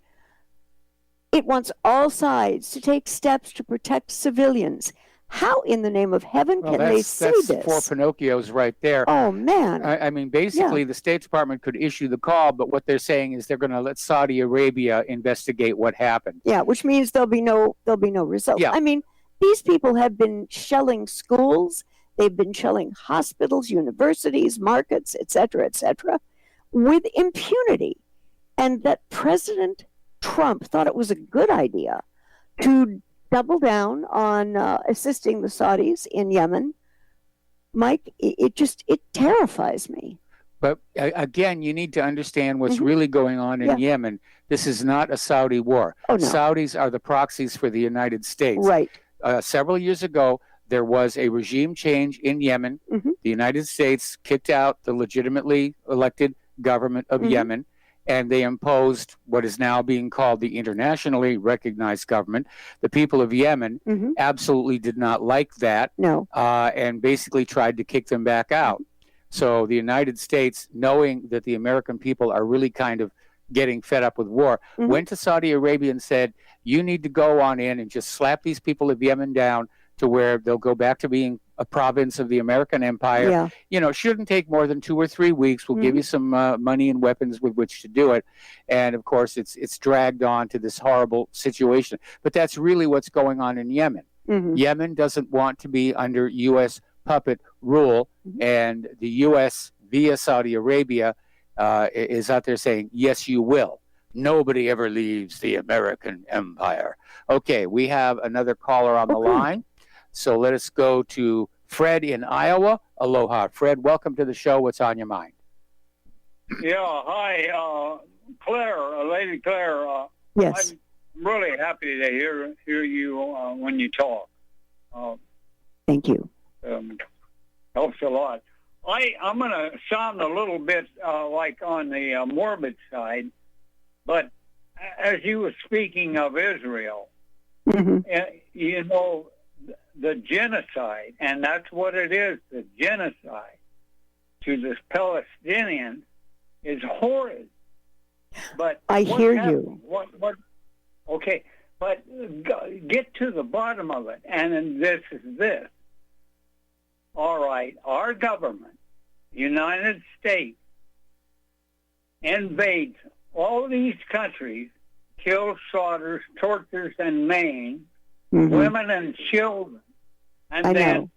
S11: it wants all sides to take steps to protect civilians. How in the name of heaven can they say
S2: that's
S11: this?
S2: Four Pinocchios right there.
S11: Oh, man.
S2: I mean, basically, the State Department could issue the call, but what they're saying is they're going to let Saudi Arabia investigate what happened.
S11: Yeah, which means there'll be no results.
S2: Yeah.
S11: I mean, these people have been shelling schools, they've been shelling hospitals, universities, markets, et cetera, with impunity. And that President Trump thought it was a good idea to double down on assisting the Saudis in Yemen. Mike, it terrifies me.
S2: But again, you need to understand what's really going on in Yemen. This is not a Saudi war.
S11: Oh, no.
S2: Saudis are the proxies for the United States.
S11: Right.
S2: Several years ago, there was a regime change in Yemen. The United States kicked out the legitimately elected government of Yemen, and they imposed what is now being called the internationally recognized government. The people of Yemen absolutely did not like that, and basically tried to kick them back out. So the United States, knowing that the American people are really kind of getting fed up with war, went to Saudi Arabia and said, you need to go on in and just slap these people of Yemen down to where they'll go back to being a province of the American empire.
S11: Yeah.
S2: You know, shouldn't take more than 2 or 3 weeks. We'll give you some money and weapons with which to do it. And of course, it's dragged on to this horrible situation. But that's really what's going on in Yemen. Yemen doesn't want to be under U.S. puppet rule, and the U.S. via Saudi Arabia is out there saying, yes, you will. Nobody ever leaves the American empire. Okay, we have another caller on the line. So let us go to Fred in Iowa. Aloha, Fred. Welcome to the show. What's on your mind?
S13: Yeah, hi, Claire, Lady Claire.
S11: Yes.
S13: I'm really happy to hear you when you talk.
S11: Thank you.
S13: Helps a lot. I'm going to sound a little bit like on the morbid side, but as you were speaking of Israel, you know, the genocide, and that's what it is, the genocide to this Palestinian is horrid. But
S11: I hear you.
S13: Okay, but get to the bottom of it, and then this is this. All right, our government, United States, invades all these countries, kills, slaughters, tortures, and maims women and children, and then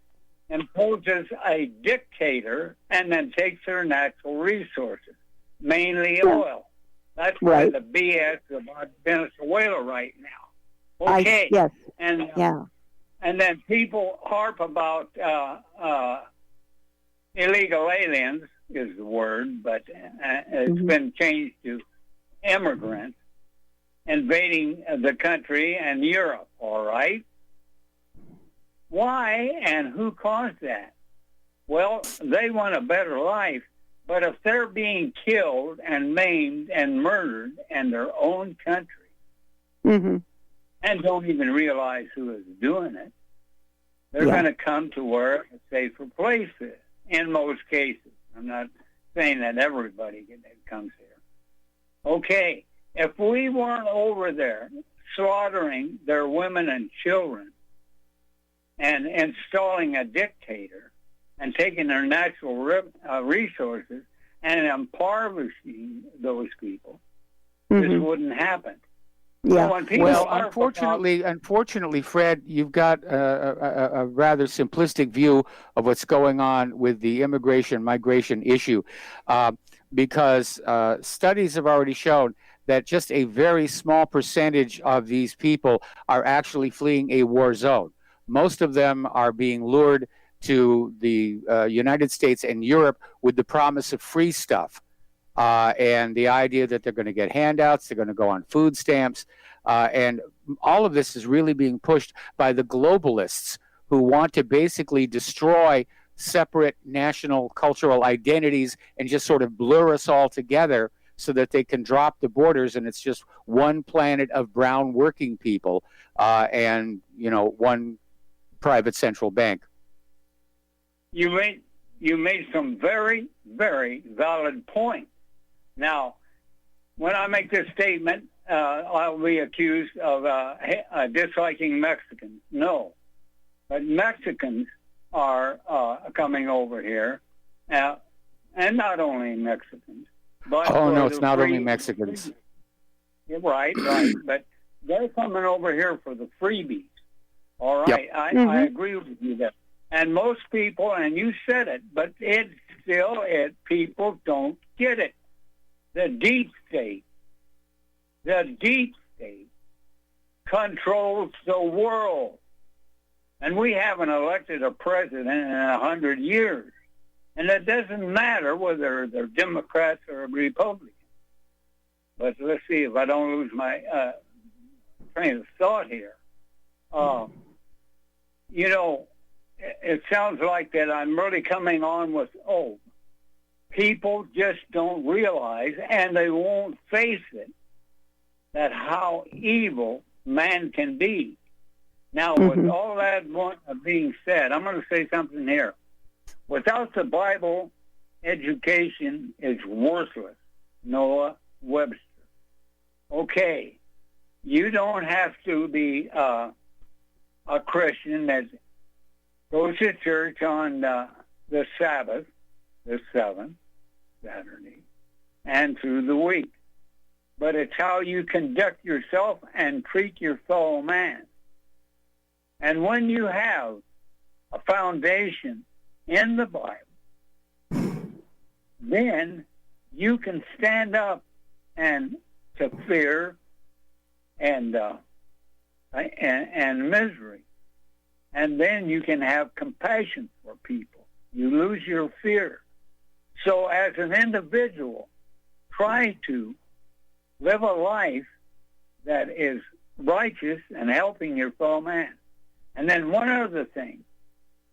S13: imposes a dictator and then takes their natural resources, mainly oil. That's why the BS about Venezuela right now. Okay. And then people harp about illegal aliens is the word, but it's been changed to immigrants invading the country and Europe, all right? Why and who caused that? Well, they want a better life, but if they're being killed and maimed and murdered in their own country and don't even realize who is doing it, they're going to come to where a safer place is, in most cases. I'm not saying that everybody comes here. Okay, if we weren't over there slaughtering their women and children and installing a dictator and taking their natural resources and impoverishing those people, this wouldn't happen.
S11: Yeah.
S2: Well, unfortunately, Fred, you've got a rather simplistic view of what's going on with the migration issue, because studies have already shown that just a very small percentage of these people are actually fleeing a war zone. Most of them are being lured to the United States and Europe with the promise of free stuff. And the idea that they're going to get handouts, they're going to go on food stamps, and all of this is really being pushed by the globalists who want to basically destroy separate national cultural identities and just sort of blur us all together so that they can drop the borders, and it's just one planet of brown working people and, one private central bank.
S13: You made some very, very valid points. Now, when I make this statement, I'll be accused of disliking Mexicans. No. But Mexicans are coming over here, and not only Mexicans. But
S2: no, it's not only Mexicans.
S13: Right. But they're coming over here for the freebies. All right, yep. I agree with you there. And most people, and you said it, but people don't get it. The deep state controls the world. And we haven't elected a president in 100 years. And it doesn't matter whether they're Democrats or Republicans. But let's see if I don't lose my train of thought here. It sounds like that I'm really coming on with, people just don't realize, and they won't face it, that how evil man can be. Now, with all that being said, I'm going to say something here. Without the Bible, education is worthless. Noah Webster. Okay, you don't have to be a Christian that goes to church on the Sabbath, the 7th, Saturday, and through the week. But it's how you conduct yourself and treat your fellow man. And when you have a foundation in the Bible, then you can stand up and to fear and misery. And then you can have compassion for people. You lose your fear. So as an individual, try to live a life that is righteous and helping your fellow man. And then one other thing.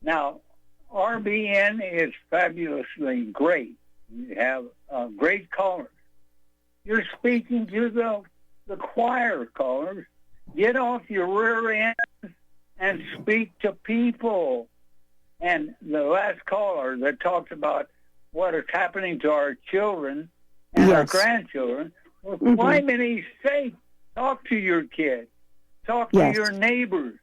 S13: Now, RBN is fabulously great. You have great callers. You're speaking to the choir callers. Get off your rear end and speak to people. And the last caller that talked about what is happening to our children and our grandchildren, well, climate is safe. Talk to your kids. Talk to your neighbors.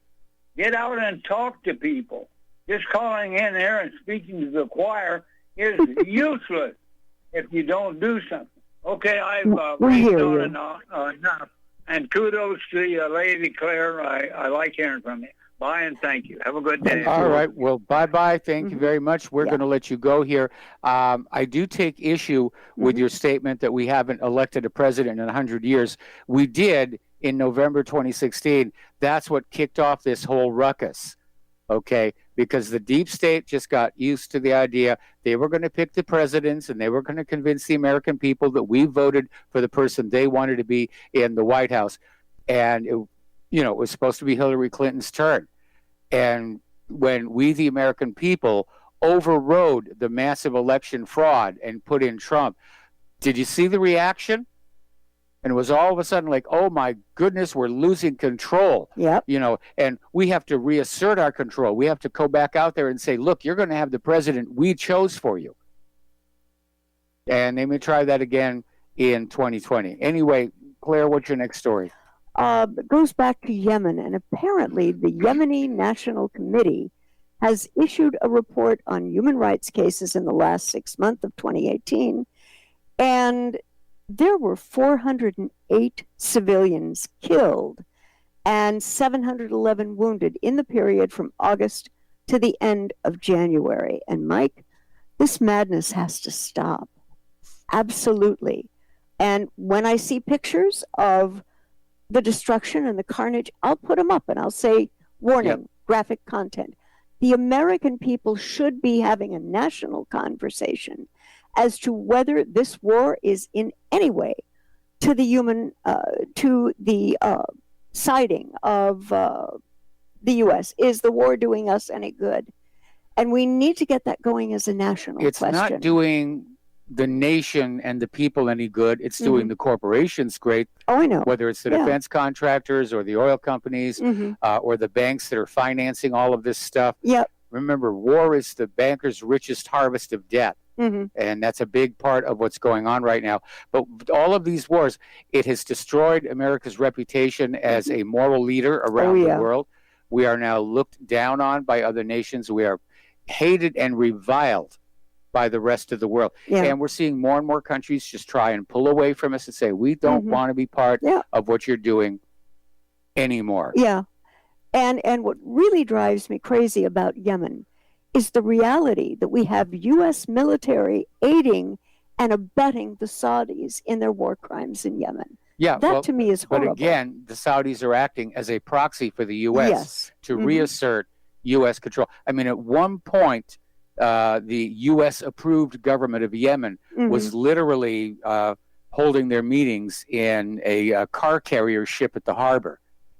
S13: Get out and talk to people. Just calling in there and speaking to the choir is useless if you don't do something. Okay, I've raced on enough. And kudos to you, Lady Claire. I like hearing from you. Bye and thank you. Have a good day.
S2: All right. Well, bye-bye. Thank you very much. We're going to let you go here. I do take issue with your statement that we haven't elected a president in 100 years. We did in November 2016. That's what kicked off this whole ruckus, okay? Because the deep state just got used to the idea they were going to pick the presidents and they were going to convince the American people that we voted for the person they wanted to be in the White House. And, it was supposed to be Hillary Clinton's turn. And when we, the American people, overrode the massive election fraud and put in Trump, did you see the reaction? And it was all of a sudden like, oh, my goodness, we're losing control.
S11: Yep.
S2: And we have to reassert our control. We have to go back out there and say, look, you're going to have the president we chose for you. And they may try that again in 2020. Anyway, Claire, what's your next story?
S11: It goes back to Yemen, and apparently the Yemeni National Committee has issued a report on human rights cases in the last 6 months of 2018, and there were 408 civilians killed and 711 wounded in the period from August to the end of January. And Mike, this madness has to stop. Absolutely. And when I see pictures of the destruction and the carnage, I'll put them up and I'll say, warning, graphic content. The American people should be having a national conversation as to whether this war is in any way to the siding of the U.S. Is the war doing us any good? And we need to get that going as a national question.
S2: It's not doing the nation and the people any good. It's doing the corporations great.
S11: Oh, I know.
S2: Whether it's the defense contractors or the oil companies or the banks that are financing all of this stuff.
S11: Yep.
S2: Remember, war is the banker's richest harvest of debt. And that's a big part of what's going on right now. But all of these wars, it has destroyed America's reputation as a moral leader around the world. We are now looked down on by other nations. We are hated and reviled by the rest of the world. And we're seeing more and more countries just try and pull away from us and say, we don't want to be part of what you're doing anymore.
S11: Yeah. And what really drives me crazy about Yemen is the reality that we have U.S. military aiding and abetting the Saudis in their war crimes in Yemen.
S2: Yeah,
S11: that to me is horrible.
S2: But again, the Saudis are acting as a proxy for the U.S. to reassert U.S. control. I mean, at one point, the U.S.-approved government of Yemen was literally holding their meetings in a car carrier ship at the harbor.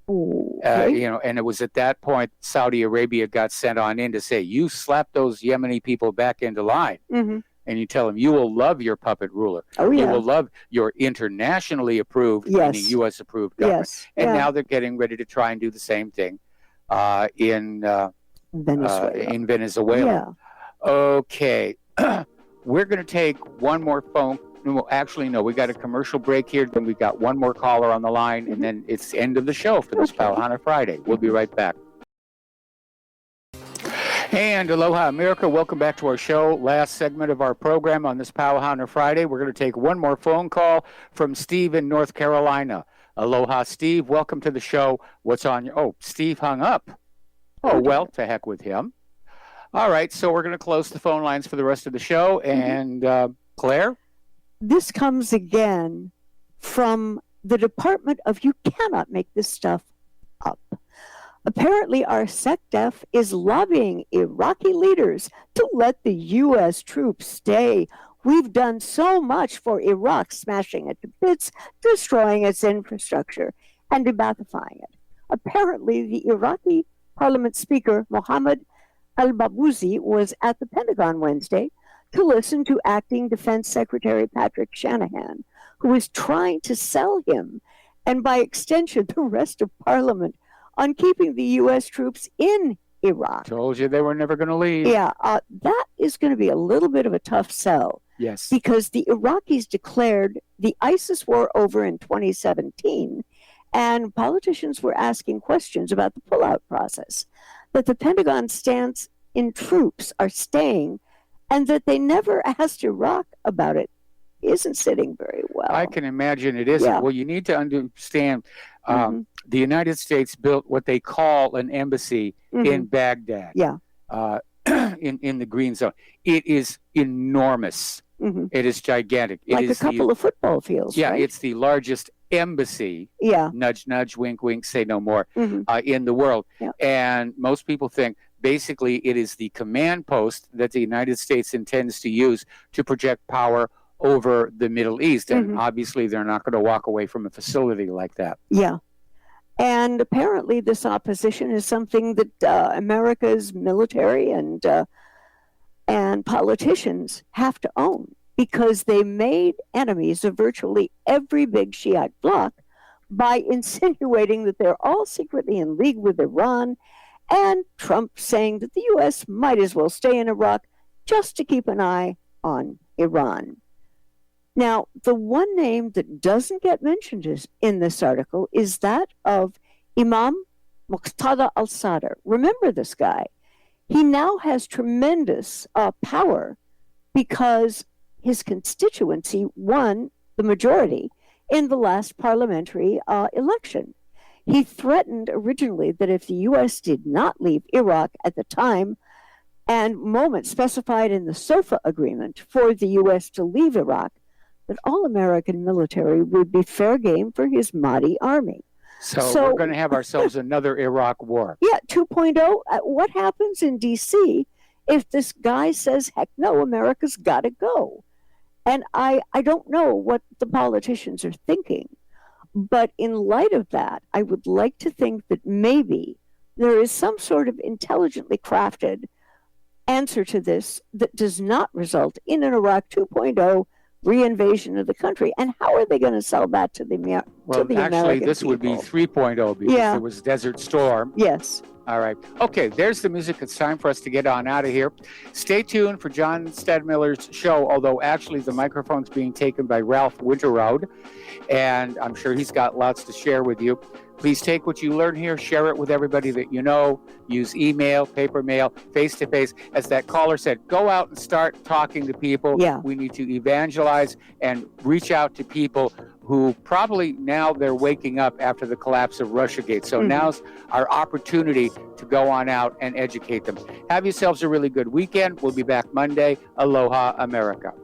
S2: And it was at that point Saudi Arabia got sent on in to say, you slap those Yemeni people back into line. And you tell them, you will love your puppet ruler. You will love your internationally approved, meaning U.S.-approved government. And now they're getting ready to try and do the same thing in Venezuela. Okay. We're going to take one more phone. No, actually, no. We got a commercial break here. Then we got one more caller on the line, and then it's the end of the show for this Pauhana Friday. We'll be right back. And aloha, America. Welcome back to our show. Last segment of our program on this Pauhana Friday. We're going to take one more phone call from Steve in North Carolina. Aloha, Steve. Welcome to the show. What's on your... Oh, Steve hung up. Oh, well, to heck with him. All right, so we're going to close the phone lines for the rest of the show. And Claire?
S11: This comes again from the Department of You cannot make this stuff up. Apparently, our SecDef is lobbying Iraqi leaders to let the U.S. troops stay. We've done so much for Iraq, smashing it to bits, destroying its infrastructure, and deba'athifying it. Apparently, the Iraqi Parliament Speaker, Mohammed al-Babouzi, was at the Pentagon Wednesday to listen to Acting Defense Secretary Patrick Shanahan, who was trying to sell him, and by extension, the rest of Parliament, on keeping the U.S. troops in Iraq.
S2: Told you they were never going to leave.
S11: Yeah, that is going to be a little bit of a tough sell.
S2: Yes.
S11: Because the Iraqis declared the ISIS war over in 2017, and politicians were asking questions about the pullout process, that the Pentagon stance in troops are staying, and that they never asked Iraq about it isn't sitting very well.
S2: I can imagine it isn't.
S11: Yeah.
S2: Well, you need to understand the United States built what they call an embassy in Baghdad, in the Green Zone. It is enormous. It is gigantic.
S11: Like a couple of football fields,
S2: Yeah,
S11: right?
S2: it's the largest embassy, nudge, nudge, wink, wink, say no more, in the world. And most people think basically it is the command post that the United States intends to use to project power over the Middle East. And obviously they're not going to walk away from a facility like that.
S11: Yeah. And apparently this opposition is something that America's military and politicians have to own, because they made enemies of virtually every big Shiite bloc by insinuating that they're all secretly in league with Iran, and Trump saying that the U.S. might as well stay in Iraq just to keep an eye on Iran. Now, the one name that doesn't get mentioned in this article is that of Imam Muqtada al-Sadr. Remember this guy. He now has tremendous power because his constituency won the majority in the last parliamentary election. He threatened originally that if the U.S. did not leave Iraq at the time and moment specified in the SOFA agreement for the U.S. to leave Iraq, that all American military would be fair game for his Mahdi army.
S2: So we're going to have ourselves another Iraq war.
S11: Yeah, 2.0. What happens in D.C. if this guy says, heck no, America's got to go? And I don't know what the politicians are thinking. But in light of that, I would like to think that maybe there is some sort of intelligently crafted answer to this that does not result in an Iraq 2.0 reinvasion of the country. And how are they going to sell that to the American
S2: Well, actually, this
S11: people?
S2: would be 3.0 because there was Desert Storm.
S11: Yes.
S2: All right. Okay, there's the music. It's time for us to get on out of here. Stay tuned for John Stadmiller's show, although actually the microphone's being taken by Ralph Winterrode, and I'm sure he's got lots to share with you. Please take what you learn here, share it with everybody that you know, use email, paper mail, face-to-face. As that caller said, go out and start talking to people.
S11: Yeah.
S2: We need to evangelize and reach out to people who probably now they're waking up after the collapse of Russiagate. So now's our opportunity to go on out and educate them. Have yourselves a really good weekend. We'll be back Monday. Aloha, America.